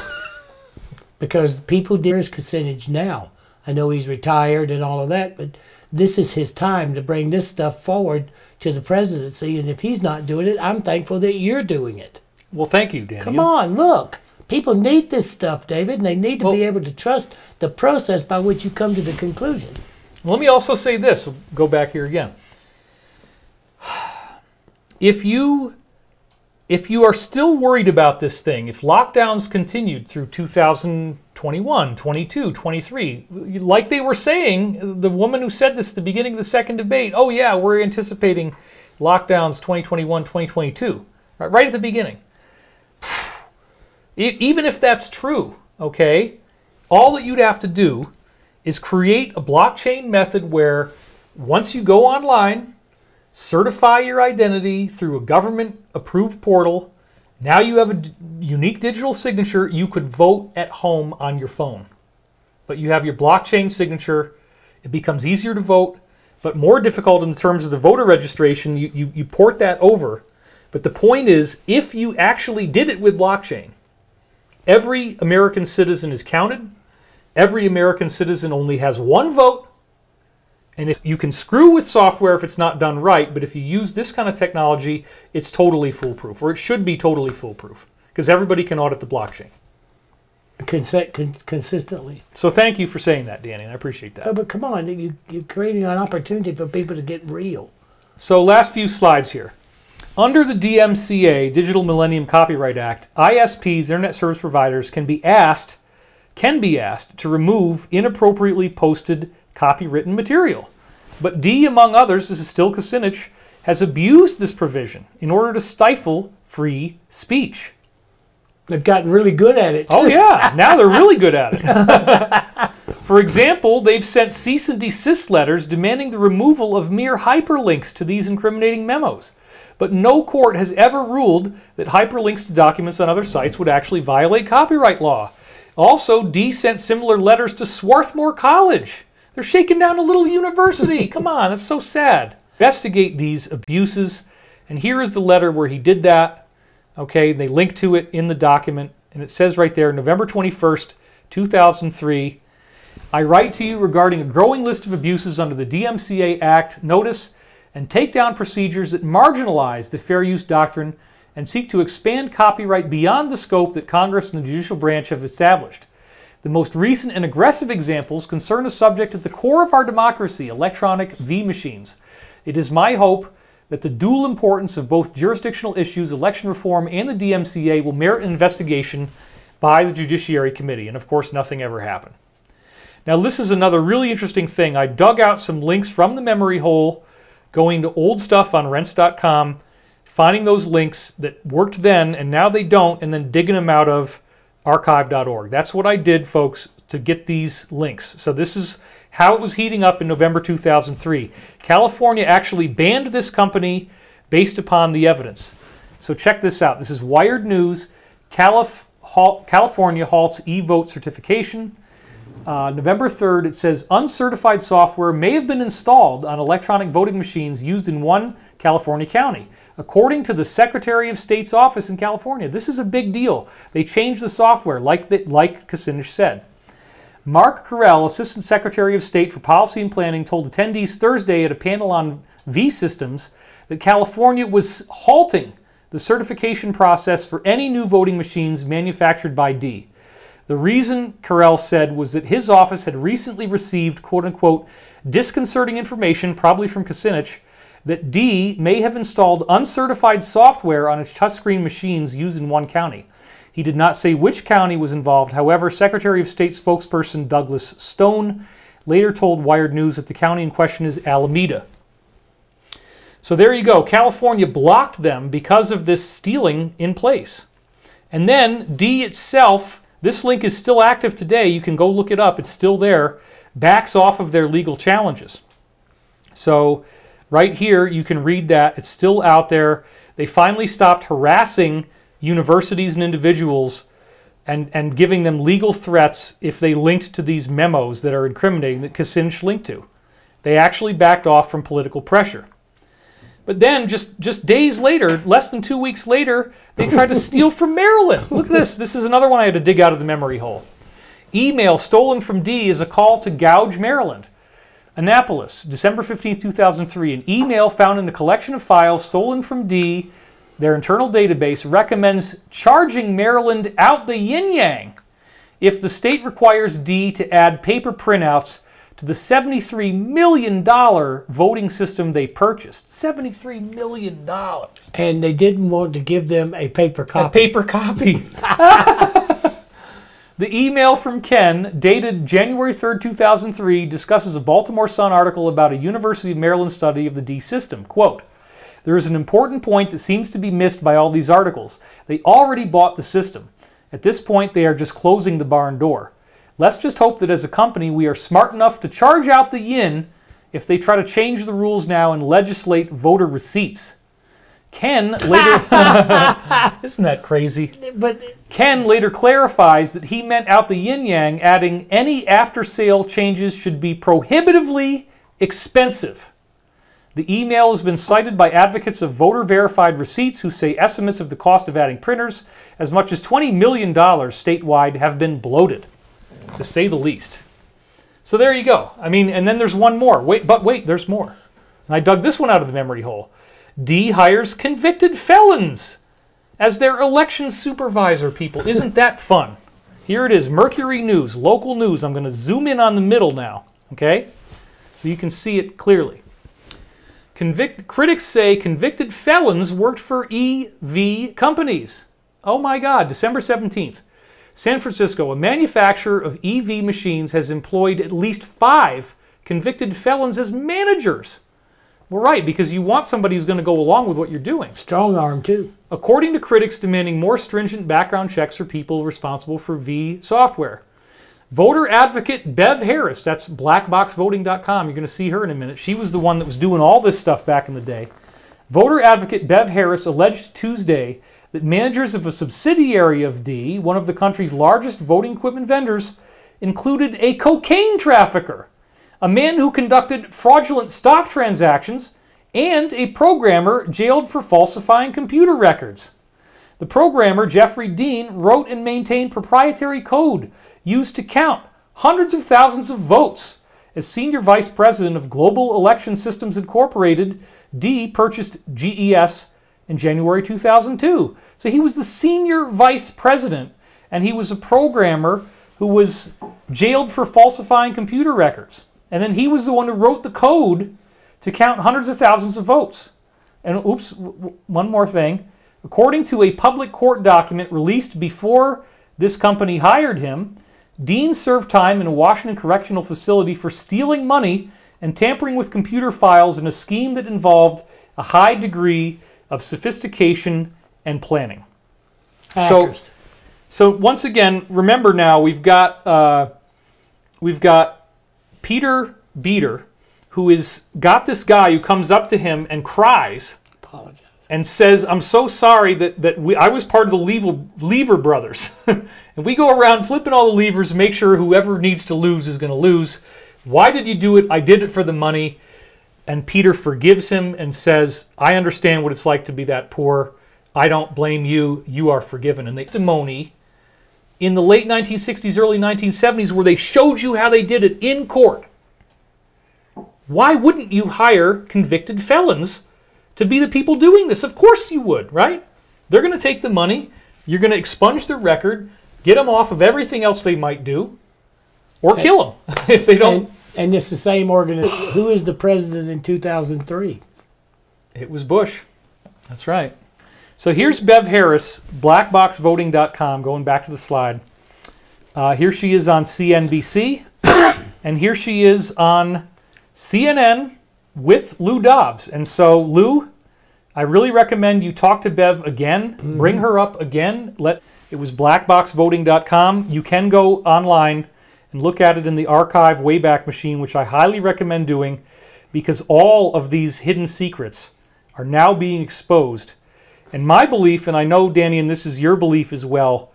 Because people did his Kucinich now. I know he's retired and all of that, but this is his time to bring this stuff forward to the presidency. And if he's not doing it, I'm thankful that you're doing it. Well, thank you, Danny. Come on, look. People need this stuff, David, and they need to be able to trust the process by which you come to the conclusion. Let me also say this. We'll go back here again. If you are still worried about this thing, if lockdowns continued through 2021, 22, 23, like they were saying, the woman who said this at the beginning of the second debate, oh yeah, we're anticipating lockdowns 2021, 2022, right at the beginning. Even if that's true, okay, all that you'd have to do is create a blockchain method where once you go online, certify your identity through a government-approved portal, now you have a unique digital signature, you could vote at home on your phone. But you have your blockchain signature, it becomes easier to vote, but more difficult in terms of the voter registration. You port that over. But the point is, if you actually did it with blockchain, every American citizen is counted. Every American citizen only has one vote. And you can screw with software if it's not done right, but if you use this kind of technology, it's totally foolproof, or it should be totally foolproof, because everybody can audit the blockchain. Consistently. So thank you for saying that, Danny, and I appreciate that. Oh, but come on, you're creating an opportunity for people to get real. So last few slides here. Under the DMCA, Digital Millennium Copyright Act, ISPs, Internet Service Providers, can be asked to remove inappropriately posted copywritten material. But D, among others, this is still Kucinich, has abused this provision in order to stifle free speech. They've gotten really good at it, too. Oh, yeah. Now they're really good at it. For example, they've sent cease and desist letters demanding the removal of mere hyperlinks to these incriminating memos. But no court has ever ruled that hyperlinks to documents on other sites would actually violate copyright law. Also, D sent similar letters to Swarthmore College. They're shaking down a little university. Come on, that's so sad. Investigate these abuses. And here is the letter where he did that. Okay, they link to it in the document. And it says right there, November 21st, 2003, I write to you regarding a growing list of abuses under the DMCA Act, notice, and take down procedures that marginalize the fair use doctrine and seek to expand copyright beyond the scope that Congress and the judicial branch have established. The most recent and aggressive examples concern a subject at the core of our democracy, electronic V machines. It is my hope that the dual importance of both jurisdictional issues, election reform, and the DMCA will merit an investigation by the Judiciary Committee. And of course, nothing ever happened. Now, this is another really interesting thing. I dug out some links from the memory hole, going to old stuff on Rense.com, finding those links that worked then and now they don't, and then digging them out of archive.org. That's what I did, folks, to get these links. So this is how it was heating up in November 2003. California actually banned this company based upon the evidence. So check this out. This is Wired News. California halts e-vote certification. November 3rd, it says uncertified software may have been installed on electronic voting machines used in one California county. According to the Secretary of State's office in California, this is a big deal. They changed the software, like Kucinich said. Mark Carell, Assistant Secretary of State for Policy and Planning, told attendees Thursday at a panel on V systems that California was halting the certification process for any new voting machines manufactured by D. The reason, Carell said, was that his office had recently received, quote-unquote, disconcerting information, probably from Kucinich, that D may have installed uncertified software on its touchscreen machines used in one county. He did not say which county was involved. However, Secretary of State spokesperson Douglas Stone later told Wired News that the county in question is Alameda. So there you go. California blocked them because of this stealing in place. And then D itself, this link is still active today. You can go look it up. It's still there. Backs off of their legal challenges. So right here, you can read that. It's still out there. They finally stopped harassing universities and individuals and giving them legal threats if they linked to these memos that are incriminating that Kucinich linked to. They actually backed off from political pressure. But then, just days later, less than 2 weeks later, they tried to steal from Maryland. Look at this. This is another one I had to dig out of the memory hole. Email stolen from D is a call to gouge Maryland. Annapolis, December 15, 2003. An email found in a collection of files stolen from D, their internal database, recommends charging Maryland out the yin-yang if the state requires D to add paper printouts to the $73 million voting system they purchased. $73 million. And they didn't want to give them a paper copy. A paper copy. The email from Ken, dated January 3rd, 2003, discusses a Baltimore Sun article about a University of Maryland study of the D system. Quote, there is an important point that seems to be missed by all these articles. They already bought the system. At this point, they are just closing the barn door. Let's just hope that as a company, we are smart enough to charge out the yin if they try to change the rules now and legislate voter receipts. Ken later... Isn't that crazy? But Ken later clarifies that he meant out the yin-yang, adding any after-sale changes should be prohibitively expensive. The email has been cited by advocates of voter-verified receipts who say estimates of the cost of adding printers, as much as $20 million statewide, have been bloated, to say the least. So there you go. I mean, and then there's one more. Wait, there's more. And I dug this one out of the memory hole. D hires convicted felons as their election supervisor, people. Isn't that fun? Here it is, Mercury News, local news. I'm going to zoom in on the middle now, okay? So you can see it clearly. Critics say convicted felons worked for EV companies. Oh my God, December 17th. San Francisco, a manufacturer of EV machines, has employed at least 5 convicted felons as managers. Well, right, because you want somebody who's going to go along with what you're doing. strong arm, too. According to critics demanding more stringent background checks for people responsible for V software. Voter advocate Bev Harris, that's blackboxvoting.com, you're going to see her in a minute. She was the one that was doing all this stuff back in the day. Voter advocate Bev Harris alleged Tuesday that managers of a subsidiary of D, one of the country's largest voting equipment vendors, included a cocaine trafficker, a man who conducted fraudulent stock transactions, and a programmer jailed for falsifying computer records. The programmer, Jeffrey Dean, wrote and maintained proprietary code used to count hundreds of thousands of votes. As Senior Vice President of Global Election Systems Incorporated, D purchased GES in January 2002. So he was the Senior Vice President, and he was a programmer who was jailed for falsifying computer records. And then he was the one who wrote the code to count hundreds of thousands of votes. And oops, one more thing. According to a public court document released before this company hired him, Dean served time in a Washington correctional facility for stealing money and tampering with computer files in a scheme that involved a high degree of sophistication and planning. Hackers. So once again, remember now we've got Peter Beater, who is got this guy who comes up to him and cries, Apologize. and says, "I'm so sorry that I was part of the Lever brothers, and we go around flipping all the levers, make sure whoever needs to lose is going to lose. Why did you do it? I did it for the money." And Peter forgives him and says, "I understand what it's like to be that poor. I don't blame you. You are forgiven." And the testimony in the late 1960s, early 1970s, where they showed you how they did it in court. Why wouldn't you hire convicted felons to be the people doing this? Of course you would, right? They're going to take the money. You're going to expunge their record, get them off of everything else they might do, or kill them if they don't. And it's the same organization. Who is the president in 2003? It was Bush. That's right. So here's Bev Harris, blackboxvoting.com, going back to the slide. Here she is on CNBC, and here she is on CNN with Lou Dobbs. And so, Lou, I really recommend you talk to Bev again, bring her up again. It was blackboxvoting.com. You can go online and look at it in the archive Wayback Machine, which I highly recommend doing, because all of these hidden secrets are now being exposed. And my belief, and I know, Danny, and this is your belief as well,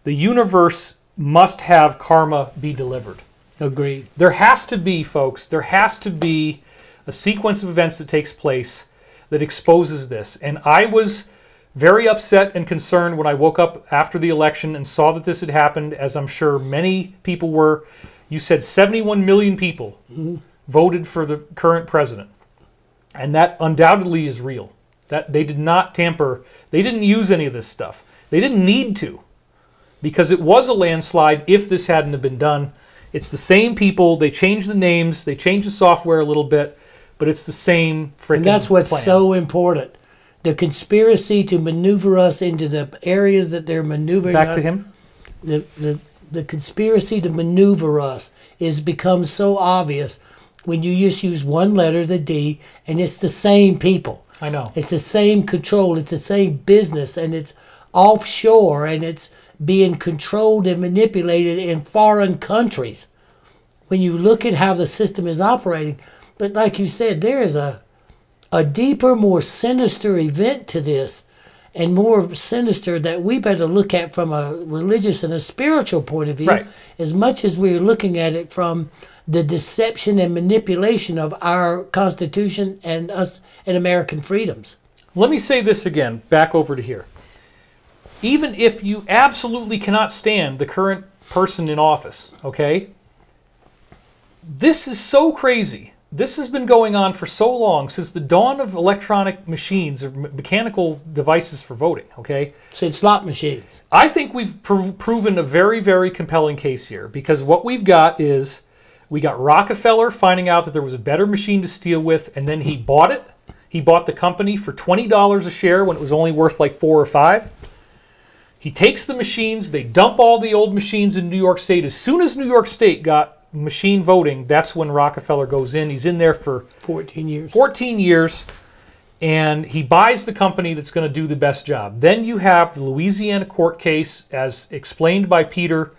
the universe must have karma be delivered. Agreed. There has to be, folks, there has to be a sequence of events that takes place that exposes this. And I was very upset and concerned when I woke up after the election and saw that this had happened, as I'm sure many people were. You said 71 million people voted for the current president. And that undoubtedly is real. That they did not tamper. They didn't use any of this stuff. They didn't need to, because it was a landslide if this hadn't have been done. It's the same people. They changed the names. They changed the software a little bit, but it's the same freaking And that's what's plan. so important. The conspiracy to maneuver us into the areas that they're maneuvering Back us. to him. The conspiracy to maneuver us is become so obvious when you just use one letter, the D, and it's the same people. I know. It's the same control. It's the same business, and it's offshore, and it's being controlled and manipulated in foreign countries. When you look at how the system is operating, but like you said, there is a deeper, more sinister event to this, and more sinister that we better look at from a religious and a spiritual point of view, Right. as much as we're looking at it from the deception and manipulation of our Constitution and us and American freedoms. Let me say this again, back over to here. Even if you absolutely cannot stand the current person in office, okay? This is so crazy. This has been going on for so long, since the dawn of electronic machines or mechanical devices for voting, okay? So it's slot machines. I think we've proven a very, very compelling case here, because what we've got is we got Rockefeller finding out that there was a better machine to steal with, and then he bought it. He bought the company for $20 a share when it was only worth like $4 or $5. He takes the machines, they dump all the old machines in New York State. As soon as New York State got machine voting, that's when Rockefeller goes in. He's in there for 14 years. 14 years, and he buys the company that's going to do the best job. Then you have the Louisiana court case, as explained by Peter,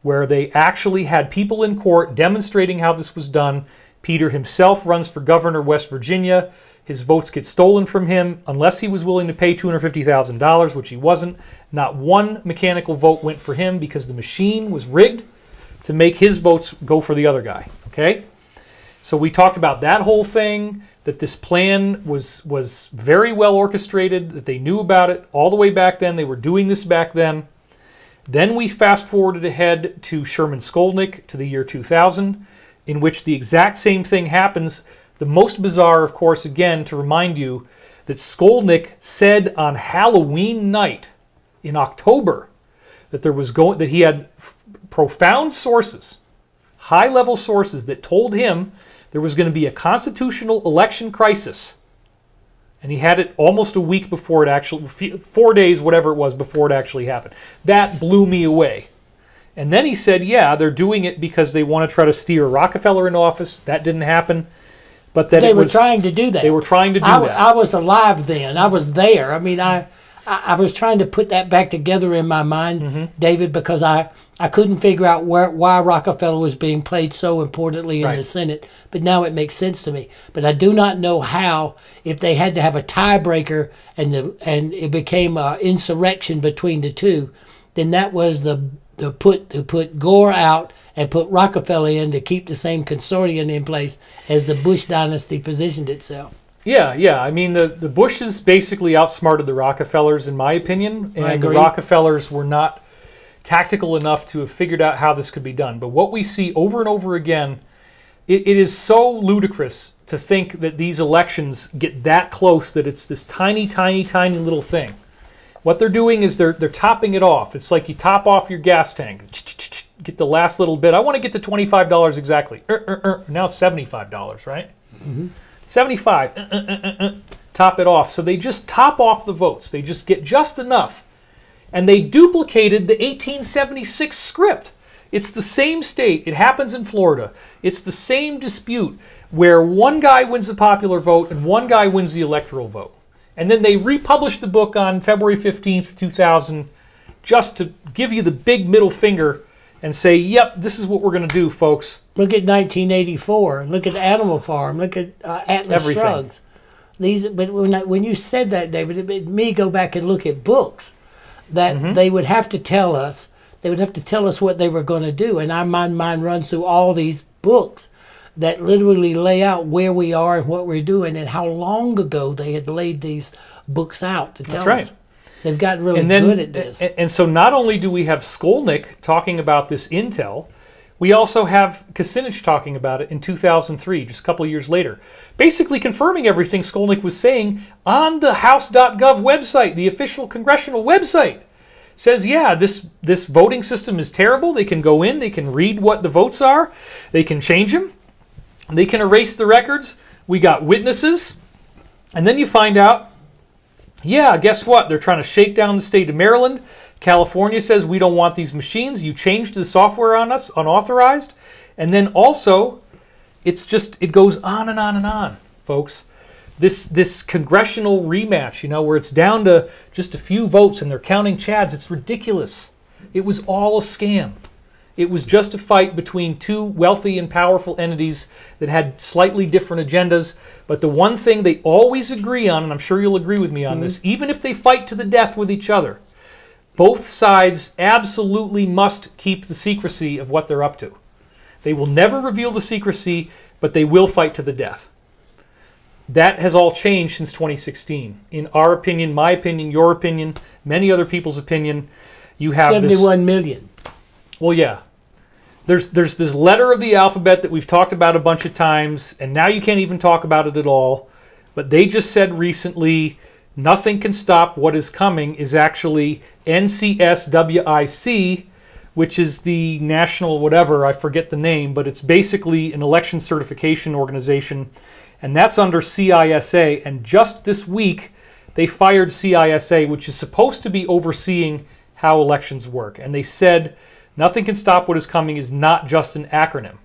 where they actually had people in court demonstrating how this was done. Peter himself runs for governor of West Virginia. His votes get stolen from him unless he was willing to pay $250,000, which he wasn't. Not one mechanical vote went for him because the machine was rigged to make his votes go for the other guy. Okay? So we talked about that whole thing, that this plan was very well orchestrated, that they knew about it all the way back then. They were doing this back then. Then we fast forwarded ahead to Sherman Skolnick to the year 2000, in which the exact same thing happens. The most bizarre, of course, again, to remind you that Skolnick said on Halloween night in October that that he had profound sources, high-level sources that told him there was going to be a constitutional election crisis. And he had it almost a week before it actually, 4 days, whatever it was, before it actually happened. That blew me away. And then he said, yeah, they're doing it because they want to try to steer Rockefeller into office. That didn't happen. But that they were trying to do that. They were trying to do that. I was alive then. I was there. I mean, I was trying to put that back together in my mind, David, because I couldn't figure out why Rockefeller was being played so importantly in the Senate. But now it makes sense to me. But I do not know how, if they had to have a tiebreaker and it became an insurrection between the two, then that was the put Gore out and put Rockefeller in to keep the same consortium in place as the Bush dynasty positioned itself. Yeah. I mean, the Bushes basically outsmarted the Rockefellers, in my opinion. And the Rockefellers were not tactical enough to have figured out how this could be done. But what we see over and over again, it is so ludicrous to think that these elections get that close, that it's this tiny, tiny, tiny little thing. What they're doing is they're topping it off. It's like you top off your gas tank. Get the last little bit. I want to get to $25 exactly. Now it's $75, right? 75. Top it off. So they just top off the votes. They just get just enough. And they duplicated the 1876 script. It's the same state. It happens in Florida. It's the same dispute where one guy wins the popular vote and one guy wins the electoral vote. And then they republished the book on February 15th, 2000, just to give you the big middle finger and say, yep, this is what we're going to do, folks. Look at 1984. Look at Animal Farm. Look at Atlas Shrugs. But when you said that, David, it made me go back and look at books that they would have to tell us. They would have to tell us what they were going to do. And our mind runs through all these books that literally lay out where we are and what we're doing and how long ago they had laid these books out to tell us. They've gotten really good at this. And so not only do we have Skolnick talking about this intel, we also have Kucinich talking about it in 2003, just a couple of years later, basically confirming everything Skolnick was saying on the House.gov website, the official congressional website. Says, yeah, this voting system is terrible. They can go in, they can read what the votes are, they can change them. They can erase the records. We got witnesses. And then you find out, yeah, guess what? They're trying to shake down the state of Maryland. California says, we don't want these machines. You changed the software on us, unauthorized. And then also, it goes on and on and on, folks. This congressional rematch, where it's down to just a few votes and they're counting chads, it's ridiculous. It was all a scam. It was just a fight between two wealthy and powerful entities that had slightly different agendas. But the one thing they always agree on, and I'm sure you'll agree with me on this, even if they fight to the death with each other, both sides absolutely must keep the secrecy of what they're up to. They will never reveal the secrecy, but they will fight to the death. That has all changed since 2016. In our opinion, my opinion, your opinion, many other people's opinion, you have 71 million. Well, yeah. There's this letter of the alphabet that we've talked about a bunch of times, and now you can't even talk about it at all. But they just said recently, nothing can stop what is coming is actually NCSWIC, which is the national whatever, I forget the name, but it's basically an election certification organization, and that's under CISA. And just this week, they fired CISA, which is supposed to be overseeing how elections work. And they said, nothing can stop what is coming is not just an acronym.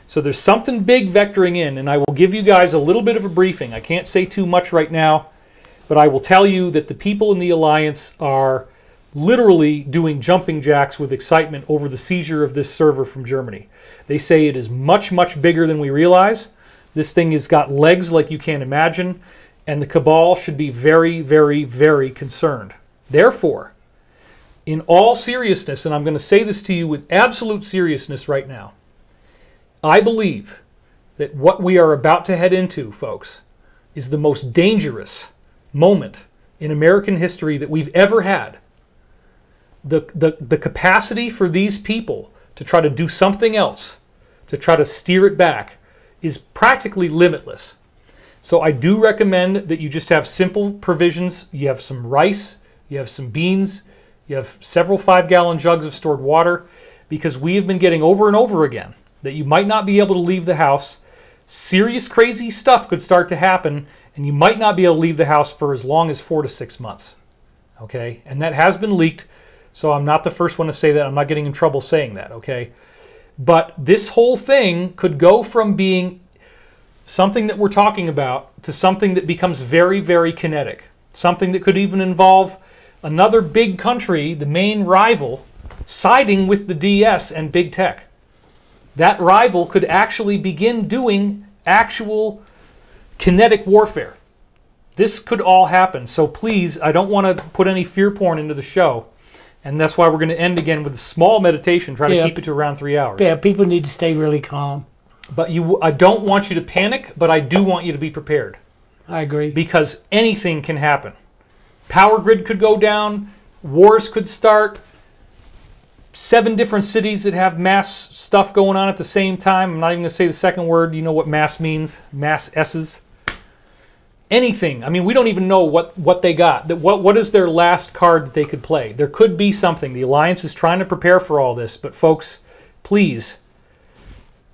So there's something big vectoring in, and I will give you guys a little bit of a briefing. I can't say too much right now, but I will tell you that the people in the alliance are literally doing jumping jacks with excitement over the seizure of this server from Germany. They say it is much, much bigger than we realize. This thing has got legs like you can't imagine, and the cabal should be very, very, very concerned. Therefore, in all seriousness, and I'm going to say this to you with absolute seriousness right now, I believe that what we are about to head into, folks, is the most dangerous moment in American history that we've ever had. The capacity for these people to try to do something else, to try to steer it back, is practically limitless. So I do recommend that you just have simple provisions. You have some rice, you have some beans, You have several 5-gallon jugs of stored water, because we have been getting over and over again that you might not be able to leave the house. Serious crazy stuff could start to happen, and you might not be able to leave the house for as long as 4 to 6 months. Okay? And that has been leaked, so I'm not the first one to say that. I'm not getting in trouble saying that, okay? But this whole thing could go from being something that we're talking about to something that becomes very, very kinetic. Something that could even involve another big country, the main rival, siding with the DS and big tech. That rival could actually begin doing actual kinetic warfare. This could all happen. So please, I don't want to put any fear porn into the show. And that's why we're going to end again with a small meditation. Try to keep it to around 3 hours. Yeah, people need to stay really calm. But I don't want you to panic, but I do want you to be prepared. I agree. Because anything can happen. Power grid could go down. Wars could start. 7 different cities that have mass stuff going on at the same time. I'm not even going to say the second word. You know what mass means. Mass S's. Anything. I mean, we don't even know what they got. What is their last card that they could play? There could be something. The Alliance is trying to prepare for all this. But folks, please,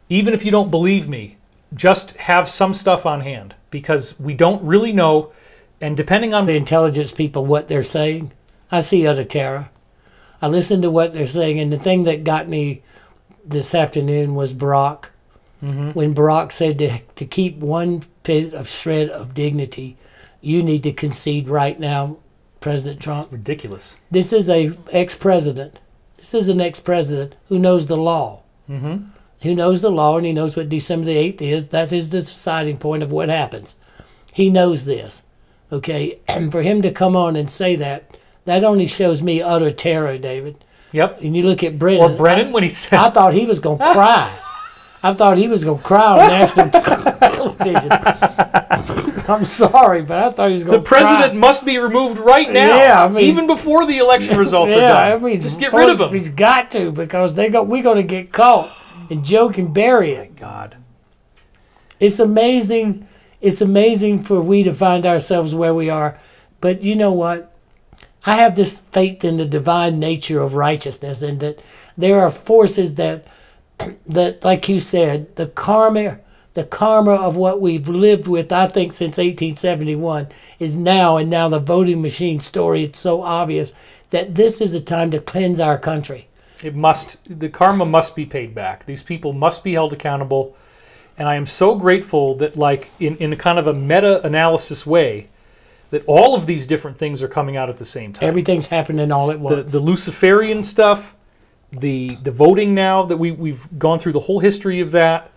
even if you don't believe me, just have some stuff on hand. Because we don't really know. And depending on the intelligence people, what they're saying, I see utter terror. I listened to what they're saying, and the thing that got me this afternoon was Barack. When Barack said to keep one shred of dignity, you need to concede right now, President Trump. It's ridiculous. This is an ex-president. This is an ex-president who knows the law. Who knows the law, and he knows what December the 8th is. That is the deciding point of what happens. He knows this. Okay? And for him to come on and say that, that only shows me utter terror, David. Yep. And you look at Brennan. Or Brennan when he said... I thought he was going to cry. I thought he was going to cry on national television. I'm sorry, but I thought he was going to cry. The president must be removed right now. Yeah, I mean... Even before the election results are done. I mean... Just get rid of him. He's got to, because we're going to get caught and joke and bury it. Oh my God. It's amazing. It's amazing for we to find ourselves where we are. But you know what? I have this faith in the divine nature of righteousness, and that there are forces that, like you said, the karma of what we've lived with, I think, since 1871 is now, and now the voting machine story, it's so obvious that this is a time to cleanse our country. It must, the karma must be paid back. These people must be held accountable. And I am so grateful that, like, in a kind of a meta-analysis way, that all of these different things are coming out at the same time. Everything's happening all at once. The Luciferian stuff, the voting now, that we've gone through the whole history of that.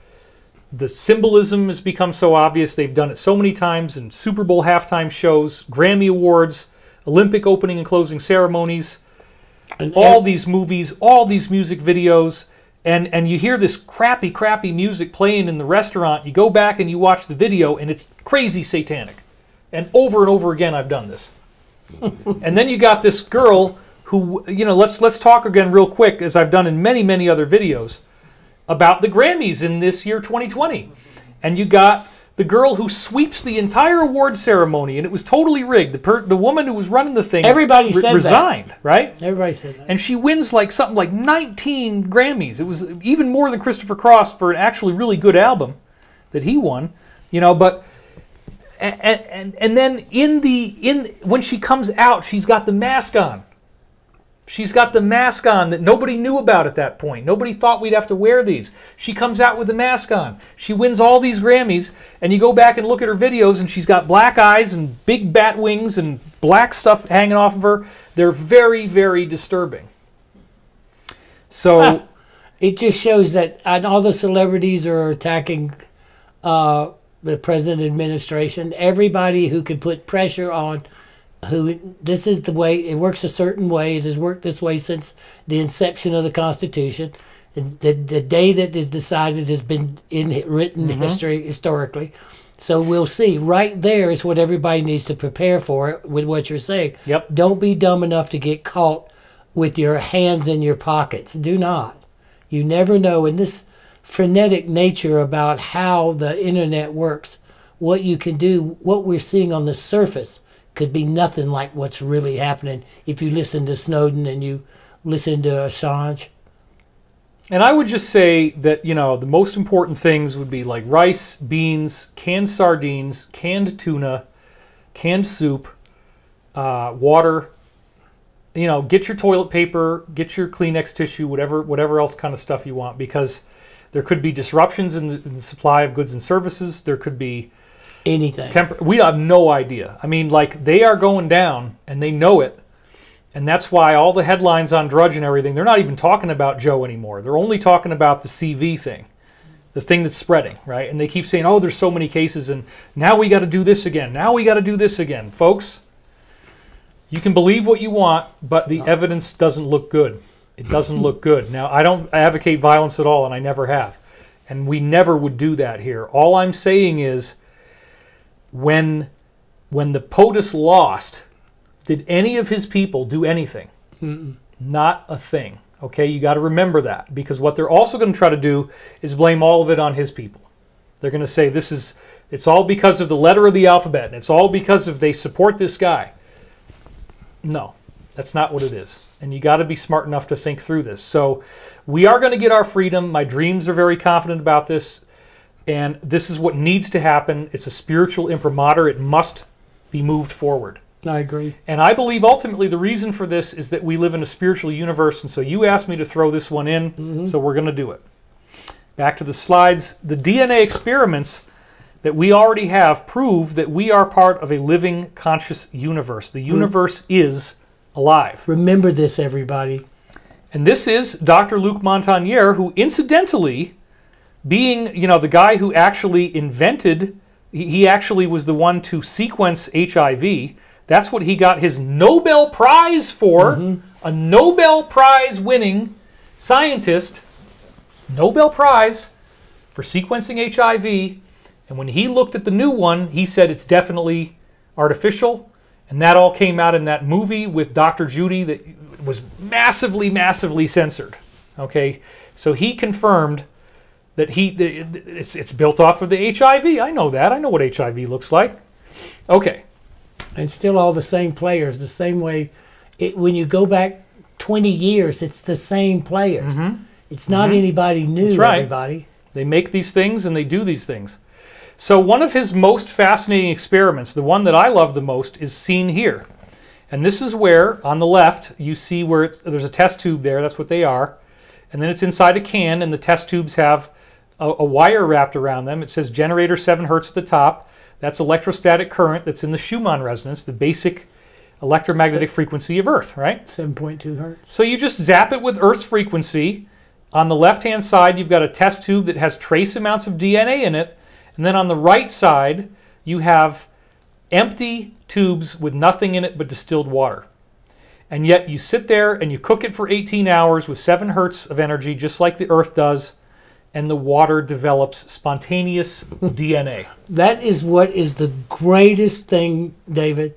The symbolism has become so obvious. They've done it so many times in Super Bowl halftime shows, Grammy Awards, Olympic opening and closing ceremonies, and all these movies, all these music videos. And you hear this crappy music playing in the restaurant. You go back and you watch the video, and it's crazy satanic. And over again, I've done this. And then you got this girl who, you know, let's talk again real quick, as I've done in many other videos, about the Grammys in this year 2020. And you got the girl who sweeps the entire award ceremony, and it was totally rigged. The woman who was running the thing resigned, right? Everybody said that. And she wins like something like 19 Grammys. It was even more than Christopher Cross for an actually really good album that he won, you know, but... And then when she comes out, she's got the mask on. She's got the mask on that nobody knew about at that point. Nobody thought we'd have to wear these. She comes out with the mask on. She wins all these Grammys, and you go back and look at her videos, and she's got black eyes and big bat wings and black stuff hanging off of her. They're very, very disturbing. So it just shows that all the celebrities are attacking the present administration. Everybody who can put pressure on, this is the way, it works a certain way. It has worked this way since the inception of the Constitution. The day that is decided has been in written history historically. So we'll see. Right there is what everybody needs to prepare for with what you're saying. Yep. Don't be dumb enough to get caught with your hands in your pockets. Do not. You never know. In this frenetic nature about how the internet works, what you can do, what we're seeing on the surface could be nothing like what's really happening if you listen to Snowden and you listen to Assange. And I would just say that, you know, the most important things would be like rice, beans, canned sardines, canned tuna, canned soup, water. You know, get your toilet paper, get your Kleenex tissue, whatever else kind of stuff you want, because there could be disruptions in the supply of goods and services. There could be anything. We have no idea. I mean, like, they are going down, and they know it. And that's why all the headlines on Drudge and everything, they're not even talking about Joe anymore. They're only talking about the CV thing, the thing that's spreading, right? And they keep saying, oh, there's so many cases, and now we got to do this again. Now we got to do this again. Folks, you can believe what you want, but the evidence doesn't look good. It doesn't look good. Now, I don't advocate violence at all, and I never have. And we never would do that here. All I'm saying is, when the POTUS lost, did any of his people do anything? Not a thing. Okay, you got to remember that, because what they're also going to try to do is blame all of it on his people. They're going to say it's all because of the letter of the alphabet, and it's all because of they support this guy. No, that's not what it is. And you got to be smart enough to think through this. So we are going to get our freedom. My dreams are very confident about this. And this is what needs to happen. It's a spiritual imprimatur. It must be moved forward. I agree. And I believe ultimately the reason for this is that we live in a spiritual universe. And so you asked me to throw this one in, so we're going to do it. Back to the slides. The DNA experiments that we already have prove that we are part of a living, conscious universe. The universe is alive. Remember this, everybody. And this is Dr. Luc Montagnier, who incidentally, being, you know, the guy who actually invented, he actually was the one to sequence HIV. That's what he got his Nobel Prize for. A Nobel Prize winning scientist, Nobel Prize for sequencing HIV. And when he looked at the new one, he said it's definitely artificial. And that all came out in that movie with Dr. Judy that was massively, massively censored. Okay, so he confirmed that it's built off of the HIV. I know that. I know what HIV looks like. Okay. And still all the same players, the same way. When you go back 20 years, it's the same players. It's not anybody new, That's right. everybody. They make these things and they do these things. So one of his most fascinating experiments, the one that I love the most, is seen here. And this is where, on the left, you see where there's a test tube there. That's what they are. And then it's inside a can, and the test tubes have a wire wrapped around them. It says generator 7 hertz at the top. That's electrostatic current that's in the Schumann resonance, the basic electromagnetic frequency of Earth, right? 7.2 hertz. So you just zap it with Earth's frequency. On the left-hand side, you've got a test tube that has trace amounts of DNA in it. And then on the right side, you have empty tubes with nothing in it but distilled water. And yet you sit there and you cook it for 18 hours with 7 hertz of energy, just like the Earth does, and the water develops spontaneous DNA. That is what is the greatest thing, David,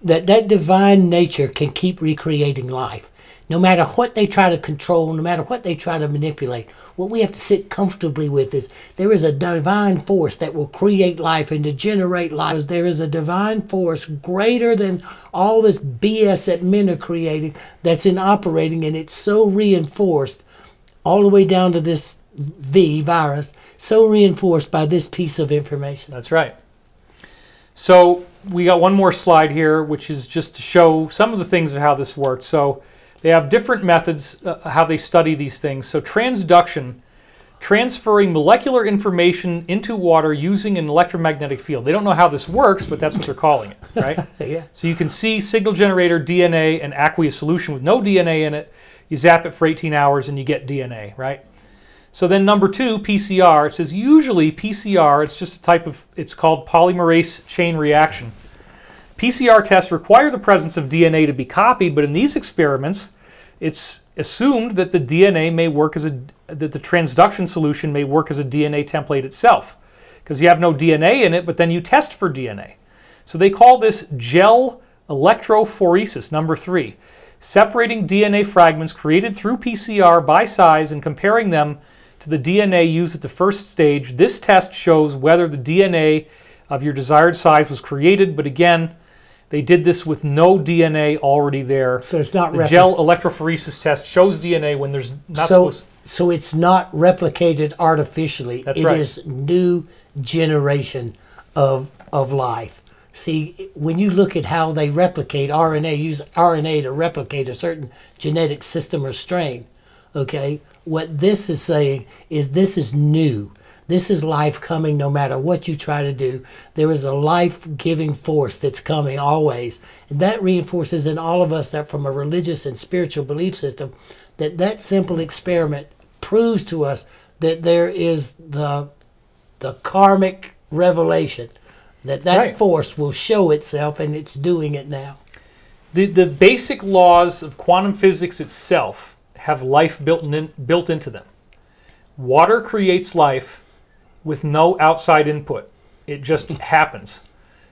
that divine nature can keep recreating life. No matter what they try to control, no matter what they try to manipulate, what we have to sit comfortably with is there is a divine force that will create life and to generate life. There is a divine force greater than all this BS that men are creating that's operating, and it's so reinforced all the way down to this virus, so reinforced by this piece of information. That's right. So we got one more slide here, which is just to show some of the things of how this works. So they have different methods how they study these things. So transduction, transferring molecular information into water using an electromagnetic field. They don't know how this works, but that's what they're calling it, right? Yeah. So you can see signal generator, DNA, and aqueous solution with no DNA in it. You zap it for 18 hours and you get DNA, right? So then number 2, PCR. It says usually PCR, it's just a type of, it's called polymerase chain reaction. PCR tests require the presence of DNA to be copied, but in these experiments, it's assumed that the DNA may work as that the transduction solution may work as a DNA template itself, because you have no DNA in it, but then you test for DNA. So they call this gel electrophoresis, number 3, separating DNA fragments created through PCR by size and comparing them to the DNA used at the first stage. This test shows whether the DNA of your desired size was created, but again, They did this with no DNA already there. So it's not the gel electrophoresis test shows DNA when there's not supposed. So it's not replicated artificially. That's It right. is new generation of life. See, when you look at how they replicate RNA, use RNA to replicate a certain genetic system or strain, okay? What this is saying is this is new. This is life coming no matter what you try to do. There is a life-giving force that's coming always. And that reinforces in all of us that from a religious and spiritual belief system, that simple experiment proves to us that there is the karmic revelation, that Right. force will show itself, and it's doing it now. The basic laws of quantum physics itself have life built into them. Water creates life with no outside input. It just happens.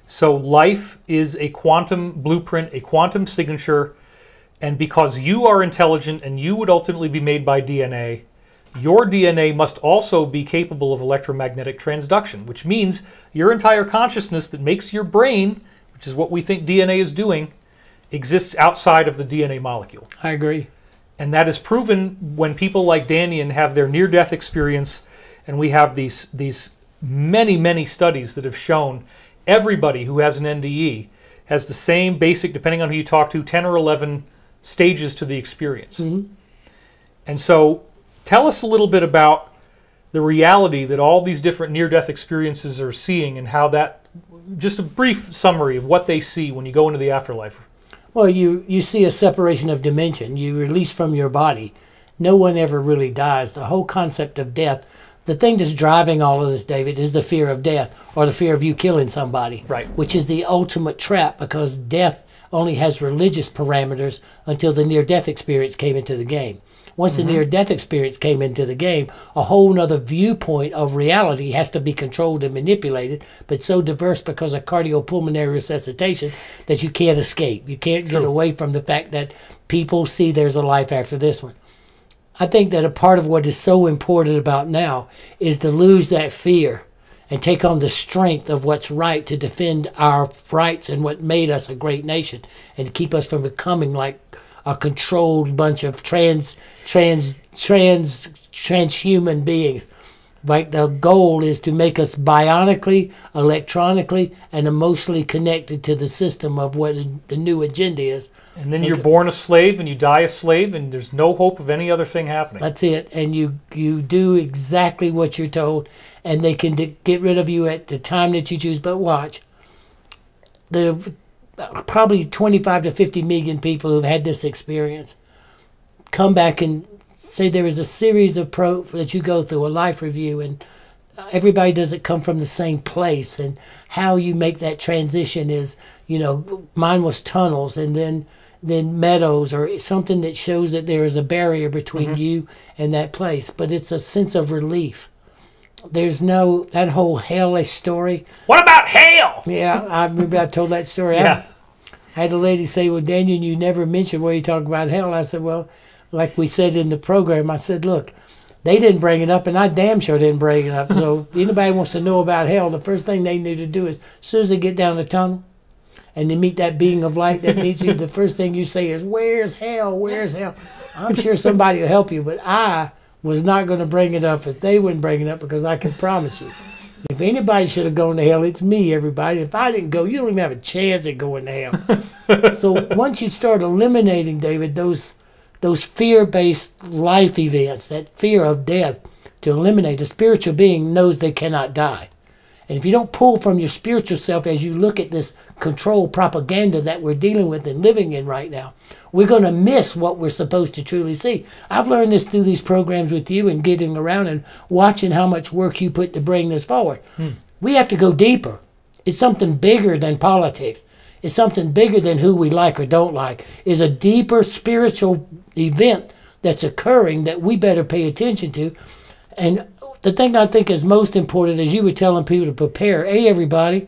So life is a quantum blueprint, a quantum signature, and because you are intelligent and you would ultimately be made by DNA, your DNA must also be capable of electromagnetic transduction, which means your entire consciousness that makes your brain, which is what we think DNA is doing, exists outside of the DNA molecule. I agree. And that is proven when people like Dannion have their near-death experience, and we have these many studies that have shown everybody who has an NDE has the same basic, depending on who you talk to, 10 or 11 stages to the experience. Mm-hmm. And so tell us a little bit about the reality that all these different near-death experiences are seeing, and how that, just a brief summary of what they see when you go into the afterlife. Well, you see a separation of dimension. You release from your body. No one ever really dies. The whole concept of death, the thing that's driving all of this, David, is the fear of death, or the fear of you killing somebody. Right. Which is the ultimate trap, because death only has religious parameters until the near-death experience came into the game. Once the near-death experience came into the game, a whole nother viewpoint of reality has to be controlled and manipulated, but so diverse because of cardiopulmonary resuscitation that you can't escape. You can't get away from the fact that people see there's a life after this one. I think that a part of what is so important about now is to lose that fear and take on the strength of what's right to defend our rights and what made us a great nation, and to keep us from becoming like a controlled bunch of transhuman beings. Right? The goal is to make us bionically, electronically, and emotionally connected to the system of what the new agenda is. And then you're born a slave and you die a slave, and there's no hope of any other thing happening. That's it. And you do exactly what you're told, and they can get rid of you at the time that you choose. But watch, the probably 25 to 50 million people who've had this experience come back and say there is a series of that you go through, a life review, and everybody doesn't come from the same place, and how you make that transition is, mine was tunnels and then meadows, or something that shows that there is a barrier between you and that place, but it's a sense of relief. There's no, that whole hellish story. What about hell? Yeah, I remember I told that story. Yeah. I had a lady say, well, Dannion, you never mentioned where you talk about hell. I said, well, like we said in the program, I said, look, they didn't bring it up, and I damn sure didn't bring it up. So anybody wants to know about hell, the first thing they need to do is, as soon as they get down the tunnel and they meet that being of light that meets you, the first thing you say is, where's hell? Where's hell? I'm sure somebody will help you, but I was not going to bring it up if they wouldn't bring it up, because I can promise you, if anybody should have gone to hell, it's me, everybody. If I didn't go, you don't even have a chance at going to hell. So once you start eliminating, David, those fear-based life events, that fear of death, to eliminate, a spiritual being knows they cannot die. And if you don't pull from your spiritual self as you look at this controlled propaganda that we're dealing with and living in right now, we're going to miss what we're supposed to truly see. I've learned this through these programs with you and getting around and watching how much work you put to bring this forward. We have to go deeper. It's something bigger than politics. It's something bigger than who we like or don't like. It's a deeper spiritual event that's occurring that we better pay attention to. And the thing I think is most important is you were telling people to prepare. Hey, everybody,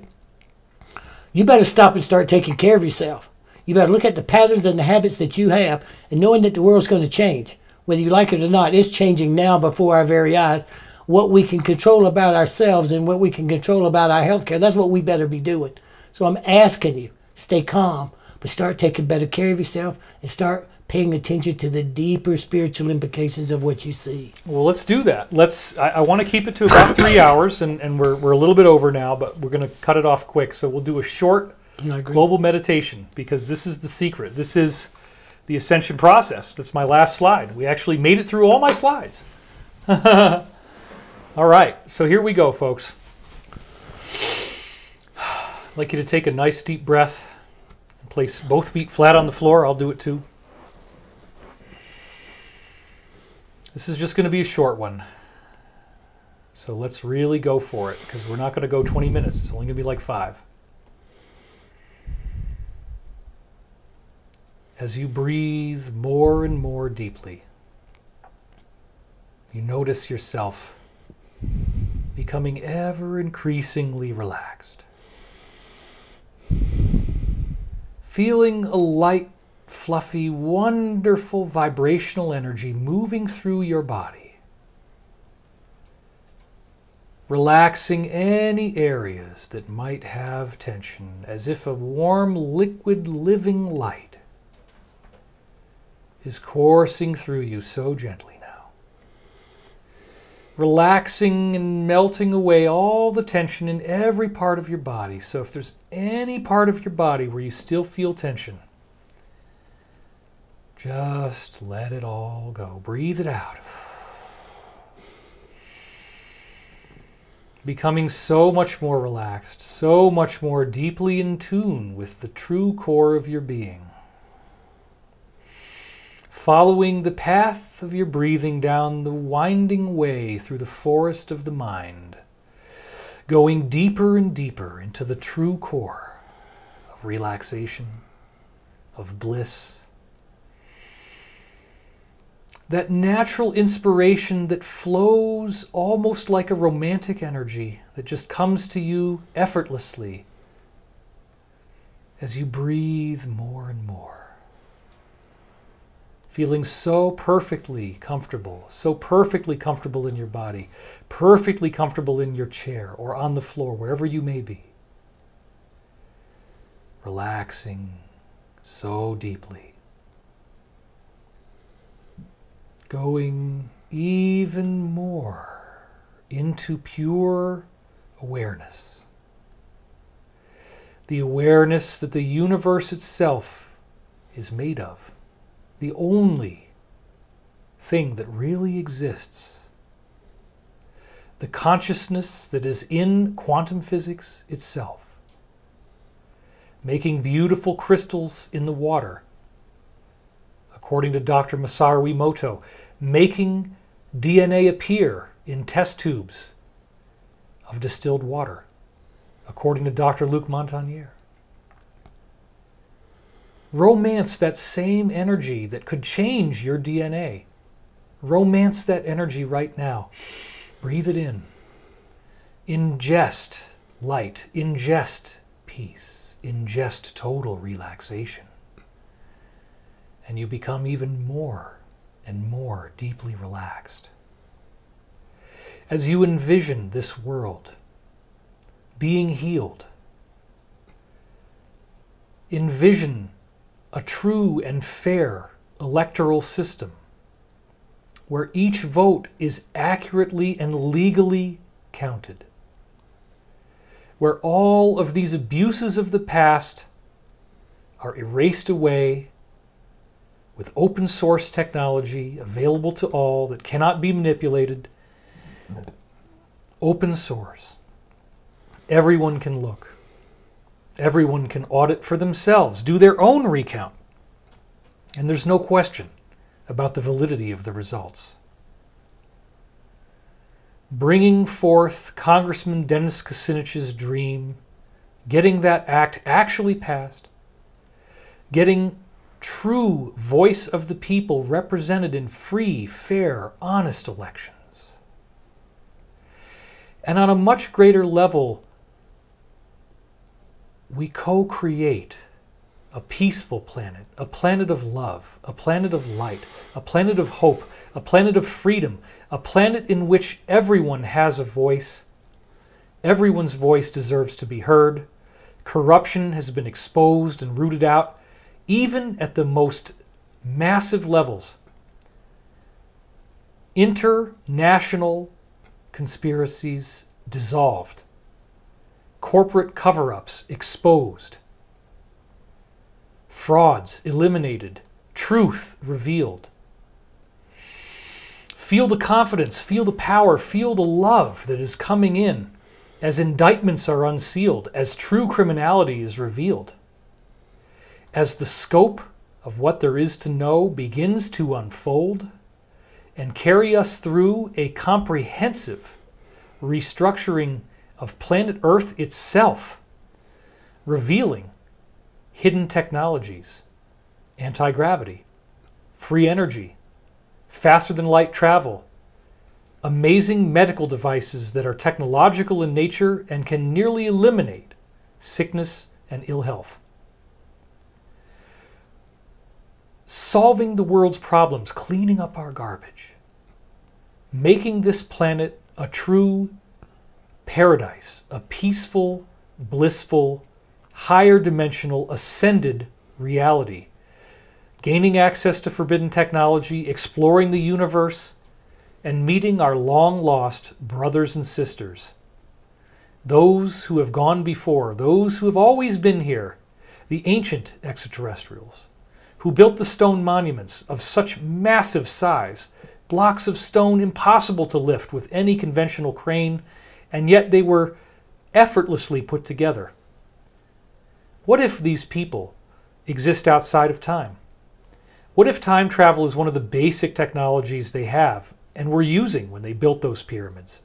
you better stop and start taking care of yourself. You better look at the patterns and the habits that you have, and knowing that the world's going to change. Whether you like it or not, it's changing now before our very eyes. What we can control about ourselves and what we can control about our health care, that's what we better be doing. So I'm asking you, Stay calm, but start taking better care of yourself and start paying attention to the deeper spiritual implications of what you see. Well, let's do that. I want to keep it to about 3 hours, and we're a little bit over now, but we're going to cut it off quick. So we'll do a short global meditation, because this is the secret. This is the ascension process. That's my last slide. We actually made it through all my slides. All right, so here we go, folks. I'd like you to take a nice deep breath and place both feet flat on the floor. I'll do it too. This is just going to be a short one. So let's really go for it, because we're not going to go 20 minutes. It's only going to be like 5. As you breathe more and more deeply, you notice yourself becoming ever increasingly relaxed. Feeling a light, fluffy, wonderful vibrational energy moving through your body. Relaxing any areas that might have tension, as if a warm, liquid, living light is coursing through you so gently now. Relaxing and melting away all the tension in every part of your body. So if there's any part of your body where you still feel tension, just let it all go. Breathe it out. Becoming so much more relaxed, so much more deeply in tune with the true core of your being. Following the path of your breathing down the winding way through the forest of the mind, going deeper and deeper into the true core of relaxation, of bliss. That natural inspiration that flows almost like a romantic energy that just comes to you effortlessly as you breathe more and more. Feeling so perfectly comfortable in your body, perfectly comfortable in your chair or on the floor, wherever you may be. Relaxing so deeply. Going even more into pure awareness. The awareness that the universe itself is made of. The only thing that really exists. The consciousness that is in quantum physics itself. Making beautiful crystals in the water. According to Dr. Masaru Emoto, making DNA appear in test tubes of distilled water. According to Dr. Luc Montagnier. Romance that same energy that could change your DNA. Romance that energy right now. Breathe it in. Ingest light. Ingest peace. Ingest total relaxation. And you become even more and more deeply relaxed. As you envision this world being healed, envision a true and fair electoral system where each vote is accurately and legally counted, where all of these abuses of the past are erased away with open source technology available to all that cannot be manipulated. Open source. Everyone can look. Everyone can audit for themselves, do their own recount. And there's no question about the validity of the results. Bringing forth Congressman Dennis Kucinich's dream, getting that act actually passed, getting true voice of the people represented in free, fair, honest elections. And on a much greater level, we co-create a peaceful planet, a planet of love, a planet of light, a planet of hope, a planet of freedom, a planet in which everyone has a voice. Everyone's voice deserves to be heard. Corruption has been exposed and rooted out, even at the most massive levels. International conspiracies dissolved. Corporate cover-ups exposed. Frauds eliminated. Truth revealed. Feel the confidence, feel the power, feel the love that is coming in as indictments are unsealed, as true criminality is revealed. As the scope of what there is to know begins to unfold and carry us through a comprehensive restructuring of planet Earth itself, revealing hidden technologies, anti-gravity, free energy, faster than light travel, amazing medical devices that are technological in nature and can nearly eliminate sickness and ill health. Solving the world's problems, cleaning up our garbage, making this planet a true paradise, a peaceful, blissful, higher dimensional, ascended reality. Gaining access to forbidden technology, exploring the universe, and meeting our long-lost brothers and sisters. Those who have gone before, those who have always been here, the ancient extraterrestrials, who built the stone monuments of such massive size, blocks of stone impossible to lift with any conventional crane, and yet they were effortlessly put together. What if these people exist outside of time? What if time travel is one of the basic technologies they have and were using when they built those pyramids?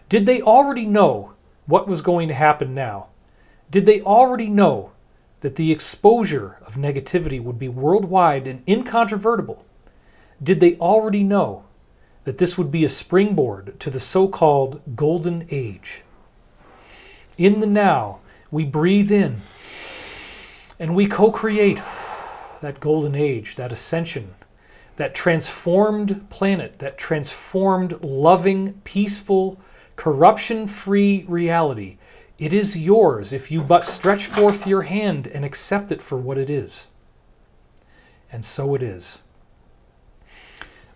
Did they already know what was going to happen now? Did they already know that the exposure of negativity would be worldwide and incontrovertible? Did they already know that this would be a springboard to the so-called Golden Age? In the now, we breathe in and we co-create that Golden Age, that ascension, that transformed planet, that transformed, loving, peaceful, corruption-free reality. It is yours if you but stretch forth your hand and accept it for what it is. And so it is.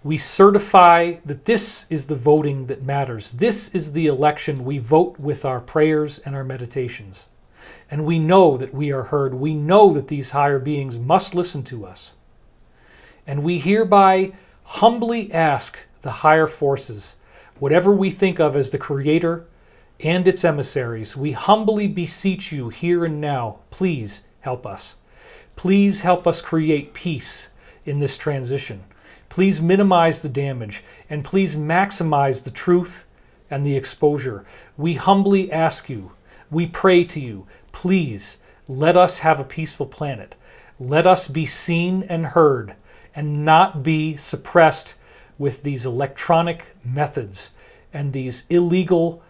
We certify that this is the voting that matters. This is the election we vote with our prayers and our meditations. And we know that we are heard. We know that these higher beings must listen to us. And we hereby humbly ask the higher forces, whatever we think of as the Creator and its emissaries, we humbly beseech you here and now, please help us. Please help us create peace in this transition. Please minimize the damage, and please maximize the truth and the exposure. We humbly ask you, we pray to you, please let us have a peaceful planet. Let us be seen and heard and not be suppressed with these electronic methods and these illegal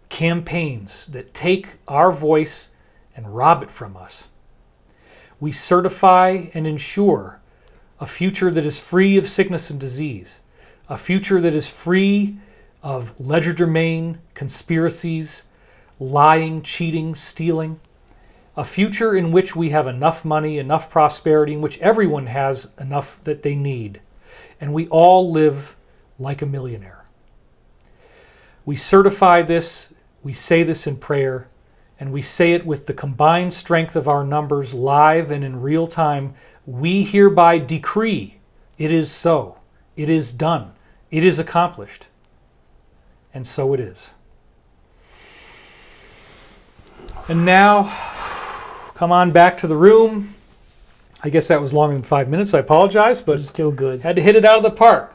campaigns that take our voice and rob it from us. We certify and ensure a future that is free of sickness and disease, a future that is free of legerdemain, conspiracies, lying, cheating, stealing, a future in which we have enough money, enough prosperity, in which everyone has enough that they need, and we all live like a millionaire. We certify this, we say this in prayer, and we say it with the combined strength of our numbers, live and in real time. We hereby decree it is so, it is done, it is accomplished, and so it is. And now, come on back to the room. I guess that was longer than 5 minutes. I apologize, but It's still good. had to hit it out of the park.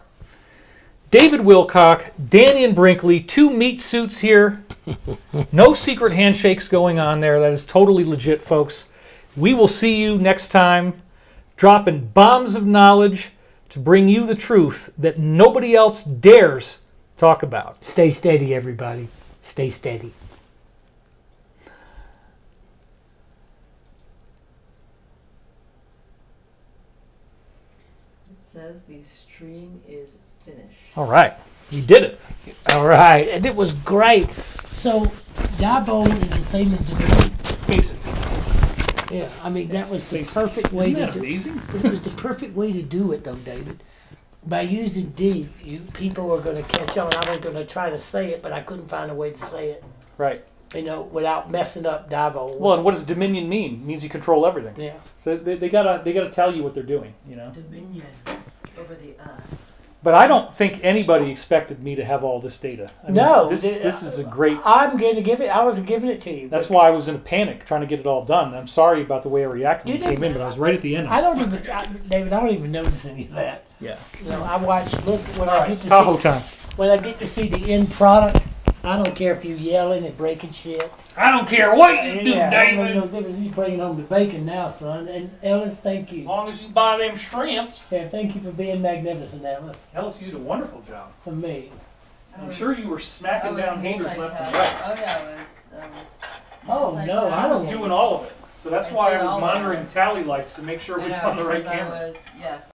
David Wilcock, Dannion Brinkley, 2 meat suits here. No secret handshakes going on there. That is totally legit, folks. We will see you next time, dropping bombs of knowledge to bring you the truth that nobody else dares talk about. Stay steady, everybody. Stay steady. It says the stream is finished. All right. We did it. All right. And it was great. So, Dabo is the same as the case. Yeah, I mean, that was the perfect way Isn't to that do amazing? it. Was the perfect way to do it, though, David. By using D, people are going to catch on. I was going to try to say it, but I couldn't find a way to say it. Right. You know, without messing up Dabo. Well, and what does dominion mean? It means you control everything. Yeah. So they gotta tell you what they're doing, you know. Dominion over the But I don't think anybody expected me to have all this data. I mean, No, this is a great. I'm going to give it. I was giving it to you. That's why I was in a panic trying to get it all done. I'm sorry about the way I reacted when You it came in, didn't- but I was right at the end. I don't even, David. I don't even notice any of that. Yeah. You know, I watch. Look, when All I right, get it's to Tahoe see time. when I get to see the end product, I don't care if you yelling and breaking shit. I don't care what you do, Yeah, I don't make David. no difference. You bringing home the bacon now, son. And Ellis, thank As you. long as you buy them shrimps. Yeah, thank you for being magnificent, Ellis. Ellis, you did a wonderful job. For me. I'm sure you were smacking down haters left and right. Oh yeah, I was. Oh no, I I was don't. doing all of it. So that's I why did I was all of monitoring it. tally lights to make sure we put on the right because camera. I was, yes.